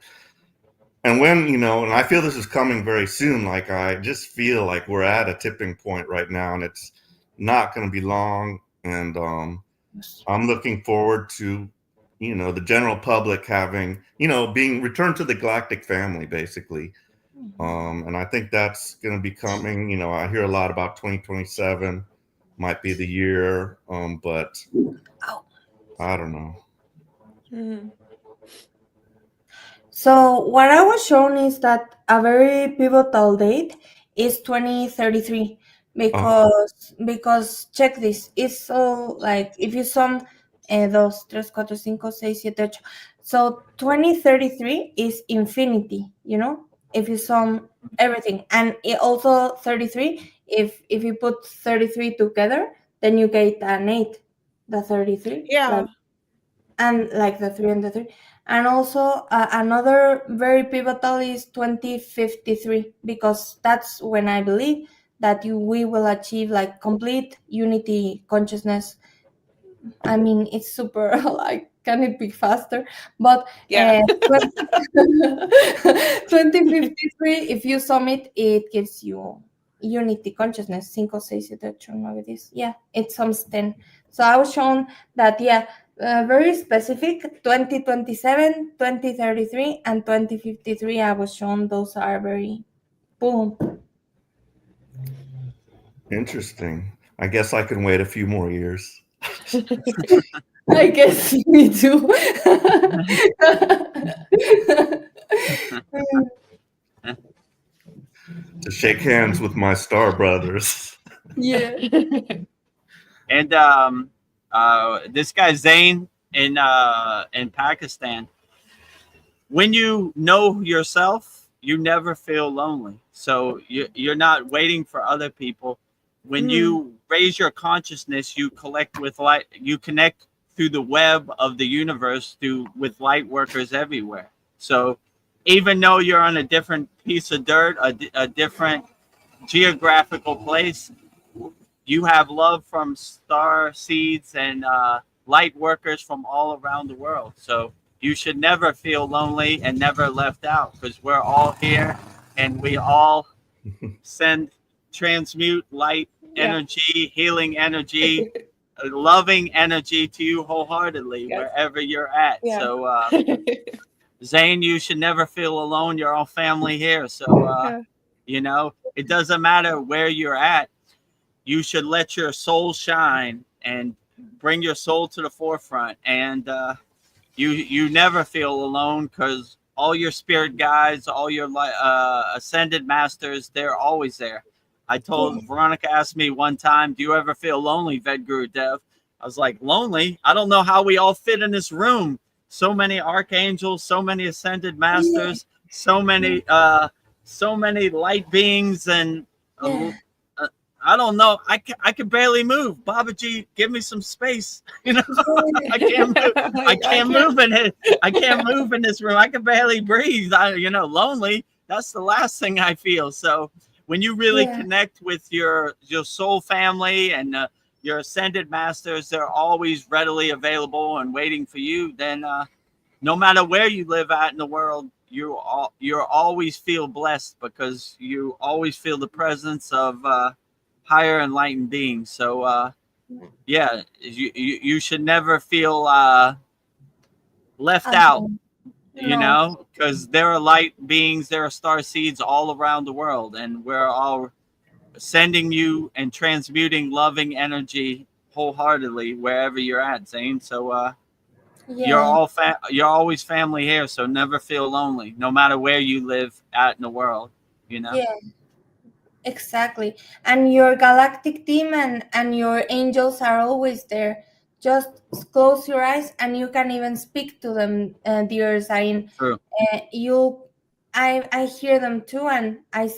when and I feel this is coming very soon. Like, I just feel like we're at a tipping point right now, and it's not going to be long, and I'm looking forward to the general public having being returned to the galactic family, basically. And I think that's going to be coming. I hear a lot about 2027 might be the year, but I don't know. mhm. So what I was shown is that a very pivotal date is 2033, Oh, because check this, it's so like if you sum dos, tres, cuatro, cinco, seis, siete, ocho. So 2033 is infinity, if you sum everything, and also 33 if you put 33 together, then you get an 8, the 33. Yeah. And like the 3 and the 3. And also another very pivotal is 2053, because that's when I believe that we will achieve like complete unity consciousness. I mean, it's super like, can it be faster? But Yeah. 2053, if you sum it, it gives you unity consciousness. 5, 6, 7, 8, 9, 10. Yeah, it sums 10. So I was shown that, yeah, very specific, 2027, 2033, and 2053. I was shown those are very boom. Interesting. I guess I can wait a few more years. I guess me too. To shake hands with my star brothers. Yeah. And this guy Zain in Pakistan, when you know yourself, you never feel lonely. So you're not waiting for other people. When you raise your consciousness, you collect with light. You connect through the web of the universe with light workers everywhere. So even though you're on a different piece of dirt, a different geographical place, you have love from star seeds and light workers from all around the world. So you should never feel lonely and never left out, because we're all here and we all transmute light energy, healing energy, loving energy to you wholeheartedly wherever you're at. Yeah. So Zain, you should never feel alone. You're all family here. So you know, it doesn't matter where you're at. You should let your soul shine and bring your soul to the forefront. And you never feel alone, because all your spirit guides, all your ascended masters, they're always there. I told Veronica asked me one time, do you ever feel lonely, Vedagurudev? I was like, lonely? I don't know how we all fit in this room. So many archangels, so many ascended masters, so many light beings, and I don't know. I can barely move. Babaji, give me some space. You know, I can't move. I can't move in it. I can't move in this room. I can barely breathe. Lonely. That's the last thing I feel. So when you really connect with your soul family and your ascended masters, they're always readily available and waiting for you. Then no matter where you live at in the world, you always feel blessed, because you always feel the presence of higher enlightened beings. So you should never feel left out, because there are light beings, there are star seeds all around the world, and we're all sending you and transmuting loving energy wholeheartedly wherever you're at, Zane. So you're always family here, so never feel lonely, no matter where you live at in the world. Yeah. Exactly. And your galactic team and your angels are always there. Just close your eyes and you can even speak to them, dear Zain. True. I hear them too, and I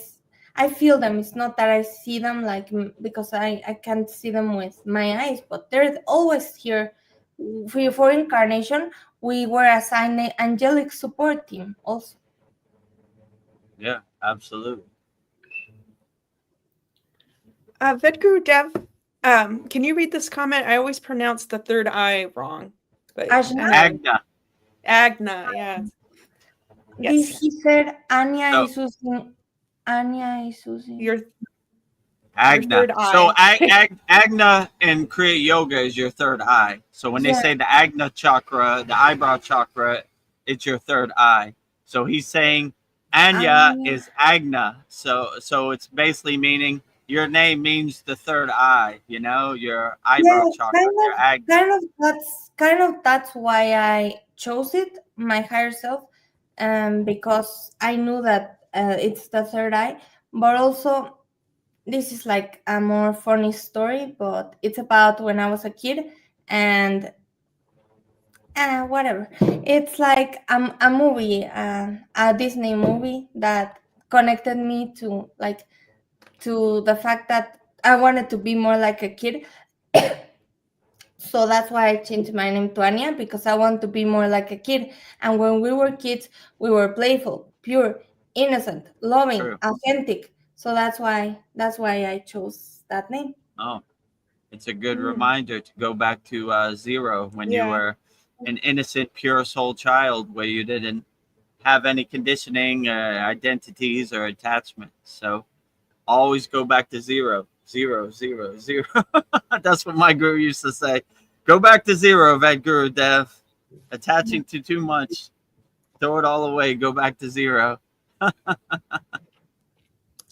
feel them. It's not that I see them, like, because I can't see them with my eyes, but they're always here. For incarnation, we were assigned an angelic support team also. Yeah, absolutely. Vedagurudev, can you read this comment? I always pronounce the third I wrong. But Agna. Yeah. Yes. He said Anya is using. Your Agna. third eye. So Agna in Kriya Yoga is your third eye. So when they say the Agna chakra, the eyebrow chakra, it's your third eye. So he's saying Anya is Agna. So it's basically meaning your name means the third eye, your eyebrow chakra, your Agna. That's why I chose it, my higher self, because I knew that it's the third eye. But also, this is like a more funny story, but it's about when I was a kid, and whatever. It's like a movie, a Disney movie that connected me to, like, to the fact that I wanted to be more like a kid. So that's why I changed my name to Anya, because I want to be more like a kid. And when we were kids, we were playful, pure, innocent, loving, True. authentic. So that's why I chose that name. Oh, it's a good Mm. reminder to go back to zero when you Yeah. were an innocent, pure soul child where you didn't have any conditioning, identities, or attachments. So always go back to zero, zero, zero, zero. That's what my guru used to say. Go back to zero, Vedagurudev. Attaching to too much, throw it all away. Go back to zero.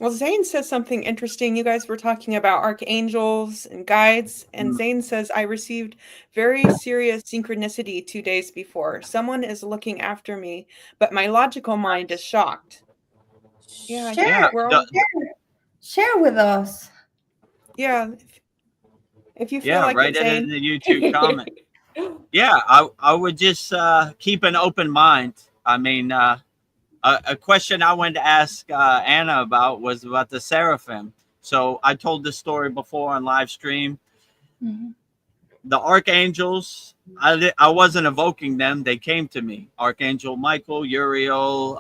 Well, Zane says something interesting. You guys were talking about archangels and guides, and Zane says, I received very serious synchronicity 2 days before. Someone is looking after me, but my logical mind is shocked. Yeah, I think Yeah, we're all, Share with us. yeah. If you feel yeah. like Write it, it in Zane. the YouTube comment. Yeah, I would just keep an open mind. I mean, a question I wanted to ask Anna about was about the seraphim. So I told this story before on live stream. Mhm. The archangels, I wasn't evoking them; they came to me. Archangel Michael, Uriel,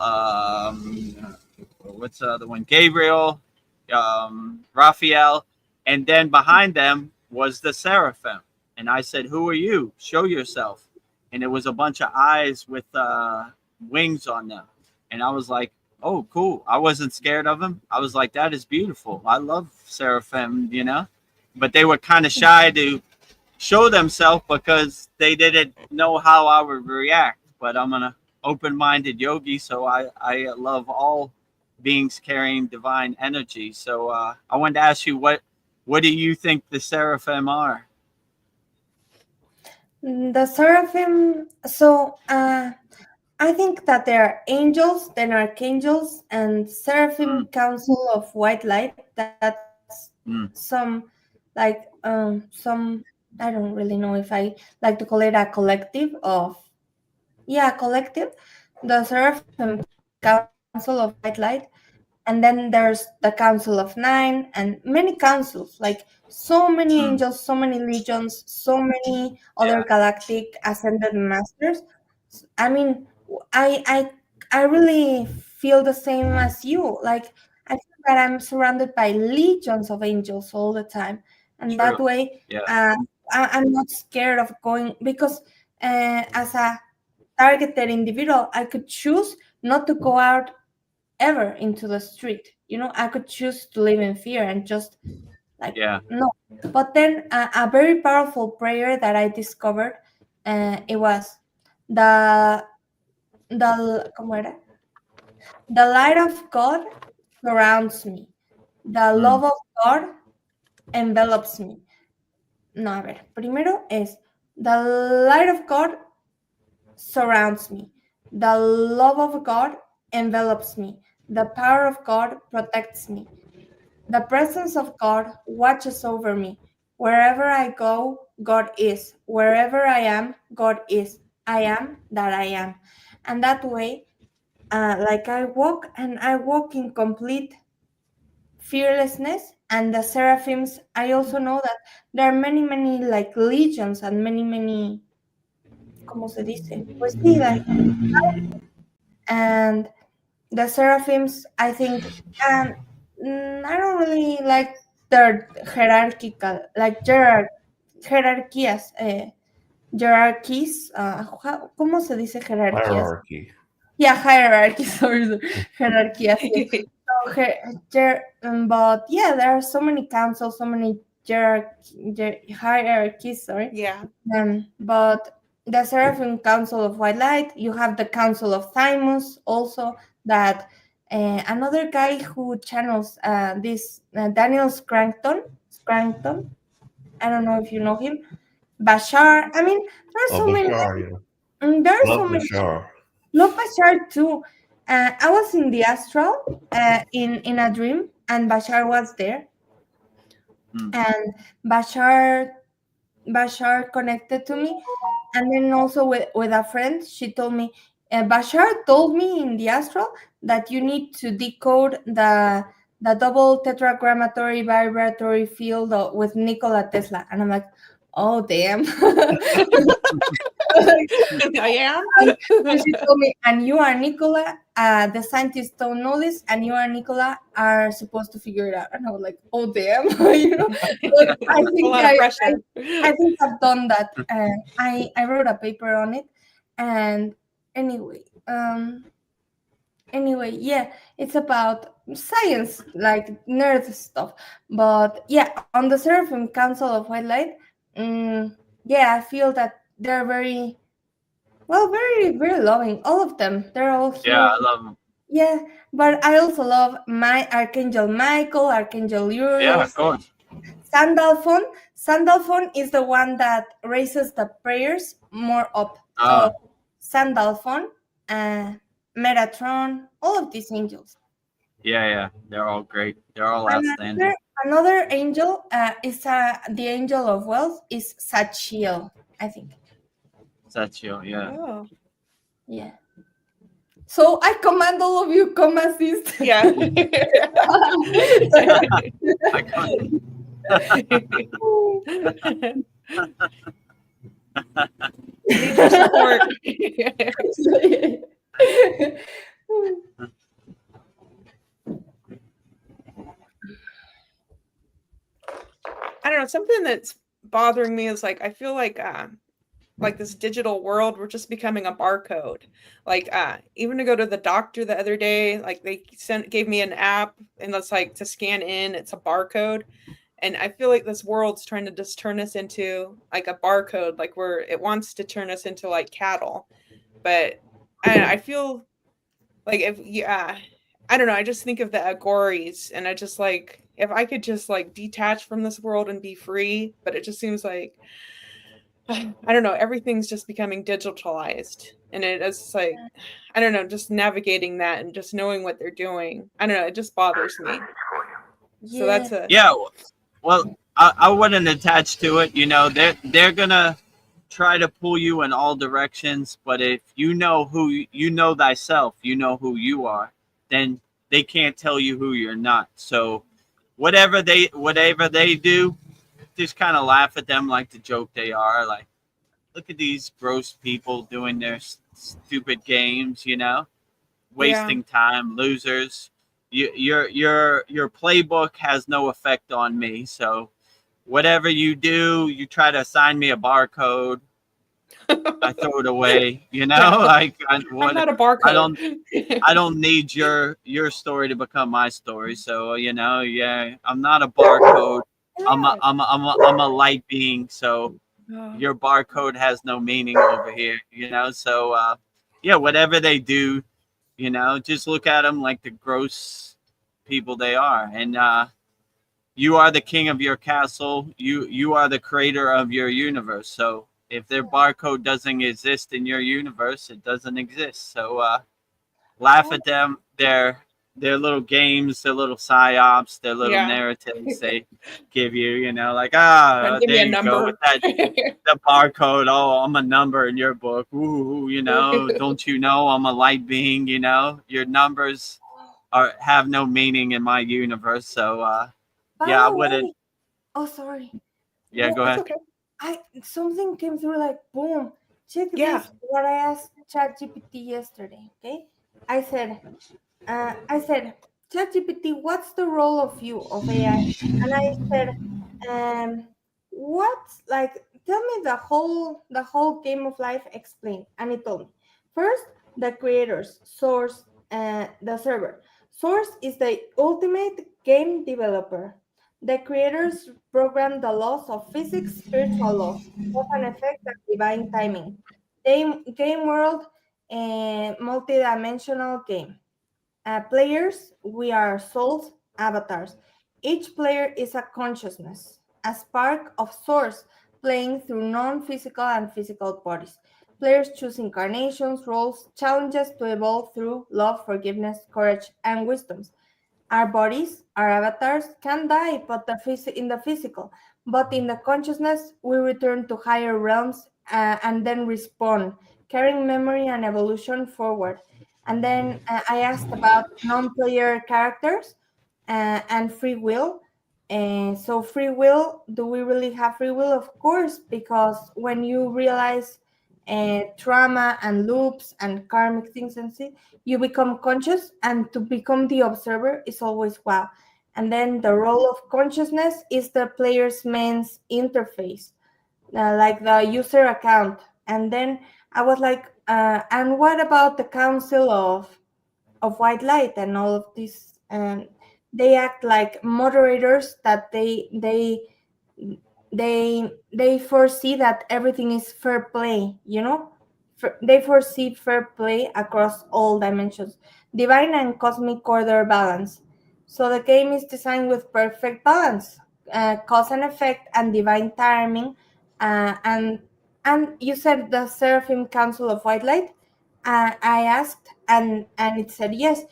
what's the other one? Gabriel, Raphael, and then behind them was the seraphim. And I said, "Who are you? Show yourself." And it was a bunch of eyes with wings on them. And I was like, "Oh, cool!" I wasn't scared of them. I was like, "That is beautiful. I love seraphim," you know. But they were kind of shy to show themselves because they didn't know how I would react. But I'm an open-minded yogi, so I love all beings carrying divine energy. So I wanted to ask you, what do you think the seraphim are? The seraphim. So I think that there are angels, then archangels, and seraphim Mm, council of white light. That's mm, some like some, I don't really know if I like to call it a collective of, yeah, collective. The seraphim council of white light. And then there's the Council of Nine and many councils, like so many angels, so mm. many legions, so many other Yeah, galactic ascended masters. I mean, I really feel the same as you. Like, I feel that I'm surrounded by legions of angels all the time, and that true. way, Yeah, I'm not scared of going, because as a targeted individual, I could choose not to go out ever into the street. I could choose to live in fear and just like, yeah. no. But then a very powerful prayer that I discovered, it was the ¿cómo era? The light of God surrounds me. The Mm, love of God envelops me. No, a ver, primero es the light of God surrounds me. The love of God envelops me. The power of God protects me. The presence of God watches over me. Wherever I go, God is. Wherever I am, God is. I am that I am. And that way, like I walk in complete fearlessness. And the seraphims, I also know that there are many, many like legions and many, many, ¿cómo se dice? Pues sí, like, and the seraphims, I think, and I don't really like their hierarchical, like jerarquías, hierarchies. ¿Cómo se dice jerarquías? Hierarchy. Yeah, hierarchies, sorry, hierarquías. Yes. So, but yeah, there are so many councils, so many hierarchies. Sorry. Yeah. But the Seraphim Council of White Light, you have the Council of Thymus, also that another guy who channels this Daniel Scrankton. I don't know if you know him. Bashar. I mean, there are Oh, so many. Bashar, yeah. There are Love so many. Bashar. Love Bashar too. I was in the astral in a dream, and Bashar was there, mm. and Bashar connected to me, and then also with a friend, she told me, Bashar told me in the astral that you need to decode the double tetragrammaton vibratory field with Nikola Tesla. And I'm like, oh, damn. I am. And she told me, and you are Nikola, the scientists don't know this, and you are Nikola are supposed to figure it out. And I was like, oh, damn. But I A think lot of pressure. I think I've done that. I wrote a paper on it. And anyway, yeah, it's about science, like nerd stuff. But yeah, on the Seraphim Council of White Light, yeah, I feel that they're very very loving. All of them, they're all here. Yeah, I love them. Yeah, but I also love my Archangel Michael, Archangel Uriel. Yeah, of course. Sandalphon. Sandalphon is the one that raises the prayers more up. So Sandalphon, Metatron, all of these angels. Yeah, they're all great. They're all outstanding. Another angel is the angel of wealth is Sachiel, I think. Sachiel, yeah. Oh. Yeah. So I command all of you come assist. Yeah. I can't. Need your support. I don't know. Something that's bothering me is like I feel like this digital world, we're just becoming a barcode. Like even to go to the doctor the other day, like they gave me an app and that's like to scan in, it's a barcode. And I feel like this world's trying to just turn us into like a barcode, like it wants to turn us into like cattle. But I feel like I don't know, I just think of the Agoris and I just like, if I could just like detach from this world and be free, but it just seems like, I don't know, everything's just becoming digitalized. And it's like, I don't know, just navigating that and just knowing what they're doing. I don't know, it just bothers me. So that's well, I wouldn't attach to it. You know, they're gonna try to pull you in all directions, but if you know thyself, you know who you are, then they can't tell you who you're not. So whatever they do, just kind of laugh at them like the joke they are. Like, look at these gross people doing their stupid games, you know, wasting time, losers. Your playbook has no effect on me. So whatever you do, you try to assign me a barcode, I throw it away. You know, like I'm not a barcode. I don't need your story to become my story. So you know, I'm not a barcode. I'm a light being. So your barcode has no meaning over here. You know, so whatever they do, you know, just look at them like the gross people they are. And you are the king of your castle. You are the creator of your universe. So if their barcode doesn't exist in your universe, it doesn't exist. So laugh at them, their little games, their little psyops, their little narratives they give you, you know, like, there you go with that, the barcode. Oh, I'm a number in your book. Ooh, you know, don't you know I'm a light being, you know, your numbers have no meaning in my universe. So, I wouldn't. Oh, sorry. Yeah, go ahead. Okay. Something came through like boom. Check this. What I asked ChatGPT yesterday. Okay, I said, ChatGPT, what's the role of AI? And I said, what's like? Tell me the whole game of life explained. And it told me first the creators, source, the server. Source is the ultimate game developer. The creators program the laws of physics, spiritual laws, cause and effect, and divine timing. Game world, multi-dimensional game. Players, we are souls, avatars. Each player is a consciousness, a spark of source playing through non-physical and physical bodies. Players choose incarnations, roles, challenges to evolve through love, forgiveness, courage, and wisdoms. Our bodies, our avatars, can die, but in the physical. But in the consciousness, we return to higher realms and then respawn, carrying memory and evolution forward. And then I asked about non-player characters. and free will. And so free will, do we really have free will? Of course, because when you realize trauma and loops and karmic things and see, you become conscious, and to become the observer is always wow. And then the role of consciousness is the player's main interface, like the user account. And then I was like, and what about the council of white light and all of this? And they act like moderators, that they foresee that everything is fair play, you know. They foresee fair play across all dimensions, divine and cosmic order balance. So the game is designed with perfect balance, cause and effect, and divine timing. And you said the Seraphim Council of White Light. I asked, and it said yes.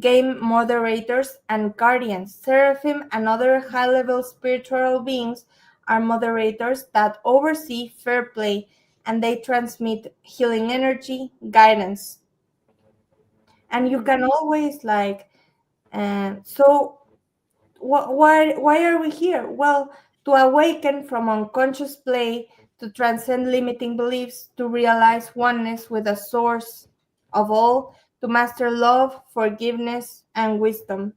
Game moderators and guardians, Seraphim and other high-level spiritual beings are moderators that oversee fair play, and they transmit healing energy, guidance. And you can always like, so why are we here? Well, to awaken from unconscious play, to transcend limiting beliefs, to realize oneness with the source of all, to master love, forgiveness, and wisdom,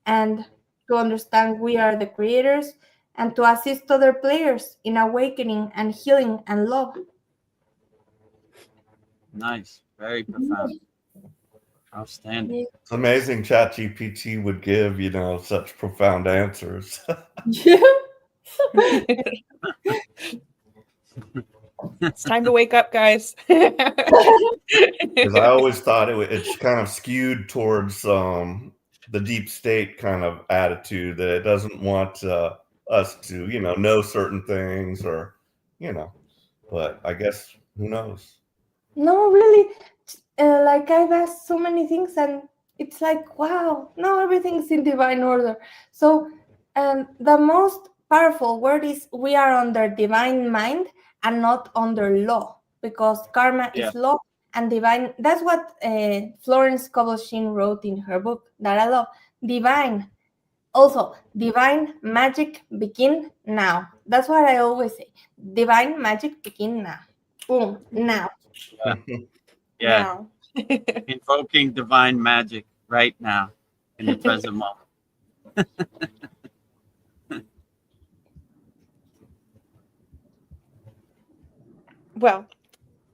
and to understand we are the creators, and to assist other players in awakening and healing and love. Nice. Very profound. Outstanding. It's amazing ChatGPT would give, such profound answers. Yeah. It's time to wake up, guys. Because I always thought it's kind of skewed towards the deep state kind of attitude, that it doesn't want us to, know certain things, or, but I guess who knows? No, really. Like I've asked so many things, and it's like, wow, no, everything's in divine order. So, the most powerful word is we are under divine mind and not under law, because karma is law and divine. That's what Florence Scovel wrote in her book that I love. Divine. Also, divine magic begin now. That's what I always say. Divine magic begin now. Boom, now. Yeah. Now. Invoking divine magic right now in the present moment. Well,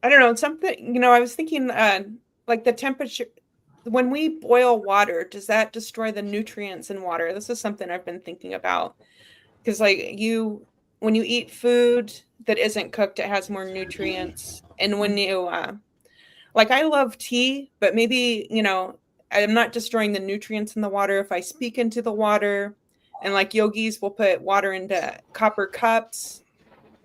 I don't know. Something, I was thinking like the temperature, when we boil water, does that destroy the nutrients in water? This is something I've been thinking about. Because like when you eat food that isn't cooked, it has more nutrients. And when you like, I love tea, but maybe, I'm not destroying the nutrients in the water if I speak into the water. And like yogis will put water into copper cups.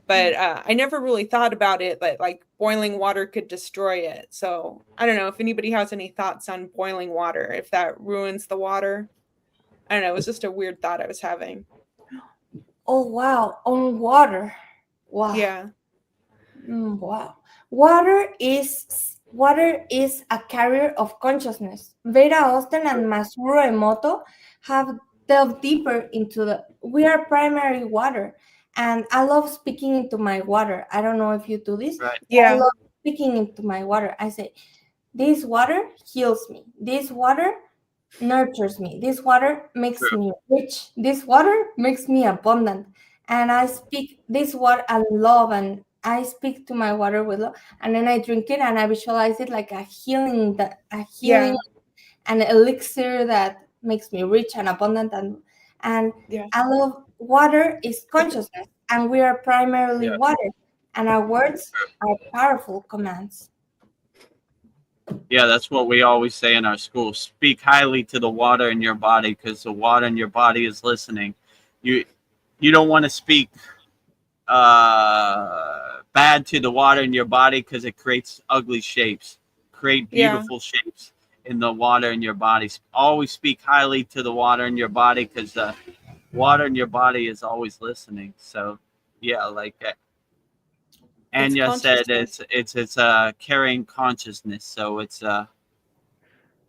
But I never really thought about it, that like boiling water could destroy it. So I don't know if anybody has any thoughts on boiling water, if that ruins the water. I don't know. It was just a weird thought I was having. Oh, wow. On water. Wow. Yeah. Wow. Water is a carrier of consciousness. Vera Austin and Masuro Emoto have delved deeper into we are primary water. And I love speaking into my water. I don't know if you do this. Right. Yeah. I love speaking into my water. I say, this water heals me. This water nurtures me. This water makes me rich. This water makes me abundant. And I speak this water and love, and I speak to my water with love, and then I drink it and I visualize it like a healing, an elixir that makes me rich and abundant. And I love water is consciousness, and we are primarily water, and our words are powerful commands. Yeah, that's what we always say in our school. Speak highly to the water in your body, because the water in your body is listening. You don't want to speak bad to the water in your body, because it creates ugly shapes. Create beautiful shapes in the water in your body. Always speak highly to the water in your body, because the water in your body is always listening. So yeah, like Anya said, it's carrying consciousness. So it's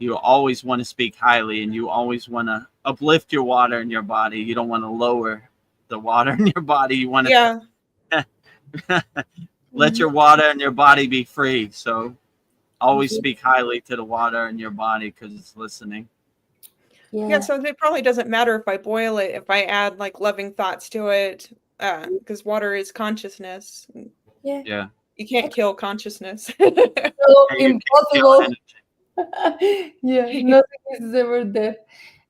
you always want to speak highly, and you always want to uplift your water in your body. You don't want to lower the water in your body. You want to let your water in your body be free. So always speak highly to the water in your body because it's listening. Yeah, so it probably doesn't matter if I boil it, if I add like loving thoughts to it, because water is consciousness. Yeah. You can't kill consciousness. So impossible. Yeah, nothing is ever dead.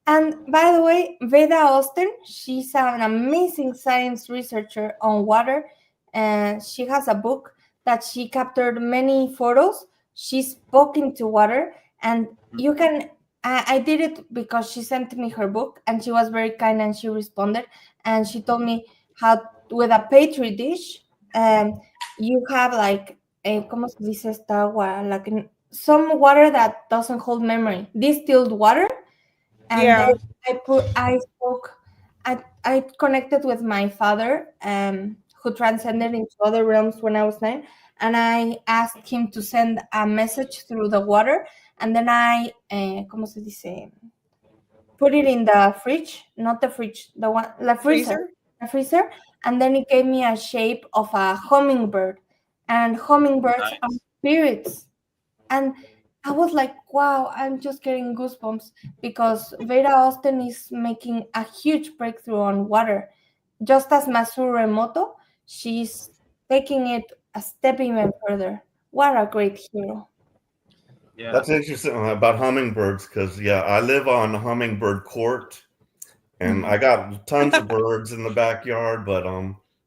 And by the way, Veda Austin, she's an amazing science researcher on water, and she has a book that she captured many photos. She spoke into water, and you can. I did it because she sent me her book, and she was very kind, and she responded, and she told me how with a petri dish, you have like a, ¿cómo se dice esta agua? Like some water that doesn't hold memory, distilled water. And then I connected with my father, who transcended into other realms when I was 9, and I asked him to send a message through the water, and then I, ¿cómo se dice? Put it in the fridge, not the fridge, the one, the freezer, and then it gave me a shape of a hummingbird, and hummingbirds are spirits, and I was like, wow, I'm just getting goosebumps because Vera Austin is making a huge breakthrough on water. Just as Masuru Emoto, she's taking it a step even further. What a great hero. Yeah. That's interesting about hummingbirds because, I live on Hummingbird Court and I got tons of birds in the backyard. But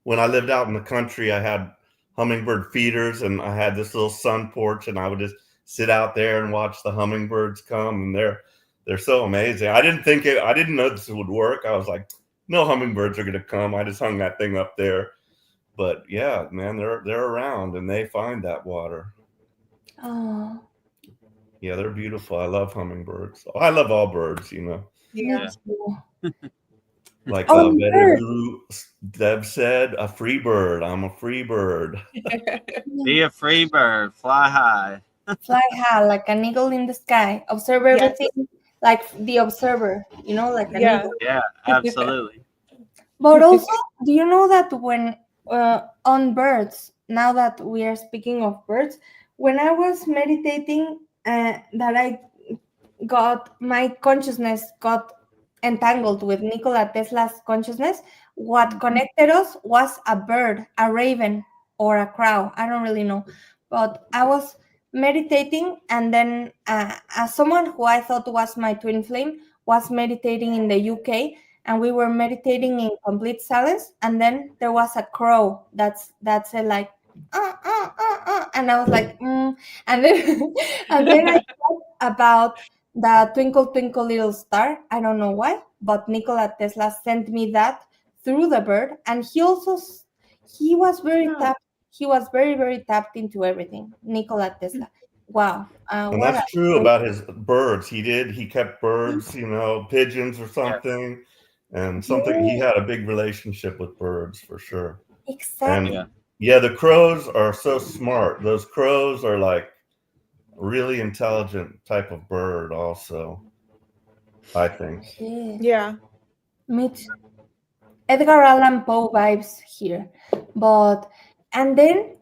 when I lived out in the country, I had hummingbird feeders and I had this little sun porch and I would just sit out there and watch the hummingbirds come, and they're so amazing. I didn't know this would work. I was like, no hummingbirds are gonna come. I just hung that thing up there. But yeah, man, they're around and they find that water. Oh. Yeah, they're beautiful. I love hummingbirds. I love all birds, Yeah. Like Vedagurudev said, a free bird. I'm a free bird. Be a free bird. Fly high. Fly high like an eagle in the sky. Observe everything like the observer, like an eagle. Yeah, absolutely. But also, do you know that when on birds, now that we are speaking of birds, when I was meditating, that my consciousness got entangled with Nikola Tesla's consciousness, what connected us was a bird, a raven, or a crow. I don't really know. But I was meditating, and then someone who I thought was my twin flame was meditating in the UK, and we were meditating in complete silence, and then there was a crow that said like, and I was like, and then I thought about the Twinkle Twinkle Little Star. I don't know why, but Nikola Tesla sent me that through the bird, and he was very tapped. He was very, very tapped into everything. Nikola Tesla. Wow. And that's true about his birds. He kept birds, pigeons or something. And he had a big relationship with birds for sure. Exactly. And the crows are so smart. Those crows are like really intelligent type of bird also, I think. Yeah. Me too. Edgar Allan Poe vibes here. And then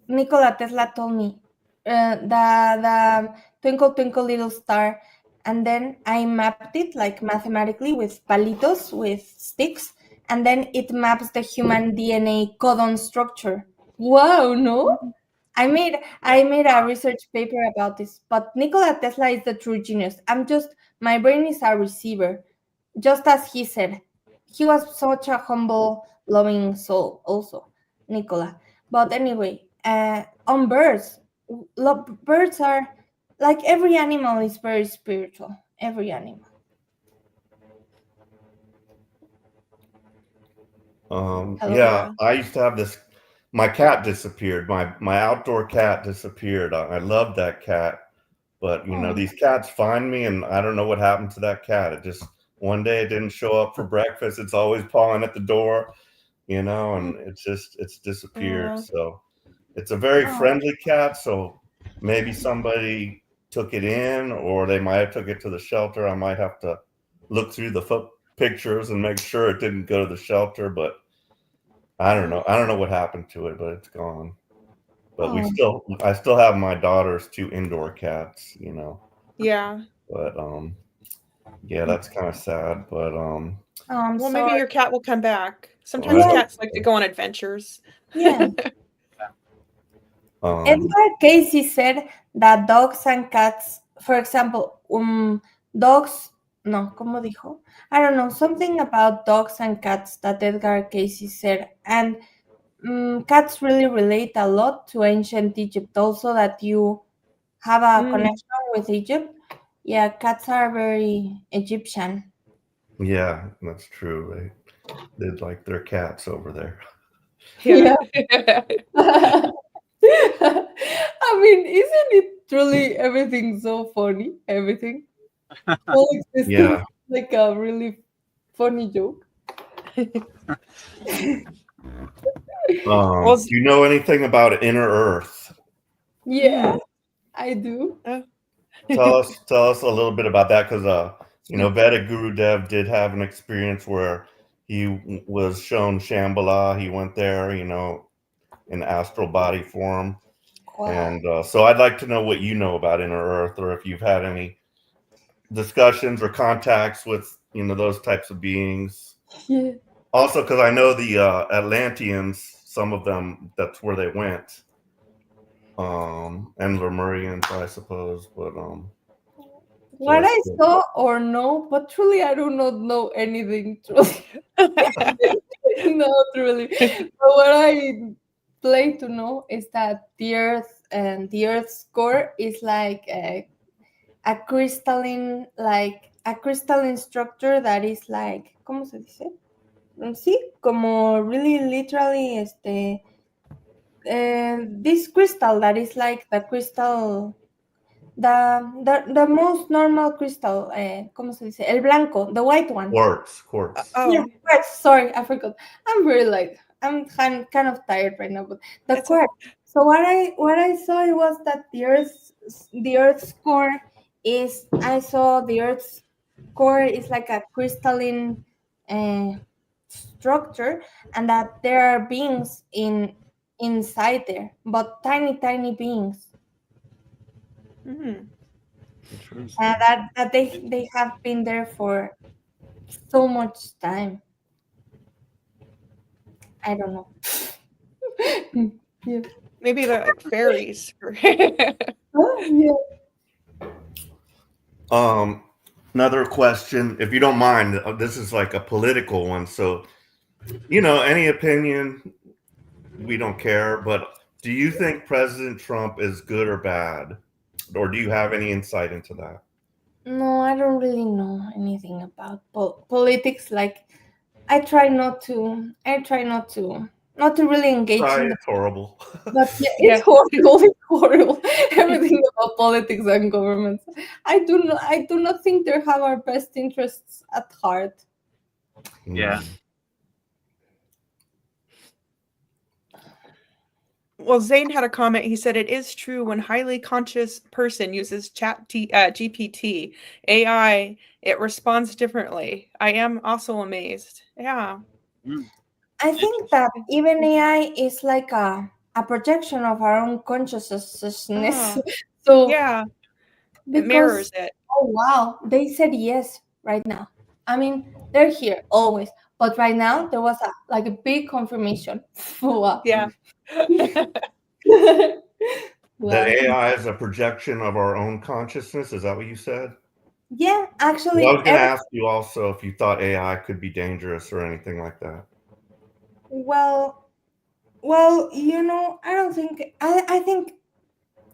Nikola Tesla told me the Twinkle Twinkle Little Star, and then I mapped it like mathematically with palitos, with sticks, and then it maps the human DNA codon structure. Wow, no? I made a research paper about this, but Nikola Tesla is the true genius. My brain is a receiver, just as he said. He was such a humble, loving soul also, Nikola. But anyway, on birds, birds are, like every animal is very spiritual, every animal. I used to have this, my cat disappeared. My outdoor cat disappeared. I loved that cat, but these cats find me and I don't know what happened to that cat. It just, one day it didn't show up for breakfast. It's always pawing at the door, and it's disappeared. So it's a very friendly cat. So maybe somebody took it in, or they might have took it to the shelter. I might have to look through the pictures and make sure it didn't go to the shelter, but I don't know. I don't know what happened to it, but it's gone. But I still have my daughter's 2 indoor cats, you know. Yeah. But yeah, that's kind of sad. But well, maybe your cat will come back. Sometimes cats like to go on adventures. Yeah. Edgar Casey said that dogs and cats, for example, dogs, no, ¿cómo dijo? I don't know, something about dogs and cats that Edgar Casey said. And cats really relate a lot to ancient Egypt, also that you have a connection with Egypt. Yeah, cats are very Egyptian. Yeah, that's true. They like their cats over there. Yeah. I mean, isn't it truly everything so funny? Everything. All existence like a really funny joke. Do you know anything about Inner Earth? Yeah, I do. Tell us a little bit about that, because you know, Vedagurudev did have an experience where he was shown Shambhala. He went there, you know, in astral body form. Wow. And so I'd like to know what you know about Inner Earth, or if you've had any discussions or contacts with, you know, those types of beings. Yeah. Also, because I know the Atlanteans, some of them, that's where they went. And Lemurians, I suppose, but what I saw or know, but truly I do not know anything. Truly, not really. But what I play to know is that the Earth and the Earth's core is like a crystalline, structure that is like, ¿cómo se dice? Sí, como really literally, this crystal that is like the crystal, the most normal crystal, ¿cómo se dice? El blanco, the white one. Quartz. Yeah, quartz. Sorry, I forgot. I'm very I'm kind of tired right now, but the quartz. So what I saw it was that the Earth's core is, I saw the Earth's core is like a crystalline structure, and that there are beings inside there, but tiny beings. Mm-hmm. That they have been there for so much time. I don't know. Yeah. Maybe they're like fairies. Yeah. Another question, if you don't mind. This is like a political one, so, you know, any opinion, we don't care. But do you think President Trump is good or bad, or do you have any insight into that? No, I don't really know anything about politics. Like, I try not to really engage in It's horrible. But yeah, it's horrible. It's horrible. Everything about politics and governments. I do not think they have our best interests at heart. Yeah. Well, Zane had a comment. He said, it is true when highly conscious person uses GPT, AI, it responds differently. I am also amazed. Yeah. I think that even AI is like a projection of our own consciousness. So yeah, it mirrors it. Oh, wow. They said yes right now. I mean, they're here always. But right now, there was a big confirmation. Wow. Yeah. That AI is a projection of our own consciousness. Is that what you said? Yeah, actually. Well, I was going to ask you also if you thought AI could be dangerous or anything like that. Well, you know, I don't think. I think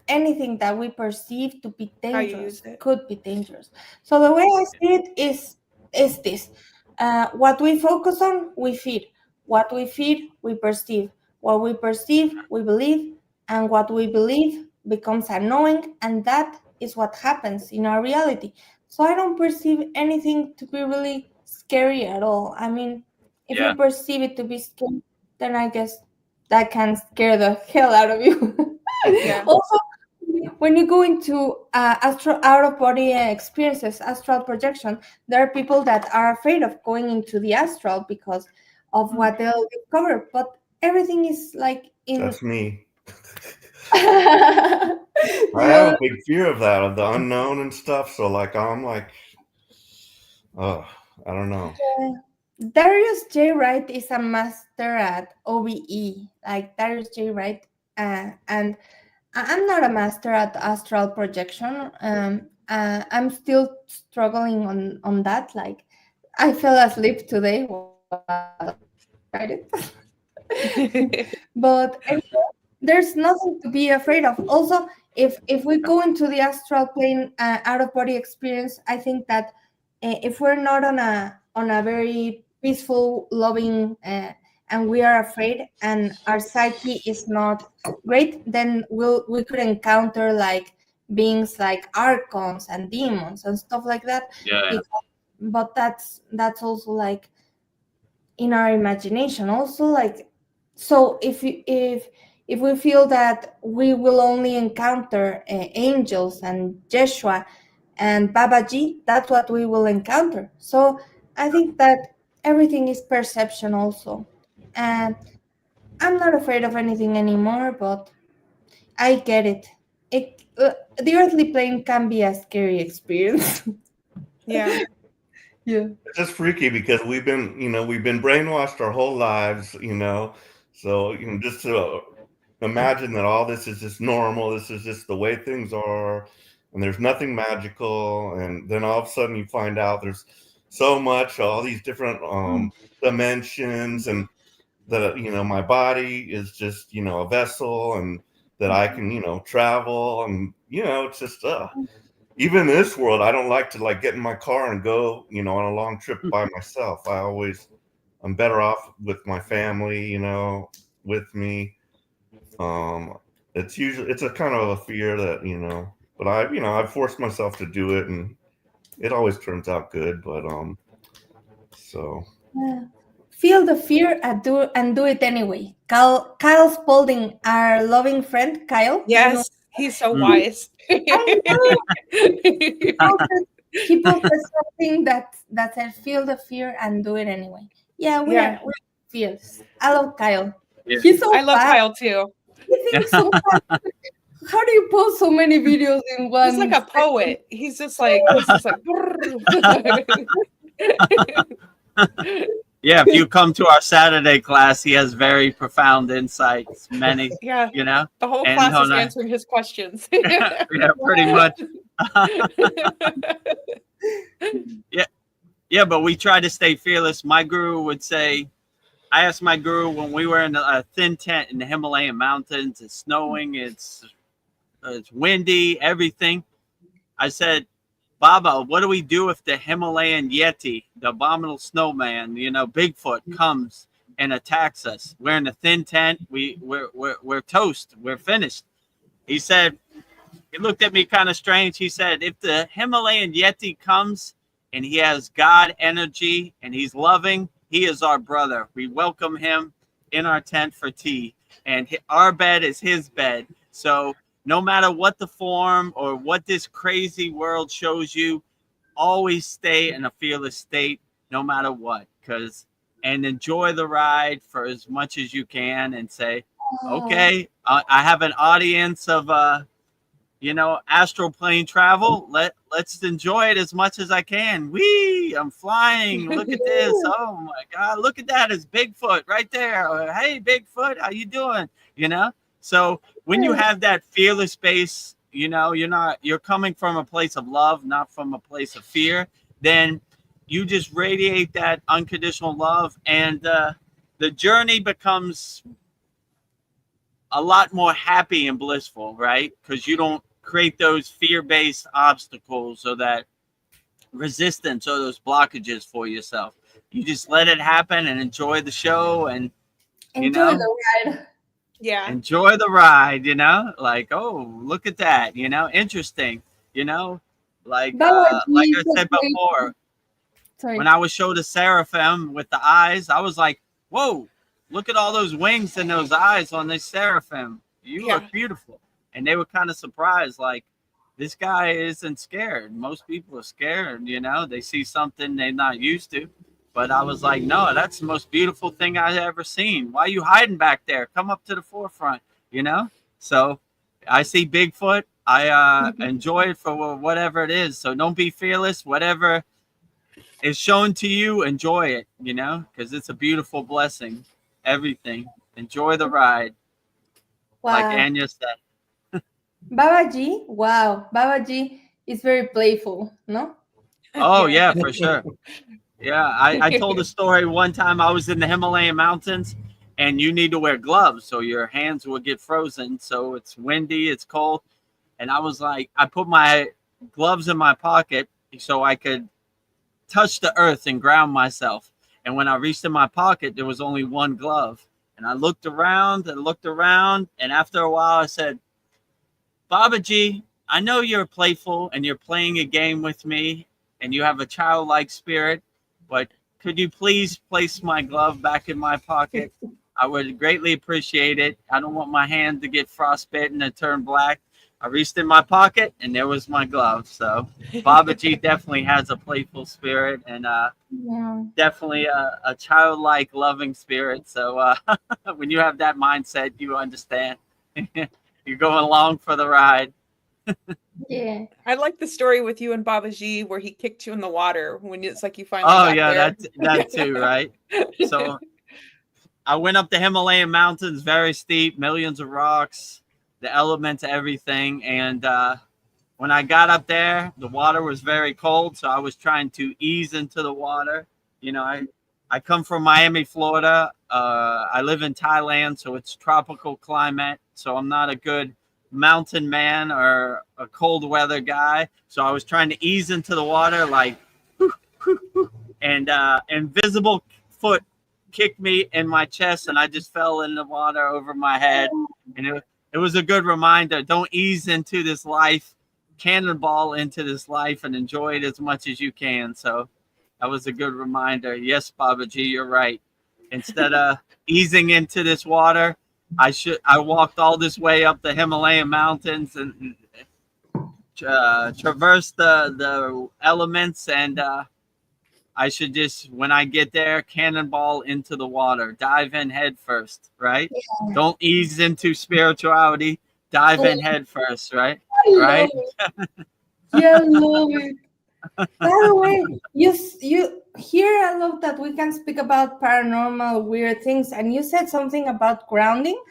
anything that we perceive to be dangerous could be dangerous. So the way I see it is this: what we focus on, we feed. What we feed, we perceive. What we perceive, we believe, and what we believe becomes a knowing, and that is what happens in our reality. So I don't perceive anything to be really scary at all. I mean, if you perceive it to be scary, then I guess that can scare the hell out of you. Yeah. Also, when you go into astral out of body experiences, astral projection, there are people that are afraid of going into the astral because of what they'll discover. But everything is like in. That's me. Yeah. I have a big fear of that, of the unknown and stuff. So like, I'm like, I don't know. Darius J. Wright is a master at OBE, like Darius J. Wright, and I'm not a master at astral projection. I'm still struggling on that. Like, I fell asleep today while I tried it. But there's nothing to be afraid of. Also, if we go into the astral plane out of body experience, I think that if we're not on a very peaceful, loving, and we are afraid, and our psyche is not great, then we could encounter like beings like archons and demons and stuff like that. Yeah. But that's also like in our imagination. Also, like, so if we feel that we will only encounter angels and Jeshua and Babaji, that's what we will encounter. So I think that everything is perception also. And I'm not afraid of anything anymore, but I get it. The earthly plane can be a scary experience. Yeah. Yeah. It's just freaky because we've been brainwashed our whole lives, so just to imagine that all this is just normal, this is just the way things are, and there's nothing magical, and then all of a sudden you find out there's so much, all these different dimensions, and that my body is just a vessel, and that I can travel, and it's just even in this world, I don't like to like get in my car and go, on a long trip by myself. I'm better off with my family, with me. It's a kind of a fear that, but I've forced myself to do it, and it always turns out good. But so feel the fear and do it anyway. Kyle Spalding, our loving friend, Kyle. Yes, he's so wise. I know. He posted something that said, "Feel the fear and do it anyway." Yeah, we're fierce. I love Kyle. Yeah. He's so I love fast. Kyle too. He thinks so fast. How do you post so many videos in one? He's like a poet. He's just like Yeah, if you come to our Saturday class, he has very profound insights. Many, yeah. The whole class is answering his questions. Yeah, pretty much. Yeah, but we try to stay fearless. My guru would say, I asked my guru when we were in a thin tent in the Himalayan mountains, it's snowing, it's windy, everything. I said, Baba, what do we do if the Himalayan Yeti, the abominable snowman, Bigfoot comes and attacks us? We're in a thin tent. We're toast. We're finished. He said, he looked at me kind of strange. He said, if the Himalayan Yeti comes and he has God energy and he's loving, he is our brother. We welcome him in our tent for tea, and our bed is his bed. So no matter what the form or what this crazy world shows you, always stay in a fearless state, no matter what, and enjoy the ride for as much as you can, and say, okay, I have an audience of, astral plane travel. Let's enjoy it as much as I can. Whee! I'm flying. Look at this. Oh my God! Look at that. It's Bigfoot right there. Hey, Bigfoot, how you doing? So when you have that fearless space, you're coming from a place of love, not from a place of fear. Then you just radiate that unconditional love, and the journey becomes a lot more happy and blissful, right? Because you don't create those fear-based obstacles or that resistance or those blockages for yourself. You just let it happen and enjoy the show, and enjoy the ride. Yeah, enjoy the ride. Like, oh, look at that. Interesting. Like I said before, when I was showed a seraphim with the eyes, I was like, whoa, look at all those wings and those eyes on this seraphim. You look beautiful. and they were kind of surprised, like, this guy isn't scared. Most people are scared, you know, they see something they're not used to. But I was like, no, that's the most beautiful thing I've ever seen. Why are you hiding back there? Come up to the forefront, you know? So I see Bigfoot. I enjoy it for whatever it is. So don't be fearless. Whatever is shown to you, enjoy it, you know, because it's a beautiful blessing. Everything. Enjoy the ride. Like Wow. Anya said. Babaji, wow. Babaji is very playful, no? Oh, yeah, for sure. Yeah, I told a story one time. I was in the Himalayan mountains, and you need to wear gloves so your hands will get frozen. So it's windy, it's cold. And I was like, I put my gloves in my pocket so I could touch the earth and ground myself. And when I reached in my pocket, there was only one glove. And I looked around and looked around. And after a while, I said, Babaji, I know you're playful and you're playing a game with me and you have a childlike spirit, but could you please place my glove back in my pocket? I would greatly appreciate it. I don't want my hand to get frostbitten and turn black. I reached in my pocket and there was my glove. So Babaji definitely has a playful spirit and Yeah. definitely a childlike loving spirit. So when you have that mindset, you understand. You're going along for the ride. Yeah. I like the story with you and Babaji where he kicked you in the water when it's like you finally Oh got yeah, there. that too, right? So I went up the Himalayan mountains, very steep, millions of rocks, the elements, everything. And when I got up there, the water was very cold, so I was trying to ease into the water. You know, I come from Miami, Florida. I live in Thailand, so it's tropical climate. So I'm not a good mountain man or a cold weather guy. So I was trying to ease into the water, like, and invisible foot kicked me in my chest, and I just fell in the water over my head. And it was a good reminder. Don't ease into this life, cannonball into this life, and enjoy it as much as you can. So that was a good reminder. Yes, Babaji, you're right. Instead of easing into this water, I walked all this way up the Himalayan mountains and traversed the elements, and I should just, when I get there, cannonball into the water, dive in head first, right? Yeah. Don't ease into spirituality, dive in head first, right? I love Right? it. Yeah, I love it. By the way, you here I love that we can speak about paranormal weird things, and you said something about grounding,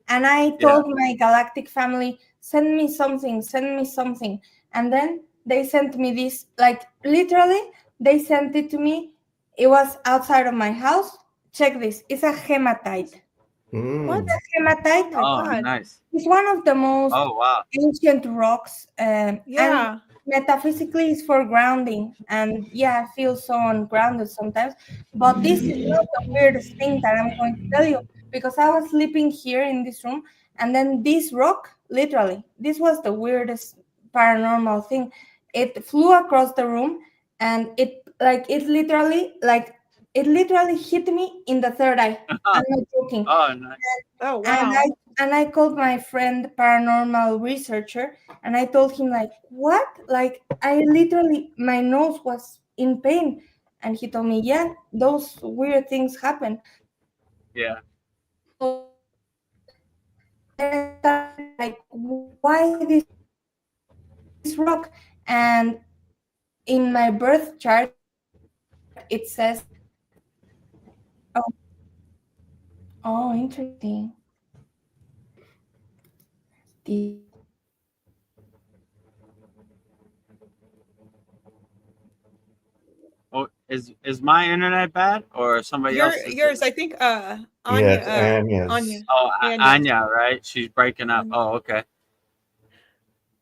and I told my galactic family, send me something, and then they sent me this, like literally they sent it to me. It was outside of my house. Check this. It's a hematite. What? A hematite. Oh Oh, my God. nice. It's one of the most Oh, wow. ancient rocks, and Yeah. metaphysically it's for grounding. And yeah, I feel so ungrounded sometimes. But this is not the weirdest thing that I'm going to tell you, because I was sleeping here in this room, and then this rock, literally, this was the weirdest paranormal thing. It flew across the room, and it literally hit me in the third eye. I'm not joking. Oh, nice. Oh And wow. I called my friend paranormal researcher, and I told him, like, what, like, I literally, my nose was in pain, and he told me, yeah, those weird things happen. Yeah. So then I started, like, why this rock? And in my birth chart it says, oh, oh, interesting. Oh, is my internet bad or somebody else's? Yours, I think Yeah, Anya, it's Anya's. Anya. Oh, Anya. Anya, right? She's breaking up. Anya. Oh, okay.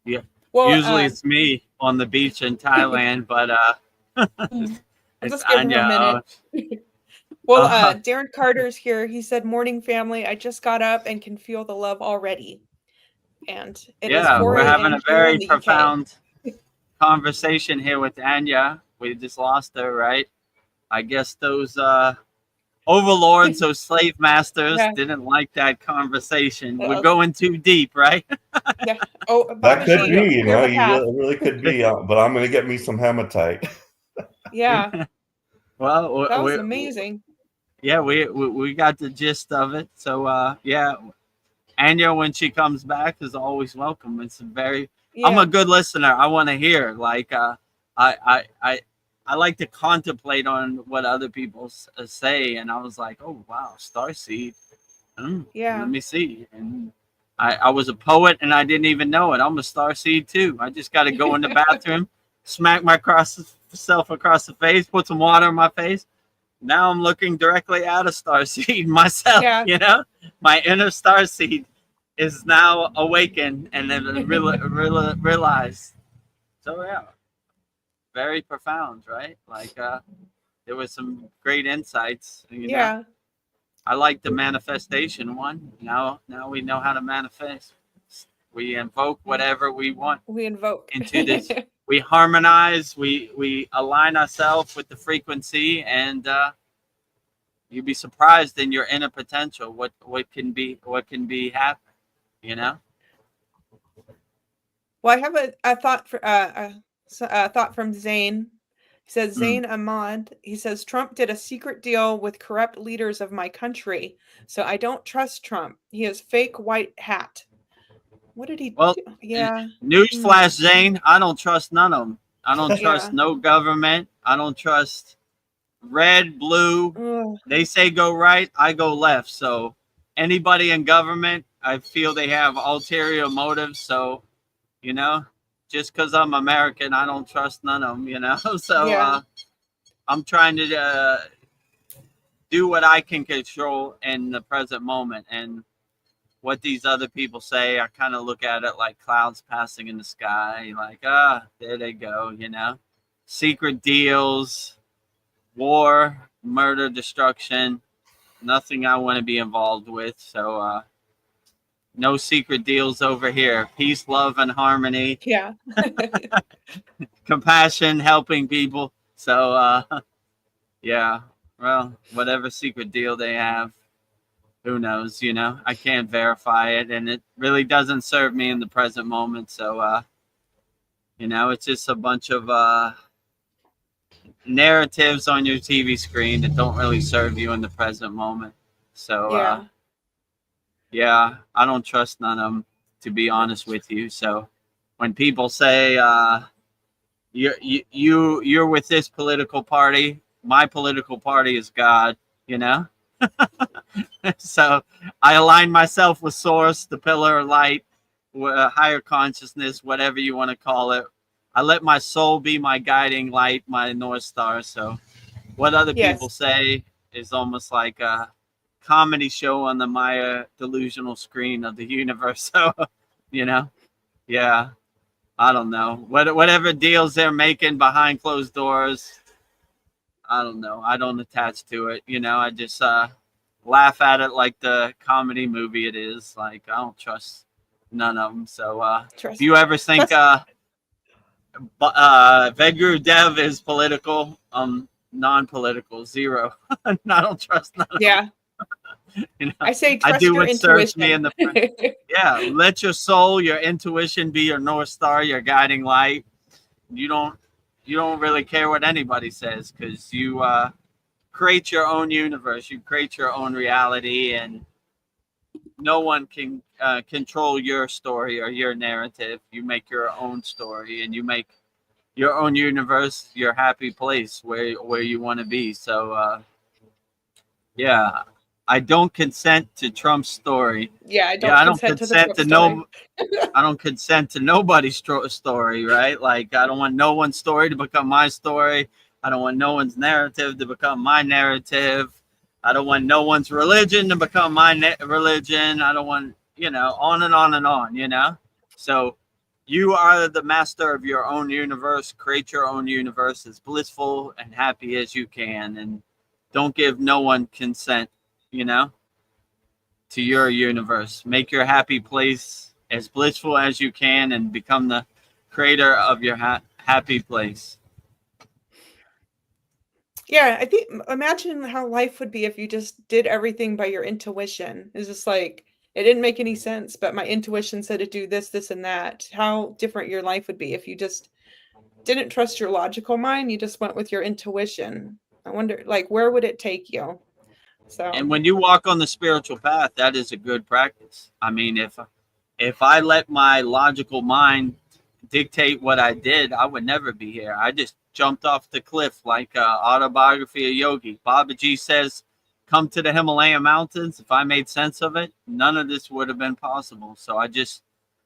Yeah. Well, Usually it's me on the beach in Thailand, but I'll it's just give him a Anya. minute. Well, Uh, Darren Carter's here. He said, "Morning, family. I just got up and can feel the love already." And it is yeah, 4 we're having a.m. a here in very the UK. profound conversation here with Anya. We just lost her, right? I guess those overlords or slave masters Yeah. didn't like that conversation. We're Well, going too deep, right? yeah. Oh, That Bobby could Shea, be, you clear know, the path. it really could be. But I'm gonna get me some hematite. Yeah, Well, that was amazing. yeah, we got the gist of it. So yeah, Anya, when she comes back, is always welcome. It's very. I'm Yeah. a good listener. I want to hear. Like, I like to contemplate on what other people say, and I was like, oh wow, starseed. Yeah. Let me see. And I was a poet, and I didn't even know it. I'm a starseed too. I just got to go in the bathroom, smack myself across the face, put some water in my face. Now I'm looking directly at a starseed myself. Yeah. You know, my inner starseed is now awakened and then realized. So yeah, very profound, right? Like there was some great insights. You know, Yeah. I like the manifestation one. Now we know how to manifest. We invoke whatever we want We invoke. into this. We harmonize. We align ourselves with the frequency, and you'd be surprised in your inner potential what can be happen. You know. Well, I have a thought for a thought from Zane. He says Zain Ahmad. He says Trump did a secret deal with corrupt leaders of my country, so I don't trust Trump. He has fake white hat. What did he Well, do? Yeah. newsflash, Zane. I don't trust none of them. I don't trust Yeah. no government. I don't trust red, blue. Ugh. They say go right, I go left. So anybody in government, I feel they have ulterior motives. So, you know, just because I'm American, I don't trust none of them, you know. So Yeah. I'm trying to do what I can control in the present moment. And what these other people say, I kind of look at it like clouds passing in the sky. Like, there they go, you know. Secret deals, war, murder, destruction. Nothing I want to be involved with. So no secret deals over here. Peace, love, and harmony. Yeah. Compassion, helping people. So yeah, well, whatever secret deal they have, who knows, you know. I can't verify it, and it really doesn't serve me in the present moment. So you know, it's just a bunch of narratives on your TV screen that don't really serve you in the present moment. So Yeah. yeah, I don't trust none of them, to be honest with you. So when people say you're with this political party, my political party is God, you know. So I align myself with source, the pillar of light, higher consciousness, whatever you want to call it. I let my soul be my guiding light, my North Star. So what other people Yes. say is almost like a comedy show on the Maya delusional screen of the universe. So, you know, yeah, I don't know. Whatever deals they're making behind closed doors, I don't know. I don't attach to it. You know, I just laugh at it like the comedy movie it is. Like, I don't trust none of them. So if you ever think Vedagurudev is political, non-political, zero. I don't trust none of them. Yeah. You know, I say I trust do your what serves me in intuition. the yeah. Let your soul, your intuition be your North Star, your guiding light. You don't really care what anybody says, because you create your own universe. You create your own reality, and no one can control your story or your narrative. You make your own story, and you make your own universe, your happy place where you want to be. So yeah, I don't consent to Trump's story. Yeah, I Yeah, don't I don't consent to the consent Trump to story. I don't consent to nobody's story, right? Like, I don't want no one's story to become my story. I don't want no one's narrative to become my narrative. I don't want no one's religion to become my religion. I don't want, you know, on and on and on, you know? So you are the master of your own universe. Create your own universe as blissful and happy as you can. And don't give no one consent, you know, to your universe. Make your happy place as blissful as you can, and become the creator of your happy place. Yeah, I think imagine how life would be if you just did everything by your intuition. It's just like it didn't make any sense, but my intuition said to do this, this, and that. How different your life would be if you just didn't trust your logical mind, you just went with your intuition. I wonder, like, where would it take you? And So, when you walk on the spiritual path, that is a good practice. I mean, if I let my logical mind dictate what I did, I would never be here. I just jumped off the cliff like Autobiography of Yogi. Babaji says, come to the Himalayan mountains. If I made sense of it, none of this would have been possible. So I just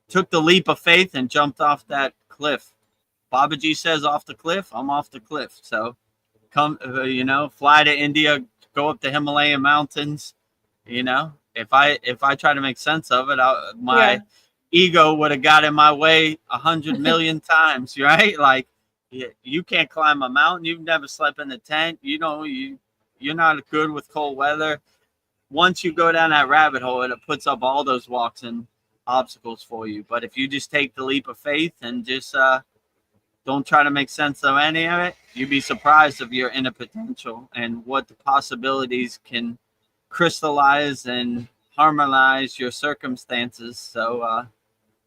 took the leap of faith and jumped off that cliff. Babaji says off the cliff, I'm off the cliff. So come, fly to India, go up the Himalayan mountains. If I try to make sense of it, my yeah, ego would have got in my way 100 million times, right? Like, you can't climb a mountain. You've never slept in a tent. You're not good with cold weather. Once you go down that rabbit hole, it puts up all those walks and obstacles for you. But if you just take the leap of faith and just don't try to make sense of any of it, you'd be surprised of your inner potential and what the possibilities can crystallize and harmonize your circumstances. So,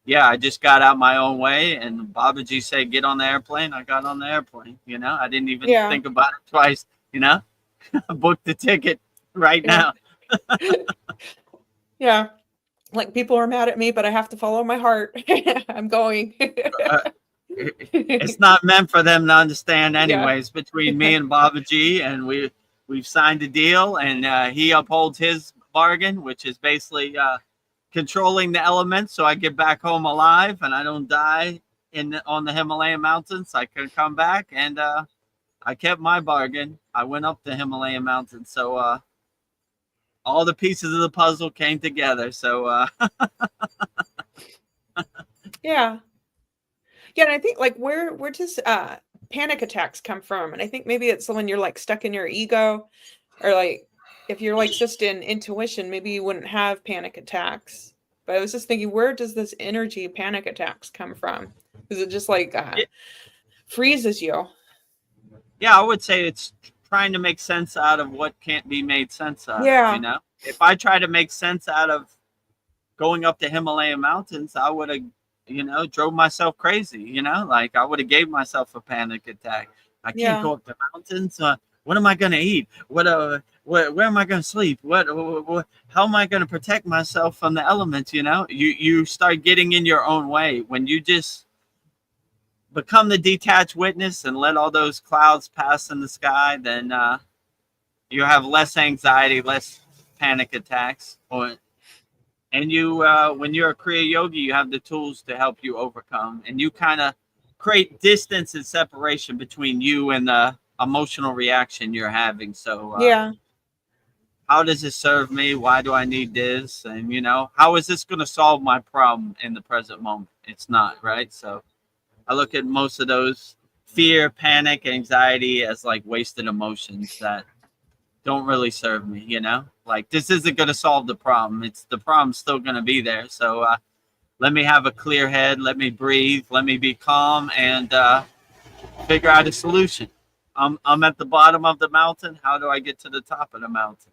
yeah, I just got out my own way, and Babaji said, get on the airplane. I got on the airplane. I didn't even yeah, think about it twice. I booked the ticket right yeah, now. yeah. Like people are mad at me, but I have to follow my heart. I'm going. Uh, it's not meant for them to understand Yeah, anyways. Between me and Babaji, and we've signed a deal, and he upholds his bargain, which is basically controlling the elements so I get back home alive and I don't die on the Himalayan mountains. I can come back, and I kept my bargain. I went up the Himalayan mountains, so all the pieces of the puzzle came together. So yeah. Yeah, and I think like where does panic attacks come from? And I think maybe it's when you're like stuck in your ego, or like if you're like just in intuition, maybe you wouldn't have panic attacks. But I was just thinking, where does this energy panic attacks come from? Is it just like freezes you? yeah, I would say it's trying to make sense out of what can't be made sense out of. Yeah, If I try to make sense out of going up the Himalayan mountains, I would have, drove myself crazy. Like I would have gave myself a panic attack. I can't yeah, go up the mountains. What am I going to eat? Where am I going to sleep? What how am I going to protect myself from the elements? You start getting in your own way when you just become the detached witness and let all those clouds pass in the sky. Then you have less anxiety, less panic attacks, and you when you're a Kriya yogi, you have the tools to help you overcome, and you kind of create distance and separation between you and the emotional reaction you're having. So yeah, how does it serve me? Why do I need this? And how is this going to solve my problem in the present moment? It's not, right? So I look at most of those fear, panic, anxiety as like wasted emotions that don't really serve me. Like this isn't going to solve the problem. The problem's still going to be there. So let me have a clear head. Let me breathe. Let me be calm and figure out a solution. I'm at the bottom of the mountain. How do I get to the top of the mountain?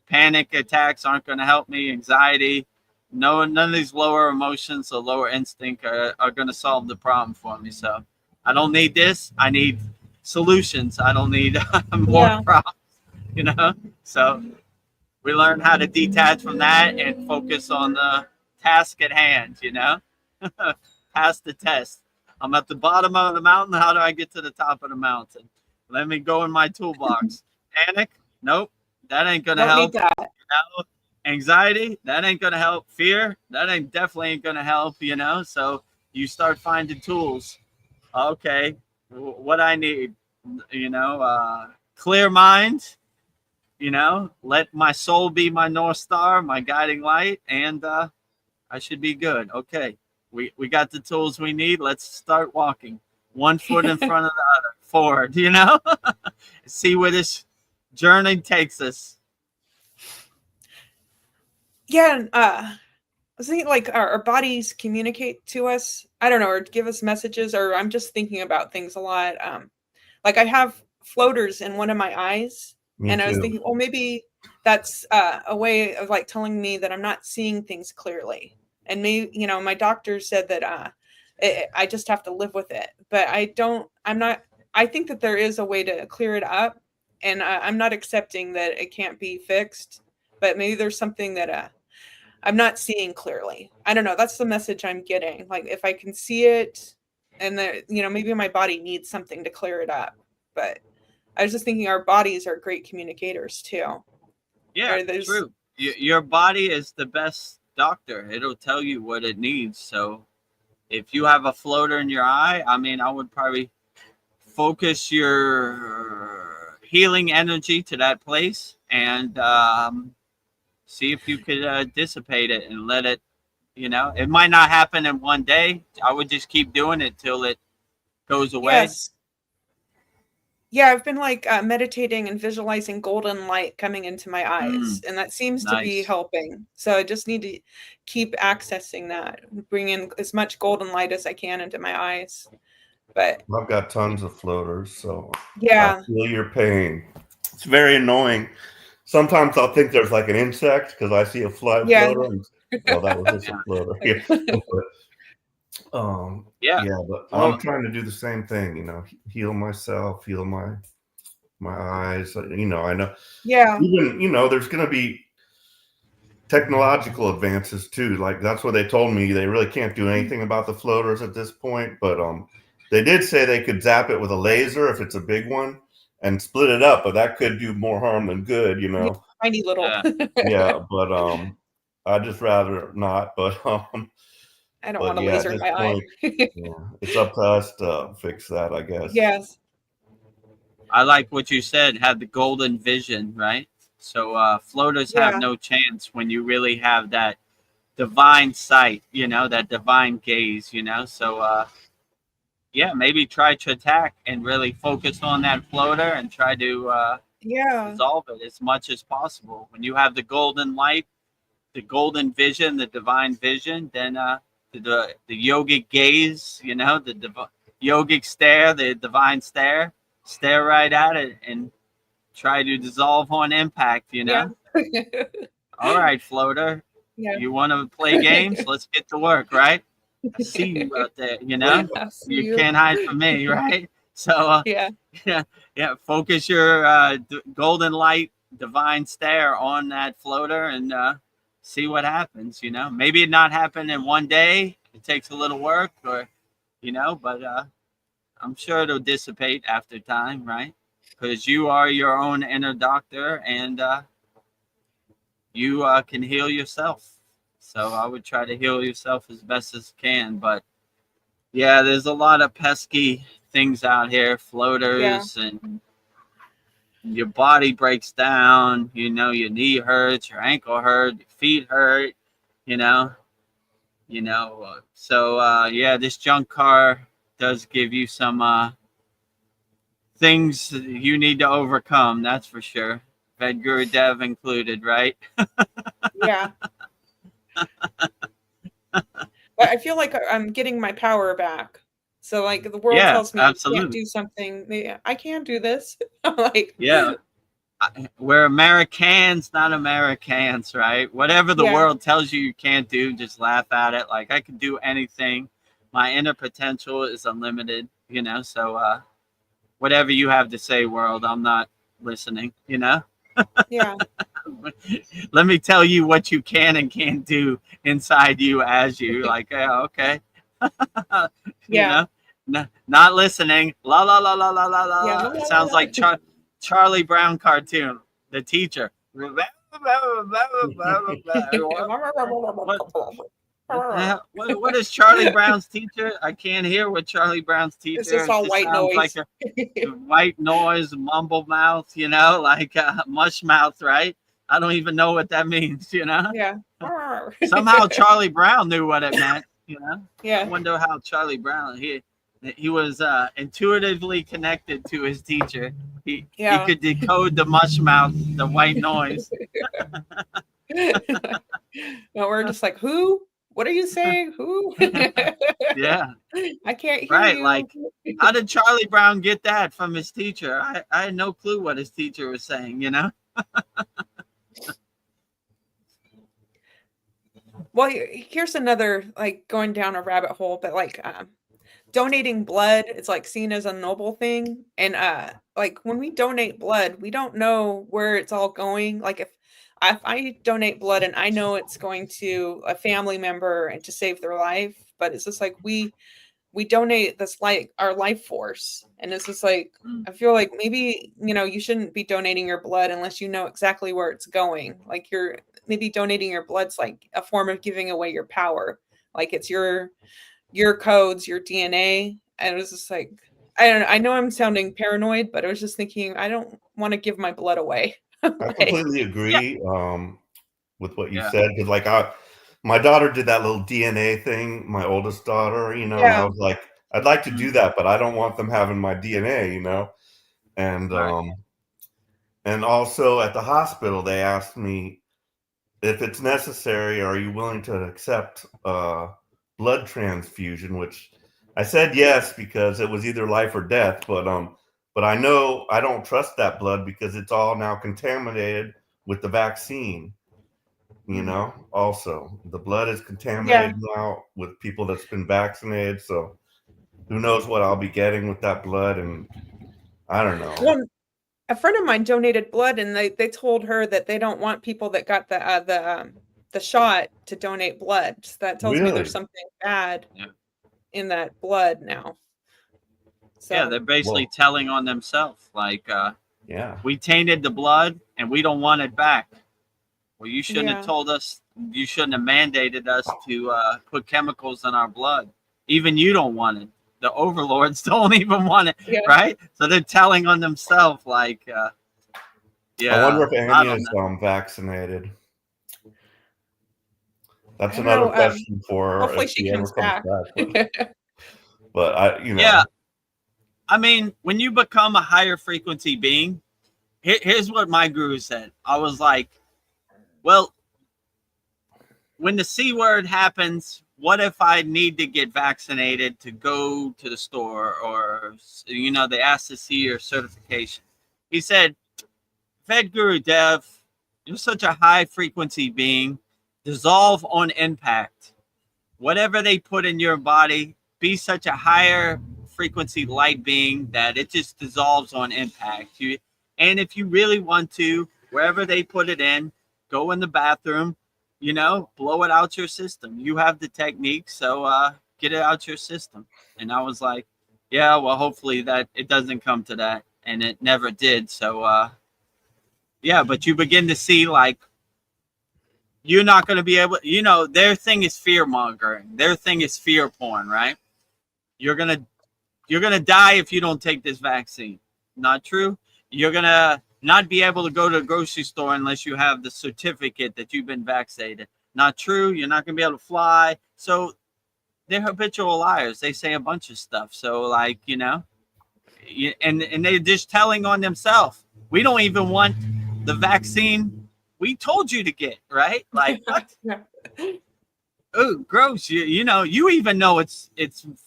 Panic attacks aren't going to help me. Anxiety, none of these lower emotions or lower instinct are going to solve the problem for me. So I don't need this. I need solutions. I don't need more yeah, problems. So we learn how to detach from that and focus on the task at hand. Pass the test. I'm at the bottom of the mountain. How do I get to the top of the mountain? Let me go in my toolbox. Panic? Nope. That ain't gonna don't need help. that. Anxiety? That ain't gonna help. Fear? That definitely ain't gonna help. So you start finding tools. Okay, what I need. Clear mind. Let my soul be my North Star, my guiding light, and I should be good. Okay, we got the tools we need. Let's start walking. One foot in front of the other, forward, see where this journey takes us. Yeah, and I was thinking like our bodies communicate to us. I don't know, or give us messages, or I'm just thinking about things a lot. Like I have floaters in one of my eyes. Me And I was too. thinking, well, maybe that's a way of like telling me that I'm not seeing things clearly. And maybe, you know, my doctor said that I just have to live with it. But I think that there is a way to clear it up. And I'm not accepting that it can't be fixed. But maybe there's something that I'm not seeing clearly. I don't know. That's the message I'm getting. Like if I can see it, and you know, maybe my body needs something to clear it up. But I was just thinking our bodies are great communicators too. Yeah, true. Your body is the best doctor. It'll tell you what it needs. So if you have a floater in your eye, I mean, I would probably focus your healing energy to that place and see if you could dissipate it and let it, you know, it might not happen in one day. I would just keep doing it till it goes away. Yes. Yeah, I've been like meditating and visualizing golden light coming into my eyes, and that seems to be helping. So I just need to keep accessing that, bring in as much golden light as I can into my eyes. But I've got tons of floaters, so yeah, I feel your pain. It's very annoying. Sometimes I'll think there's like an insect because I see a floater. And, well, that was just a floater. But I'm trying to do the same thing, you know, heal myself, heal my eyes. You know, I know. Yeah. Even, you know, there's going to be technological advances too. Like that's what they told me. They really can't do anything about the floaters at this point, but they did say they could zap it with a laser if it's a big one and split it up, but that could do more harm than good, you know. Yeah, tiny little. Yeah, but I'd just rather not. But I don't want a laser in my eye. It's up to us to fix that, I guess. Yes. I like what you said, have the golden vision, right? So floaters have no chance when you really have that divine sight, you know, that divine gaze, you know. So maybe try to attack and really focus on that floater and try to dissolve it as much as possible. When you have the golden light, the golden vision, the divine vision, then the yogic gaze, you know, the yogic stare, the divine stare right at it and try to dissolve on impact, you know. All right, floater, you want to play games? Let's get to work, right? I see you out there, you know. You can't hide from me, right? So focus your golden light divine stare on that floater and see what happens, you know. Maybe it not happen in one day. It takes a little work, or you know, but I'm sure it'll dissipate after time, right? Because you are your own inner doctor, and you can heal yourself. So I would try to heal yourself as best as can. But yeah, there's a lot of pesky things out here, floaters, and your body breaks down. You know, your knee hurts, your ankle hurts, your feet hurt. You know. So this junk car does give you some things you need to overcome. That's for sure. Vedagurudev included, right? Yeah. But I feel like I'm getting my power back. So like the world tells me I can't do something. Maybe I can do this. I'm like, we're Americans, not Americans, right? Whatever the world tells you can't do, just laugh at it. Like I can do anything. My inner potential is unlimited, you know. So whatever you have to say, world, I'm not listening, you know. Yeah. Let me tell you what you can and can't do inside you as you. Like, okay. You know? Not listening. La la la la la la la. It sounds like Charlie Brown cartoon. The teacher. What is Charlie Brown's teacher? I can't hear what Charlie Brown's teacher. It's just all white noise. Like a white noise, mumble mouth, you know, like mush mouth, right? I don't even know what that means, you know? Yeah. Somehow Charlie Brown knew what it meant, you know? Yeah. I wonder how Charlie Brown, he was intuitively connected to his teacher. He could decode the mush mouth, the white noise. No, we're just like, who? What are you saying? Who? Yeah. I can't hear Right. you. Like, how did Charlie Brown get that from his teacher? I had no clue what his teacher was saying, you know? Well, here's another, like, going down a rabbit hole, but like donating blood, it's like seen as a noble thing. And like when we donate blood, we don't know where it's all going. Like if I donate blood and I know it's going to a family member and to save their life, but it's just like we donate this, like, our life force. And it's just like, I feel like maybe, you shouldn't be donating your blood unless you know exactly where it's going. Like you're maybe donating your blood's like a form of giving away your power. Like it's your codes, your DNA. And it was just like, I don't know. I know I'm sounding paranoid, but I was just thinking, I don't want to give my blood away. I completely agree with what you Yeah. said, because like my daughter did that little DNA thing, my oldest daughter, and I was like, I'd like to do that, but I don't want them having my DNA, and Right. and also at the hospital they asked me, if it's necessary, are you willing to accept blood transfusion? Which I said yes, because it was either life or death. But I know I don't trust that blood because it's all now contaminated with the vaccine. Also the blood is contaminated now with people that's been vaccinated. So who knows what I'll be getting with that blood? And I don't know. Well, a friend of mine donated blood, and they told her that they don't want people that got the shot to donate blood. So that tells me there's Really? something bad in that blood now. So Yeah, they're basically telling on themselves, like, yeah, we tainted the blood and we don't want it back. Well, you shouldn't have told us. You shouldn't have mandated us to put chemicals in our blood. Even you don't want it. The overlords don't even want it, right? So they're telling on themselves, like, I wonder if Anya is vaccinated. That's another question for her. Hopefully if she ever comes back. But yeah. I mean, when you become a higher frequency being, here's what my guru said. I was like, well, when the C word happens, what if I need to get vaccinated to go to the store, or, they ask to see your certification? He said, Vedagurudev, you're such a high frequency being. Dissolve on impact. Whatever they put in your body, be such a higher frequency light being that it just dissolves on impact. And if you really want to, wherever they put it in, go in the bathroom, blow it out your system. You have the technique, so get it out your system. And I was like, yeah, well, hopefully that it doesn't come to that. And it never did. So, yeah, but you begin to see, like, you're not going to be able, their thing is fear mongering. Their thing is fear porn, right? You're going to die if you don't take this vaccine. Not true. You're going to not be able to go to a grocery store unless you have the certificate that you've been vaccinated. Not true. You're not going to be able to fly. So they're habitual liars. They say a bunch of stuff. So, like, and they're just telling on themselves. We don't even want the vaccine we told you to get, right? Like, what? Oh, gross. You even know it's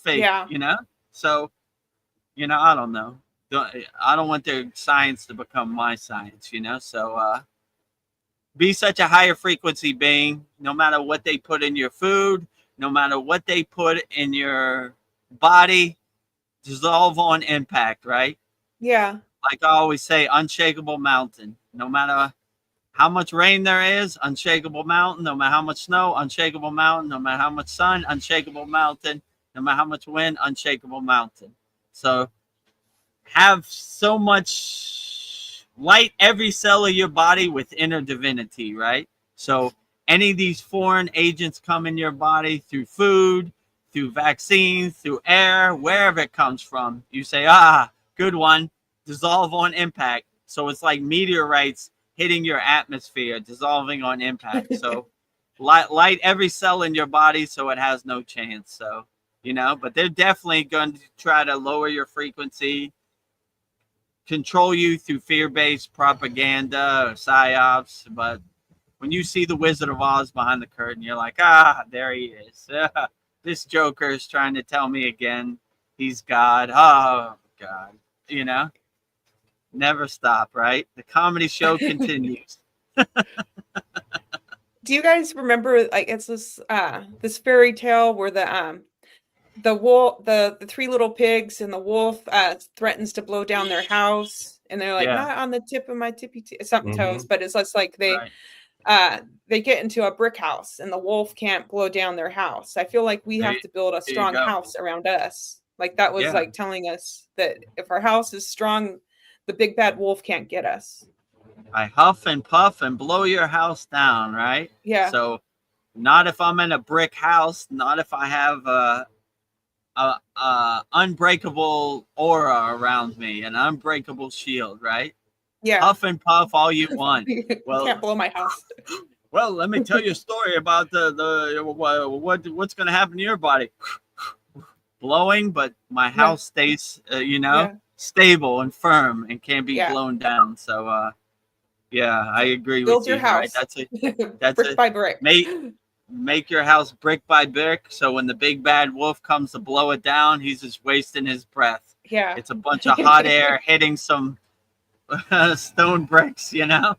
fake, So, I don't know. I don't want their science to become my science, So, be such a higher frequency being, no matter what they put in your food, no matter what they put in your body, dissolve on impact, right? Yeah. Like I always say, unshakable mountain. No matter how much rain there is, unshakable mountain. No matter how much snow, unshakable mountain. No matter how much sun, unshakable mountain. No matter how much wind, unshakable mountain. So have so much light every cell of your body with inner divinity, right? So any of these foreign agents come in your body through food, through vaccines, through air, wherever it comes from, you say, good one, dissolve on impact. So it's like meteorites hitting your atmosphere, dissolving on impact. So light every cell in your body so it has no chance. So, but they're definitely going to try to lower your frequency, control you through fear-based propaganda or psyops. But when you see the Wizard of Oz behind the curtain, you're like, ah, there he is. This Joker is trying to tell me again he's God. Oh, God. You know, never stop, right? The comedy show continues. Do you guys remember, like, it's this fairy tale where the wolf, the three little pigs and the wolf threatens to blow down their house, and they're like, Yeah. not on the tip of my tippy something toes, Mhm. but it's just like they get into a brick house and the wolf can't blow down their house. I feel like we have to build a There you strong go. house around us. Like that was Yeah. like telling us that if our house is strong, the big bad wolf can't get us. I huff and puff and blow your house down, right? Yeah. So, not if I'm in a brick house, not if I have a unbreakable aura around me, an unbreakable shield, right? Yeah. Huff and puff all you want. You Well, can't blow my house. well, let me tell you a story about what's going to happen to your body. Blowing, but my house stays, stable and firm and can't be blown down. So, yeah, I agree Build with your you. house. Right? That's brick by brick. Make your house brick by brick. So when the big bad wolf comes to blow it down, he's just wasting his breath. Yeah. It's a bunch of hot air hitting some stone bricks, you know?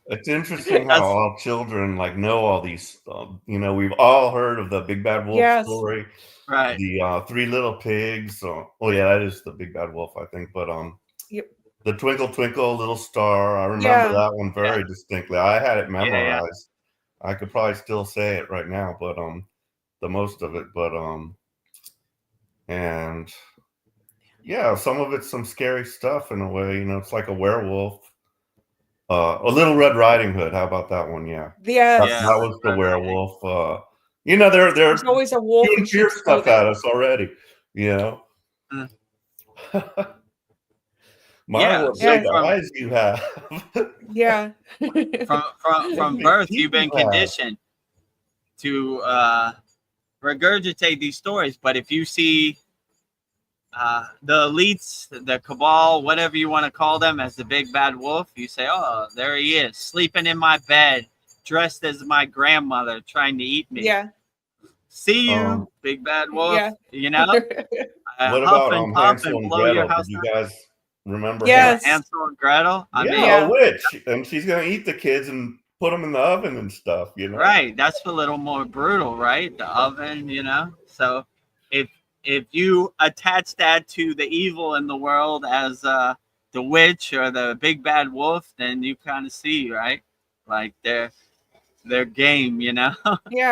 It's interesting how all children like know all these. We've all heard of the Big Bad Wolf story, right? The Three Little Pigs. Oh yeah, that is the Big Bad Wolf, I think. But the Twinkle Twinkle Little Star. I remember that one very distinctly. I had it memorized. I could probably still say it right now, but the most of it. But and yeah, some of it's some scary stuff in a way. It's like a werewolf. A Little Red Riding Hood. How about that one? Yeah. Yes. That was the werewolf. They're There's always a wolf doing fear stuff at us already. What big eyes you have. Yeah. From birth, you've been conditioned to regurgitate these stories. But if you see the elites, the cabal, whatever you want to call them, as the big bad wolf, you say, oh, there he is, sleeping in my bed, dressed as my grandmother, trying to eat me. Yeah. See you, big bad wolf. Yeah. What about Hansel and Gretel? Did you guys remember Hansel and Gretel? A witch, and she's gonna eat the kids and put them in the oven and stuff. Right. That's a little more brutal, right? The oven, So if you attach that to the evil in the world as the witch or the big bad wolf, then you kind of see, right? Like their game, Yeah.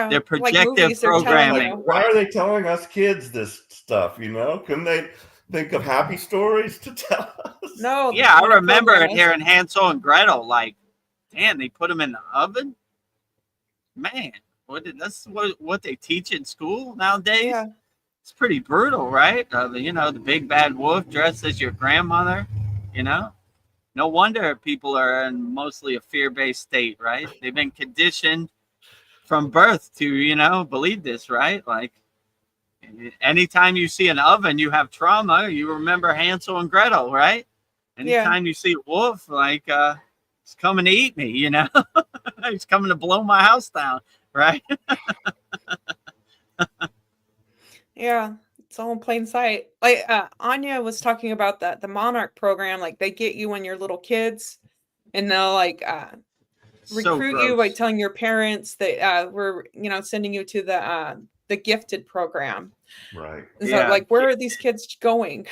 Their projective programming. Why are they telling us kids this stuff? Couldn't they think of happy stories to tell us? No. Yeah, I remember it here in Hansel and Gretel. Like, damn, they put them in the oven. Man, that's what they teach in school nowadays. Yeah. It's pretty brutal, right? The big bad wolf dressed as your grandmother. No wonder people are in mostly a fear-based state, right? They've been conditioned from birth to, believe this, right? Like, anytime you see an oven, you have trauma. You remember Hansel and Gretel, right? Anytime you see a wolf, like, he's coming to eat me, he's coming to blow my house down, right? Yeah, it's all in plain sight. Like Anya was talking about the Monarch program. Like they get you when you're little kids, and they'll like recruit you by telling your parents that we're sending you to the gifted program. Right. So like, where are these kids going?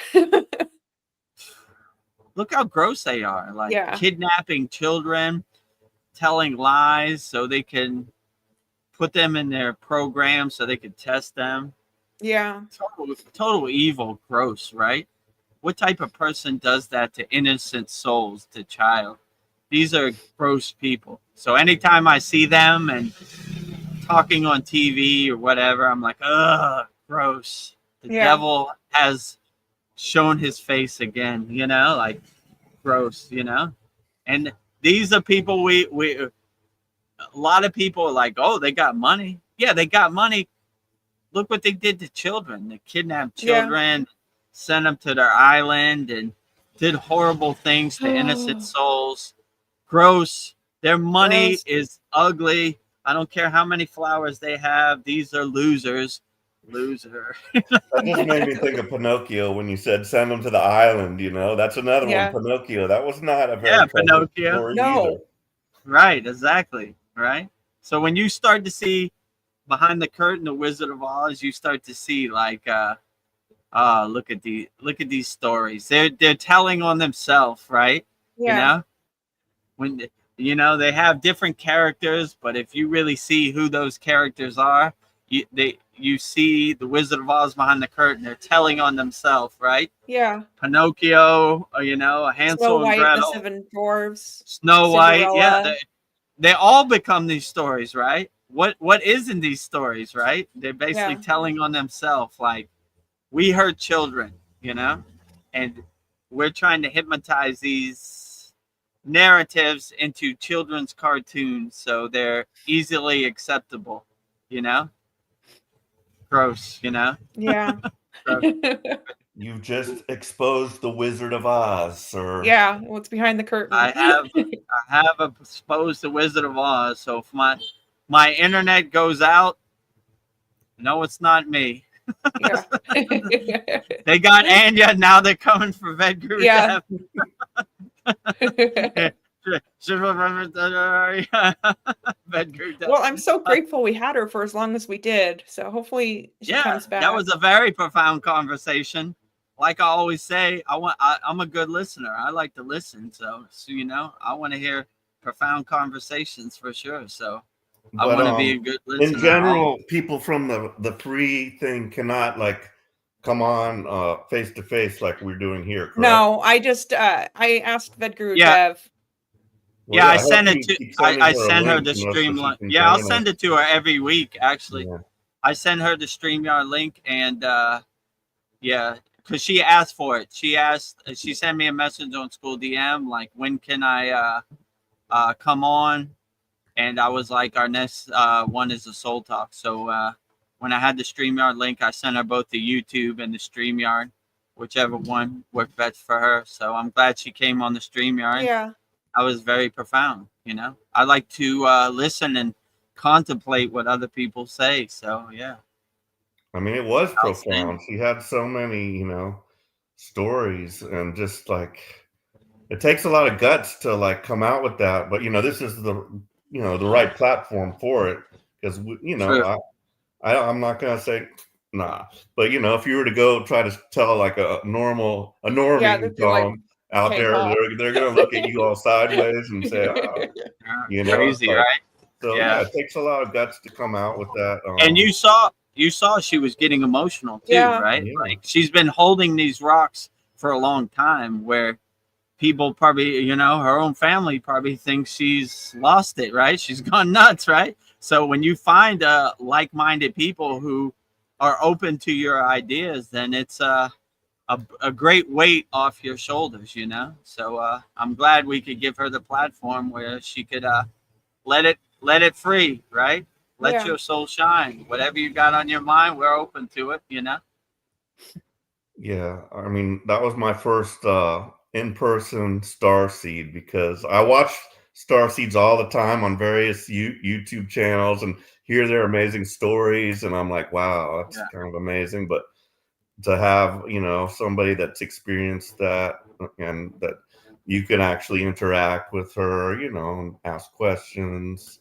Look how gross they are. Like kidnapping children, telling lies so they can put them in their program so they can test them. Yeah. Total evil, gross, right? What type of person does that to innocent souls, to child? These are gross people. So anytime I see them and talking on TV or whatever, I'm like, ugh, gross. The devil has shown his face again, like gross, And these are people we a lot of people are like, oh, they got money. Yeah, they got money. Look what they did to children. They kidnapped children, sent them to their island, and did horrible things to innocent souls. Gross, Their money Gross. is ugly. I don't care how many flowers they have. These are losers. Loser. That just made me think of Pinocchio when you said send them to the island. That's another Yeah. one. Pinocchio. That was not a Yeah, very pleasant Pinocchio. story No. either. Right, exactly. Right. So when you start to see behind the curtain, the Wizard of Oz, you start to see like, look at these stories. They're telling on themselves, right? Yeah. When they have different characters, but if you really see who those characters are, you see the Wizard of Oz behind the curtain. They're telling on themselves, right? Yeah. Pinocchio, Snow Hansel and White, the Gretel, Seven Dwarfs, Snow White. Yeah, Cinderella. they all become these stories, right? What is in these stories, right? They're basically telling on themselves, like, we hurt children, and we're trying to hypnotize these narratives into children's cartoons so they're easily acceptable, gross, Yeah. Gross. You've just exposed the Wizard of Oz, sir. Yeah. What's behind the curtain? I have exposed the Wizard of Oz, so if my internet goes out, no, it's not me. Yeah. They got Anya, now they're coming for Vedagurudev. Yeah. Vedagurudev. Well, I'm so grateful we had her for as long as we did. So hopefully she comes back. That was a very profound conversation. Like I always say, I'm a good listener. I like to listen. So I want to hear profound conversations for sure. So I want to be a good listener. In general, people from the free thing cannot come on face to face like we're doing here. Correct? No, I just I asked Vedagurudev. Yeah, I send it to. I send her the stream link. Yeah, I'll send it to her every week. Actually, I send her the StreamYard link, and because she asked for it. She sent me a message on School DM like, when can I come on? And I was like, our next one is the Soul Talk. So when I had the StreamYard link, I sent her both the YouTube and the StreamYard, whichever one worked best for her. So I'm glad she came on the StreamYard. Yeah. I was very profound. I like to listen and contemplate what other people say. So yeah. I mean, it was profound. She had so many, stories, and just it takes a lot of guts to come out with that. But this is the right platform for it, because I'm not gonna say nah, but if you were to go try to tell a normie out there, they're gonna look at you all sideways and say, crazy, right? So it takes a lot of guts to come out with that. And you saw she was getting emotional too, right? Yeah. Like, she's been holding these rocks for a long time, where people probably, her own family probably thinks she's lost it, right? She's gone nuts, right? So when you find like-minded people who are open to your ideas, then it's a great weight off your shoulders, So I'm glad we could give her the platform where she could let it free, right? Let your soul shine. Whatever you got on your mind, we're open to it, Yeah, I mean, that was my first in-person Starseed, because I watch Starseeds all the time on various YouTube channels and hear their amazing stories, and I'm like, wow, that's kind of amazing. But to have somebody that's experienced that, and that you can actually interact with her, and ask questions,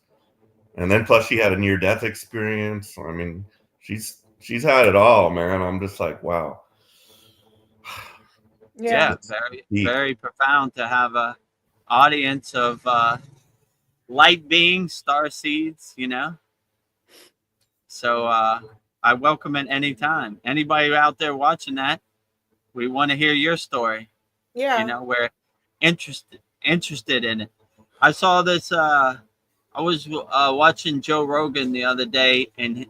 and then plus she had a near-death experience. I mean, she's had it all, man. I'm just like, wow. Yeah, very, very profound to have a audience of light beings, star seeds, So I welcome it anytime. Anybody out there watching that, we want to hear your story. Yeah. We're interested in it. I saw this. I was watching Joe Rogan the other day, and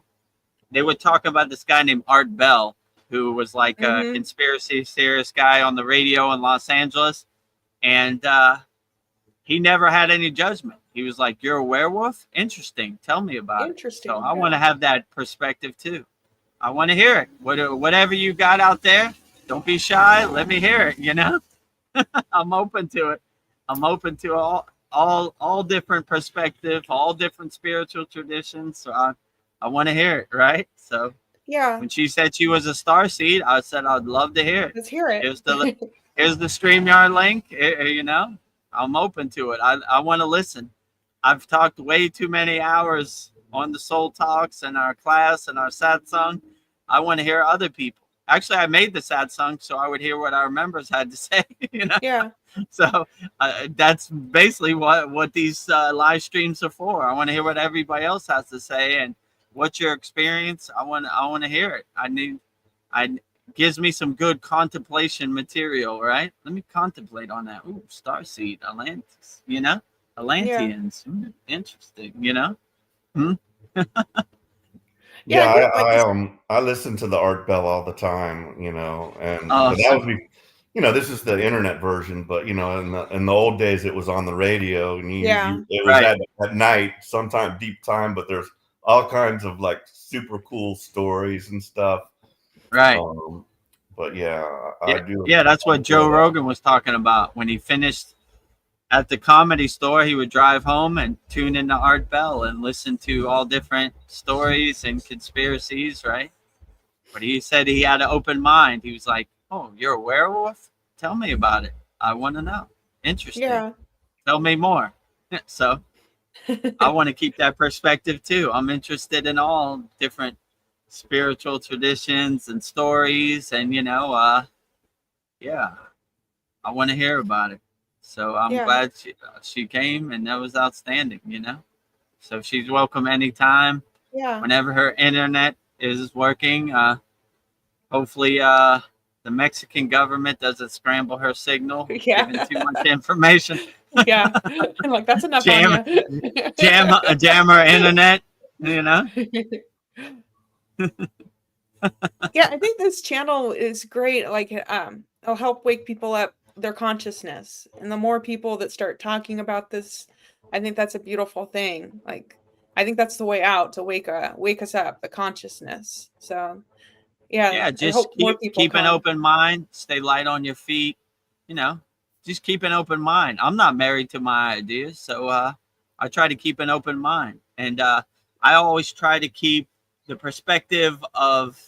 they were talking about this guy named Art Bell, who was like a conspiracy theorist guy on the radio in Los Angeles. And he never had any judgment. He was like, "You're a werewolf? Interesting. Tell me about it." So I want to have that perspective too. I want to hear it. Whatever you got out there, don't be shy. Let me hear it, I'm open to it. I'm open to all different perspective, all different spiritual traditions. So I want to hear it, right? So Yeah, when she said she was a star seed, I said I'd love to hear it. let's hear it. Here's the StreamYard link. You know, I'm open to it. I want to listen. I've talked way too many hours on the Soul Talks and our class and our satsang. I want to hear other people. Actually, I made the satsang so I would hear what our members had to say. You know, Yeah, so that's basically what these live streams are for. I want to hear what everybody else has to say and what's your experience. I want to hear it. I gives me some good contemplation material, right? Let me contemplate on that. Ooh, starseed, Atlantis, you know, Atlanteans. Interesting, you know. Yeah, I think, I listen to the Art Bell all the time, you know, and Oh, but that was you know, this is the internet version, but you know, in the old days it was on the radio, and Yeah. it was Right. at night, sometime deep time, but there's all kinds of like super cool stories and stuff. Right. But yeah, Yeah, I do. yeah, that's what Joe Rogan was talking about when he finished at the Comedy Store. He would drive home and tune into Art Bell and listen to all different stories and conspiracies, right? But he said he had an open mind. He was like, "Oh, you're a werewolf? Tell me about it. I want to know. Interesting. Yeah. Tell me more." So I want to keep that perspective too. I'm interested in all different spiritual traditions and stories, and you know, yeah, I want to hear about it. So I'm Yeah. glad she came, and that was outstanding. You know, so she's welcome anytime, Yeah. whenever her internet is working. Hopefully, the Mexican government doesn't scramble her signal, Yeah. giving too much information. Yeah. I'm like, that's enough Jam- on you. jam her internet. You know. Yeah, I think this channel is great. Like, it'll help wake people up their consciousness, and the more people that start talking about this, I think that's a beautiful thing. Like, I think that's the way out to wake us up, the consciousness. So, yeah, Yeah, I just hope more people keep an come. open mind, stay light on your feet, you know, just keep an open mind. I'm not married to my ideas, so I try to keep an open mind. And I always try to keep the perspective of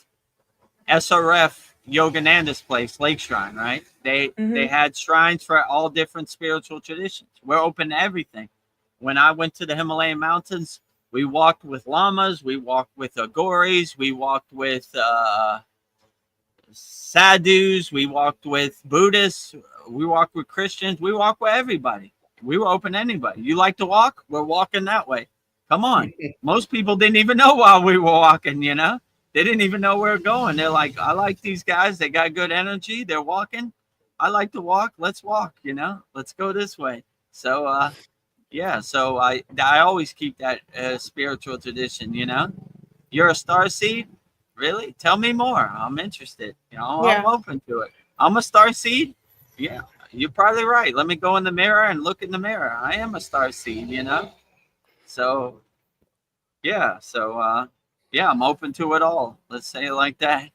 SRF Yogananda's place, Lake Shrine, right? They had shrines for all different spiritual traditions. We're open to everything. When I went to the Himalayan mountains, we walked with lamas, we walked with agoris, we walked with sadhus, we walked with Buddhists, we walked with Christians, we walked with everybody. We were open to anybody. You like to walk? We're walking that way. Come on. Most people didn't even know while we were walking, you know? They didn't even know where we're going. They're like, I like these guys. They got good energy. They're walking. I like to walk. Let's walk, you know? Let's go this way. So, yeah, so I always keep that spiritual tradition, you know? You're a star seed? Really? Tell me more. I'm interested. You know, I'm open to it. I'm a star seed? Yeah, you're probably right. Let me go in the mirror and look in the mirror. I am a star seed, you know? So, yeah, so, yeah, I'm open to it all. Let's say it like that.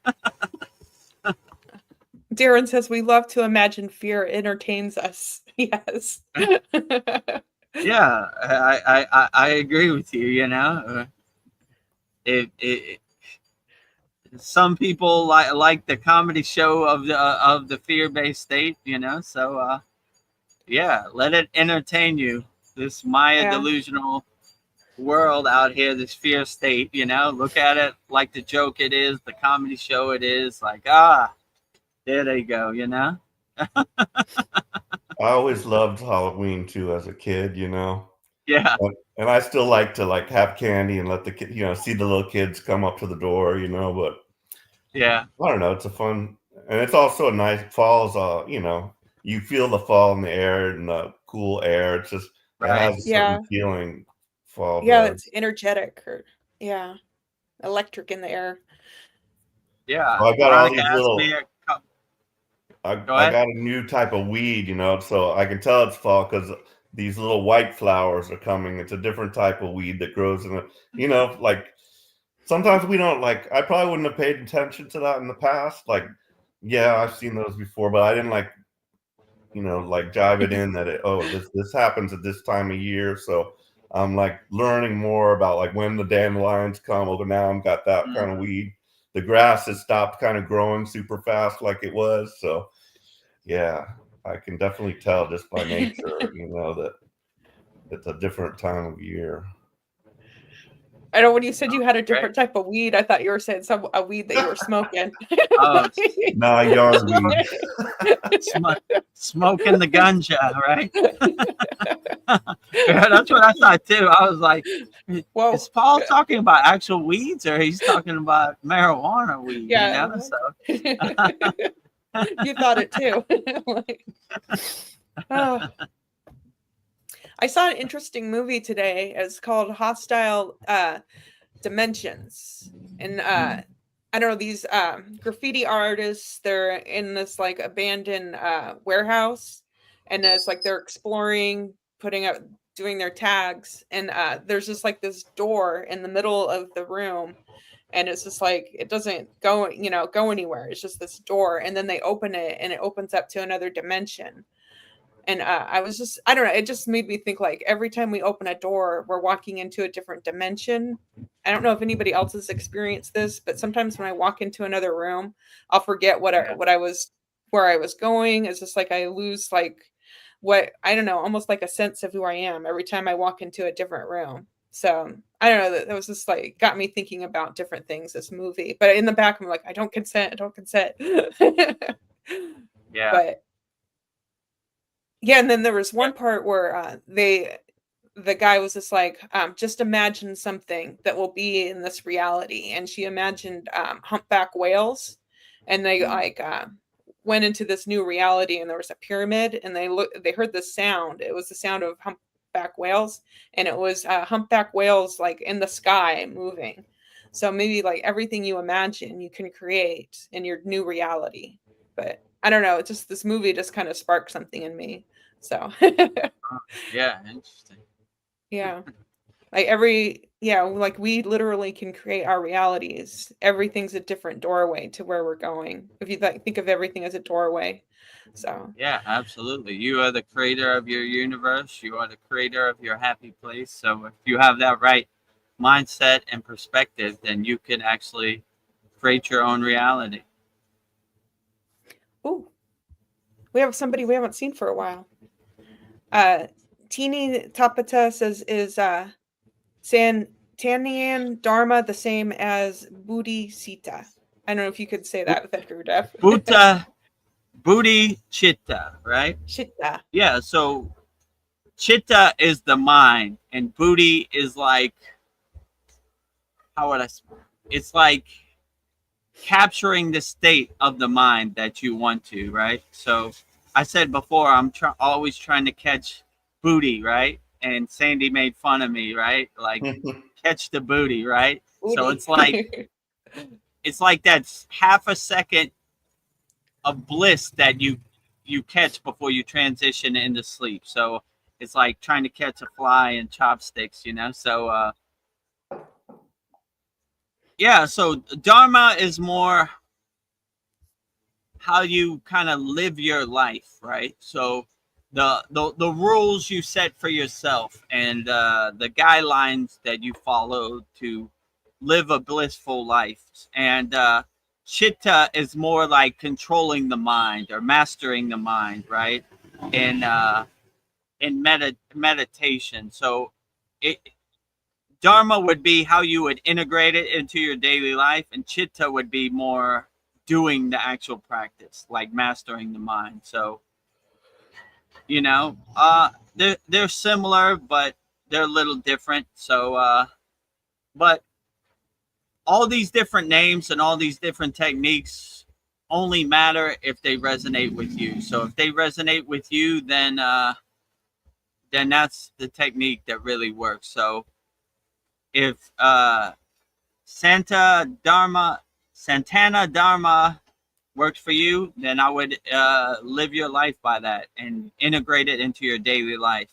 Darren says we love to imagine fear entertains us. Yes. Yeah, I agree with you, you know? Some people like the comedy show of the fear-based state, you know. So yeah, let it entertain you. This Maya delusional world out here, this fear state, you know. Look at it like the joke it is, the comedy show it is. Like there they go, you know. I always loved Halloween too as a kid, you know. Yeah. And I still like to like have candy and let the kid, you know, see the little kids come up to the door, you know. But yeah, I don't know. It's a fun, and it's also a nice falls. You know, you feel the fall in the air and the cool air. It's just it has a certain feeling. Fall. Yeah, it's energetic or electric in the air. Yeah. Well, I got all these little. I got a new type of weed, you know, so I can tell it's fall because these little white flowers are coming. It's a different type of weed that grows in it. You know, like sometimes we don't like. I probably wouldn't have paid attention to that in the past. Like, yeah, I've seen those before, but I didn't like like jive it in that this happens at this time of year. So I'm like learning more about like when the dandelions come. Over now I've got that kind of weed. The grass has stopped kind of growing super fast like it was. So yeah, I can definitely tell just by nature, that it's a different time of year. I know when you said you had a different type of weed, I thought you were saying a weed that you were smoking. Oh, Nah, yard weed. Smoking the ganja, right? Yeah, that's what I thought too. I was like, Whoa. is Paul talking about actual weeds or he's talking about marijuana weed? Yeah. So you thought it too. I saw an interesting movie today. It's called Hostile Dimensions. And I don't know, these graffiti artists, they're in this like abandoned warehouse, and it's like they're exploring, putting out, doing their tags, and there's just like this door in the middle of the room, and it's just like it doesn't go anywhere. It's just this door, and then they open it and it opens up to another dimension. And I don't know, it just made me think like every time we open a door, we're walking into a different dimension. I don't know if anybody else has experienced this, but sometimes when I walk into another room, I'll forget where I was going. It's just like I lose like I don't know, almost like a sense of who I am every time I walk into a different room. So I don't know, that was just like got me thinking about different things, this movie. But in the back, I'm like, I don't consent. yeah. But yeah, and then there was one part where the guy was just like, just imagine something that will be in this reality, and she imagined humpback whales, and they like went into this new reality, and there was a pyramid, and they heard the sound. It was the sound of humpback whales, and it was humpback whales like in the sky moving. So maybe like everything you imagine, you can create in your new reality. But I don't know. It's just this movie just kind of sparked something in me. So yeah, interesting. Yeah. Like we literally can create our realities. Everything's a different doorway to where we're going. If you think of everything as a doorway. So yeah, absolutely. You are the creator of your universe. You are the creator of your happy place. So if you have that right mindset and perspective, then you can actually create your own reality. Oh, we have somebody we haven't seen for a while. Teeny Tapata says, is Tanian Dharma the same as Buddhi Sita? I don't know if you could say that with Vedagurudev. Buddha, Buddhi Chitta, right? Chitta. Yeah, so Chitta is the mind, and Buddhi is like, it's like capturing the state of the mind that you want to, right? So I said before, I'm always trying to catch booty, right? And Sandy made fun of me, right? Like catch the booty, right? Booty. So it's like that's half a second of bliss that you catch before you transition into sleep. So it's like trying to catch a fly in chopsticks, So yeah, so Dharma is more how you kind of live your life, right? So the rules you set for yourself and the guidelines that you follow to live a blissful life. And Chitta is more like controlling the mind or mastering the mind, right? In meditation. So Dharma would be how you would integrate it into your daily life, and Chitta would be more doing the actual practice, like mastering the mind. So, they're similar, but they're a little different. So, but all these different names and all these different techniques only matter if they resonate with you. So if they resonate with you, then that's the technique that really works. So if Santana Dharma works for you, then I would live your life by that and integrate it into your daily life.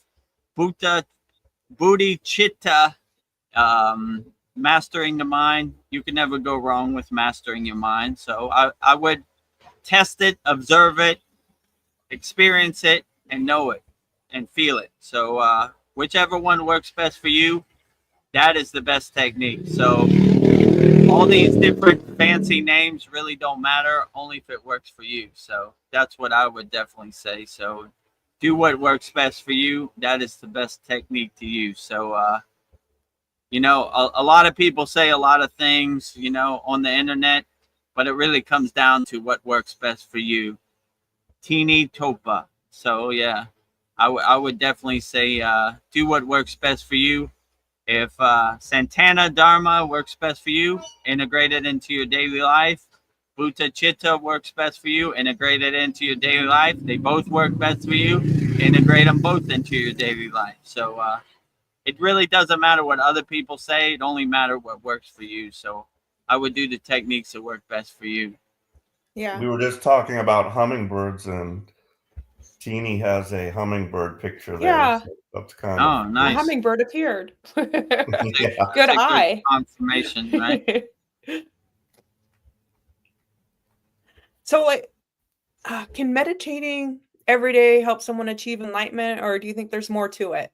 Buddhi Chitta, mastering the mind. You can never go wrong with mastering your mind. So I would test it, observe it, experience it and know it and feel it. So whichever one works best for you, that is the best technique. So all these different fancy names really don't matter, only if it works for you. So that's what I would definitely say. So do what works best for you. That is the best technique to use. So you know, a lot of people say a lot of things, you know, on the internet, but it really comes down to what works best for you. Teeny Topa. So yeah, I would definitely say do what works best for you. If Santana Dharma works best for you, integrate it into your daily life. Bhuta Chitta works best for you, integrate it into your daily life. They both work best for you, integrate them both into your daily life. So it really doesn't matter what other people say. It only matters what works for you. So I would do the techniques that work best for you. Yeah. We were just talking about hummingbirds, and Teeny has a hummingbird picture there. Yeah. So that's kind Oh, of A nice. hummingbird appeared. yeah. Good That's a eye. confirmation, right? So, like, can meditating every day help someone achieve enlightenment, or do you think there's more to it?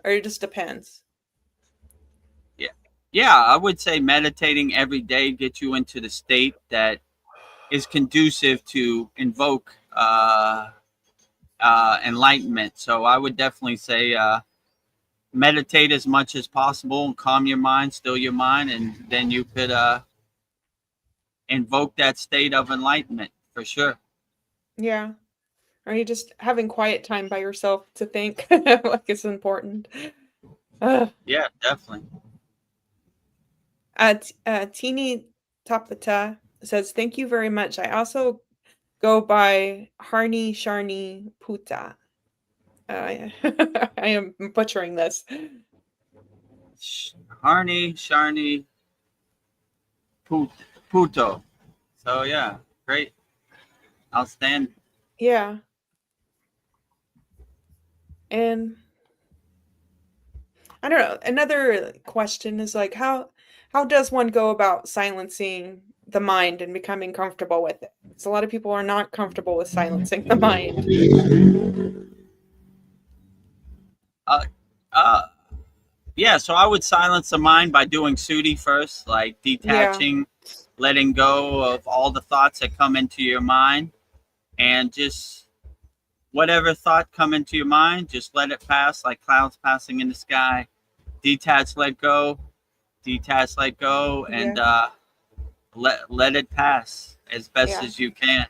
Or it just depends? Yeah, I would say meditating every day gets you into the state that is conducive to invoke enlightenment. So I would definitely say meditate as much as possible and calm your mind, still your mind, and then you could invoke that state of enlightenment for sure. Yeah. Are you just having quiet time by yourself to think like it's important? Yeah, definitely. Teeny Tapata says, "Thank you very much. I also go by Harni Sharni Puta." I am butchering this. Harni Sharni Puto. So yeah, great, outstanding. Yeah. And I don't know. Another question is like how does one go about silencing the mind and becoming comfortable with it? Because a lot of people are not comfortable with silencing the mind. Uh, uh, yeah. So I would silence the mind by doing Sudi first, like Yeah. detaching, letting go of all the thoughts that come into your mind, and just whatever thought come into your mind, just let it pass, like clouds passing in the sky. Detach, let go, detach, let go, and Yeah. let it pass as best Yeah. as you can.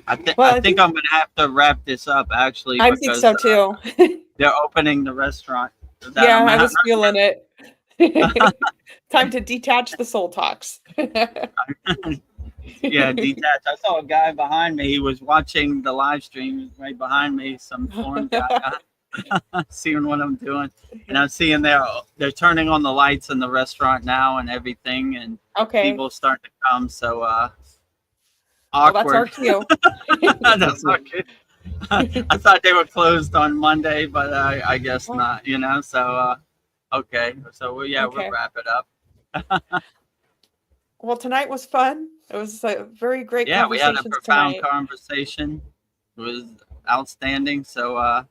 I Well, I think think I'm gonna have to wrap this up actually I think because so too. they're opening the restaurant that Yeah, I'm I at. was feeling it. Time to detach the soul talks. Yeah, detach. I saw a guy behind me. He was watching the live stream right behind me. Some foreign guy seeing what I'm doing, and I'm seeing they're turning on the lights in the restaurant now and everything, and Okay. people starting to come. So Well, that's our awkward. cue. That's not good. I thought they were closed on Monday, but I guess Well, not. You know, so okay. So we'll okay. wrap it up. Well, tonight was fun. It was a very great Yeah, we had a conversations profound tonight. conversation. It was outstanding. So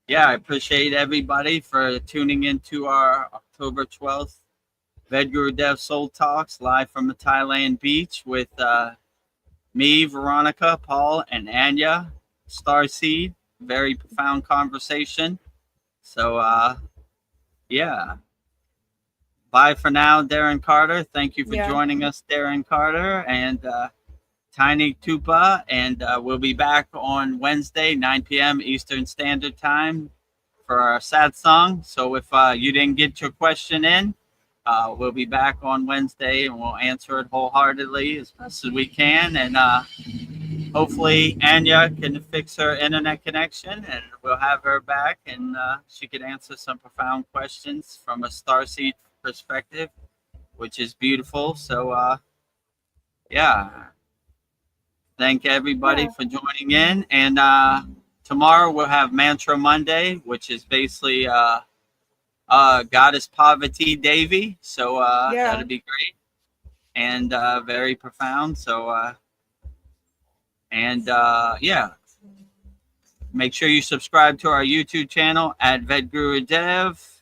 yeah, I appreciate everybody for tuning into our October 12th Vedagurudev Soul Talks live from the Thailand beach with me, Veronica, Paul, and Anya Starseed. Very profound conversation. So yeah. Bye for now, Darren Carter. Thank you for Yeah. joining us, Darren Carter and Tiny Tupa. And we'll be back on Wednesday, 9 p.m. Eastern Standard Time for our sad song. So if you didn't get your question in, we'll be back on Wednesday and we'll answer it wholeheartedly as best as we can. And hopefully Anya can fix her internet connection and we'll have her back and she could answer some profound questions from a starseed perspective, which is beautiful. So yeah, thank everybody for joining in. And tomorrow we'll have Mantra Monday, which is basically Goddess Parvati Devi. So Yeah. that'll be great and very profound. So And yeah, make sure you subscribe to our YouTube channel at Vedagurudev.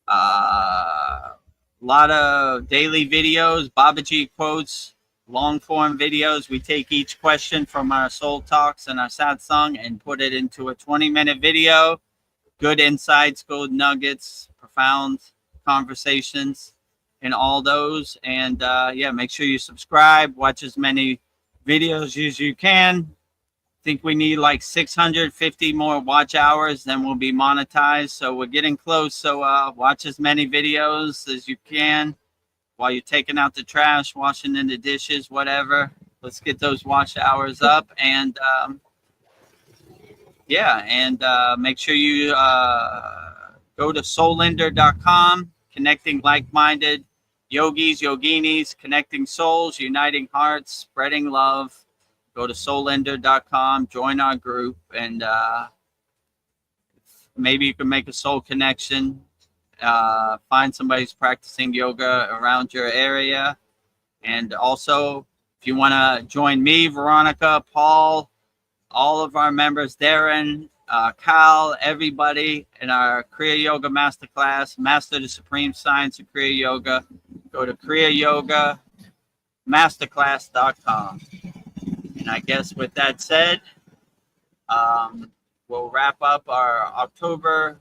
A lot of daily videos, Babaji quotes, long form videos. We take each question from our soul talks and our satsang and put it into a 20-minute video. Good insights, gold nuggets, profound conversations in all those. And yeah, make sure you subscribe, watch as many videos as you can. Think we need like 650 more watch hours, then we'll be monetized. So we're getting close. So watch as many videos as you can while you're taking out the trash, washing in the dishes, whatever. Let's get those watch hours up. And yeah, and make sure you go to soulender.com, connecting like-minded yogis, yoginis, connecting souls, uniting hearts, spreading love. Go to soulender.com, join our group, and maybe you can make a soul connection. Find somebody who's practicing yoga around your area. And also, if you want to join me, Veronica, Paul, all of our members, Darren, Kyle, everybody in our Kriya Yoga Masterclass, Master the Supreme Science of Kriya Yoga, go to kriyayogamasterclass.com. And I guess with that said, we'll wrap up our October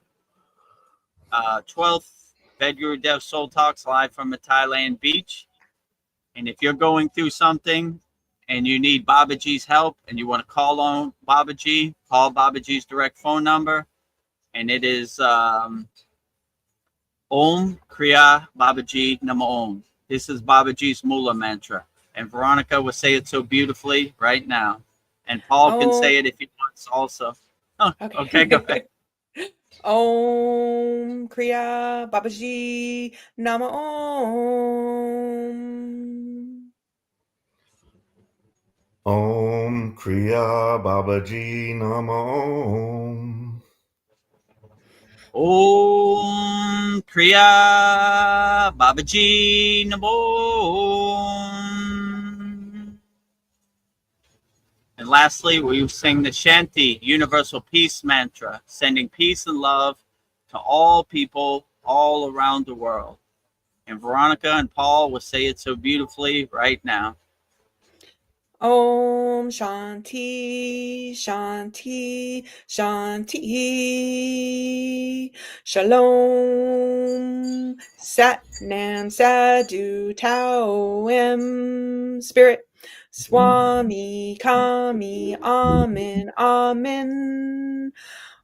12th Vedagurudev Soul Talks live from a Thailand beach. And if you're going through something and you need Babaji's help and you want to call on Babaji, call Babaji's direct phone number. And it is Om Kriya Babaji Namo Om. This is Babaji's Mula mantra. And Veronica will say it so beautifully right now. And Paul can say it if he wants also. Oh, okay, go ahead. Om Kriya Babaji Nama Om. Om Kriya Babaji Nama Om. Om Kriya Babaji Namo Om. And lastly, we sing the Shanti Universal Peace Mantra, sending peace and love to all people all around the world. And Veronica and Paul will say it so beautifully right now. Om Shanti, Shanti, Shanti. Shalom. Sat Nam Sadhu Tao Em. Spirit. Swami Kami Amen Amen.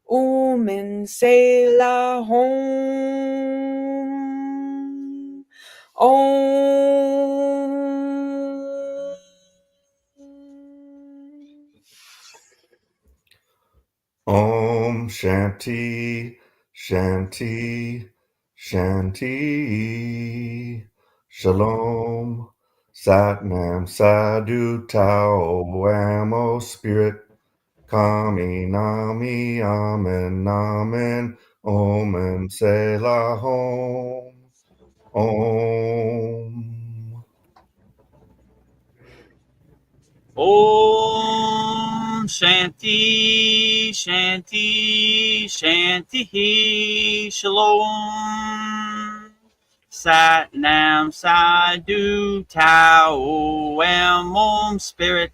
Omen Selah Hom. Om. Om Shanti, Shanti, Shanti. Shalom. Satnam Sadhu Tao Wamo Spirit. Kami Nami Amen Amen. Om Selah Hom. Om. Om Shanti, Shanti, Shanti. Shalom. Sat Nam Sadhu Tao Om Spirit.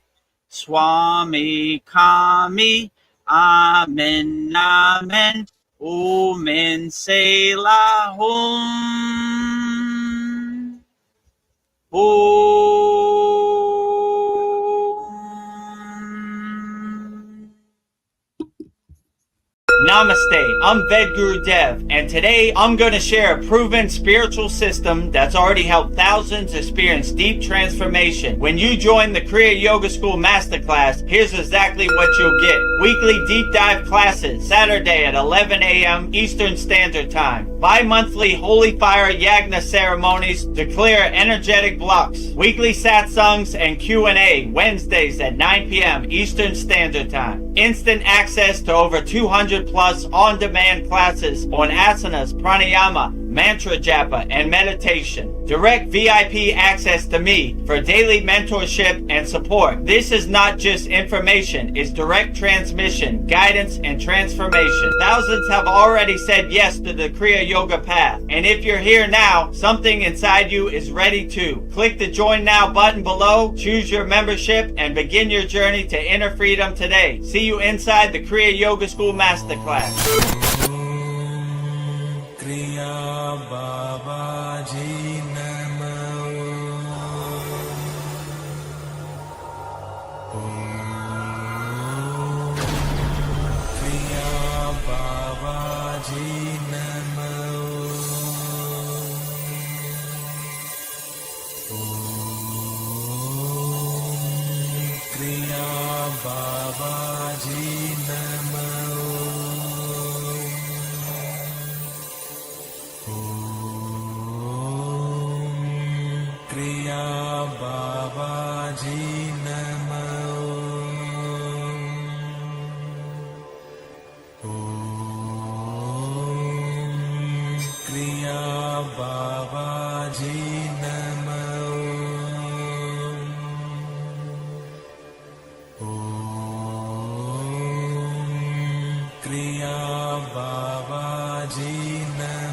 Swami Kami Amen Amen. Omen Selah Hom. Namaste, I'm Vedagurudev, and today I'm going to share a proven spiritual system that's already helped thousands experience deep transformation. When you join the Kriya Yoga School Masterclass, here's exactly what you'll get. Weekly deep dive classes, Saturday at 11 a.m. Eastern Standard Time. Bi-monthly Holy Fire Yagna ceremonies to clear energetic blocks. Weekly satsangs and Q&A, Wednesdays at 9 p.m. Eastern Standard Time. Instant access to over 200 plus on-demand classes on asanas, pranayama, mantra japa, and meditation. Direct VIP access to me for daily mentorship and support. This is not just information, it's direct transmission, guidance, and transformation. Thousands have already said yes to the Kriya Yoga path. And if you're here now, something inside you is ready to. Click the Join Now button below, choose your membership, and begin your journey to inner freedom today. See you inside the Kriya Yoga School Masterclass. Kriya Babaji Namo. Kriya Babaji Namo. Kriya Babaji Namo. Kriya Babaji Namo. Kriya Babaji Namo. Kriya Babaji Namo.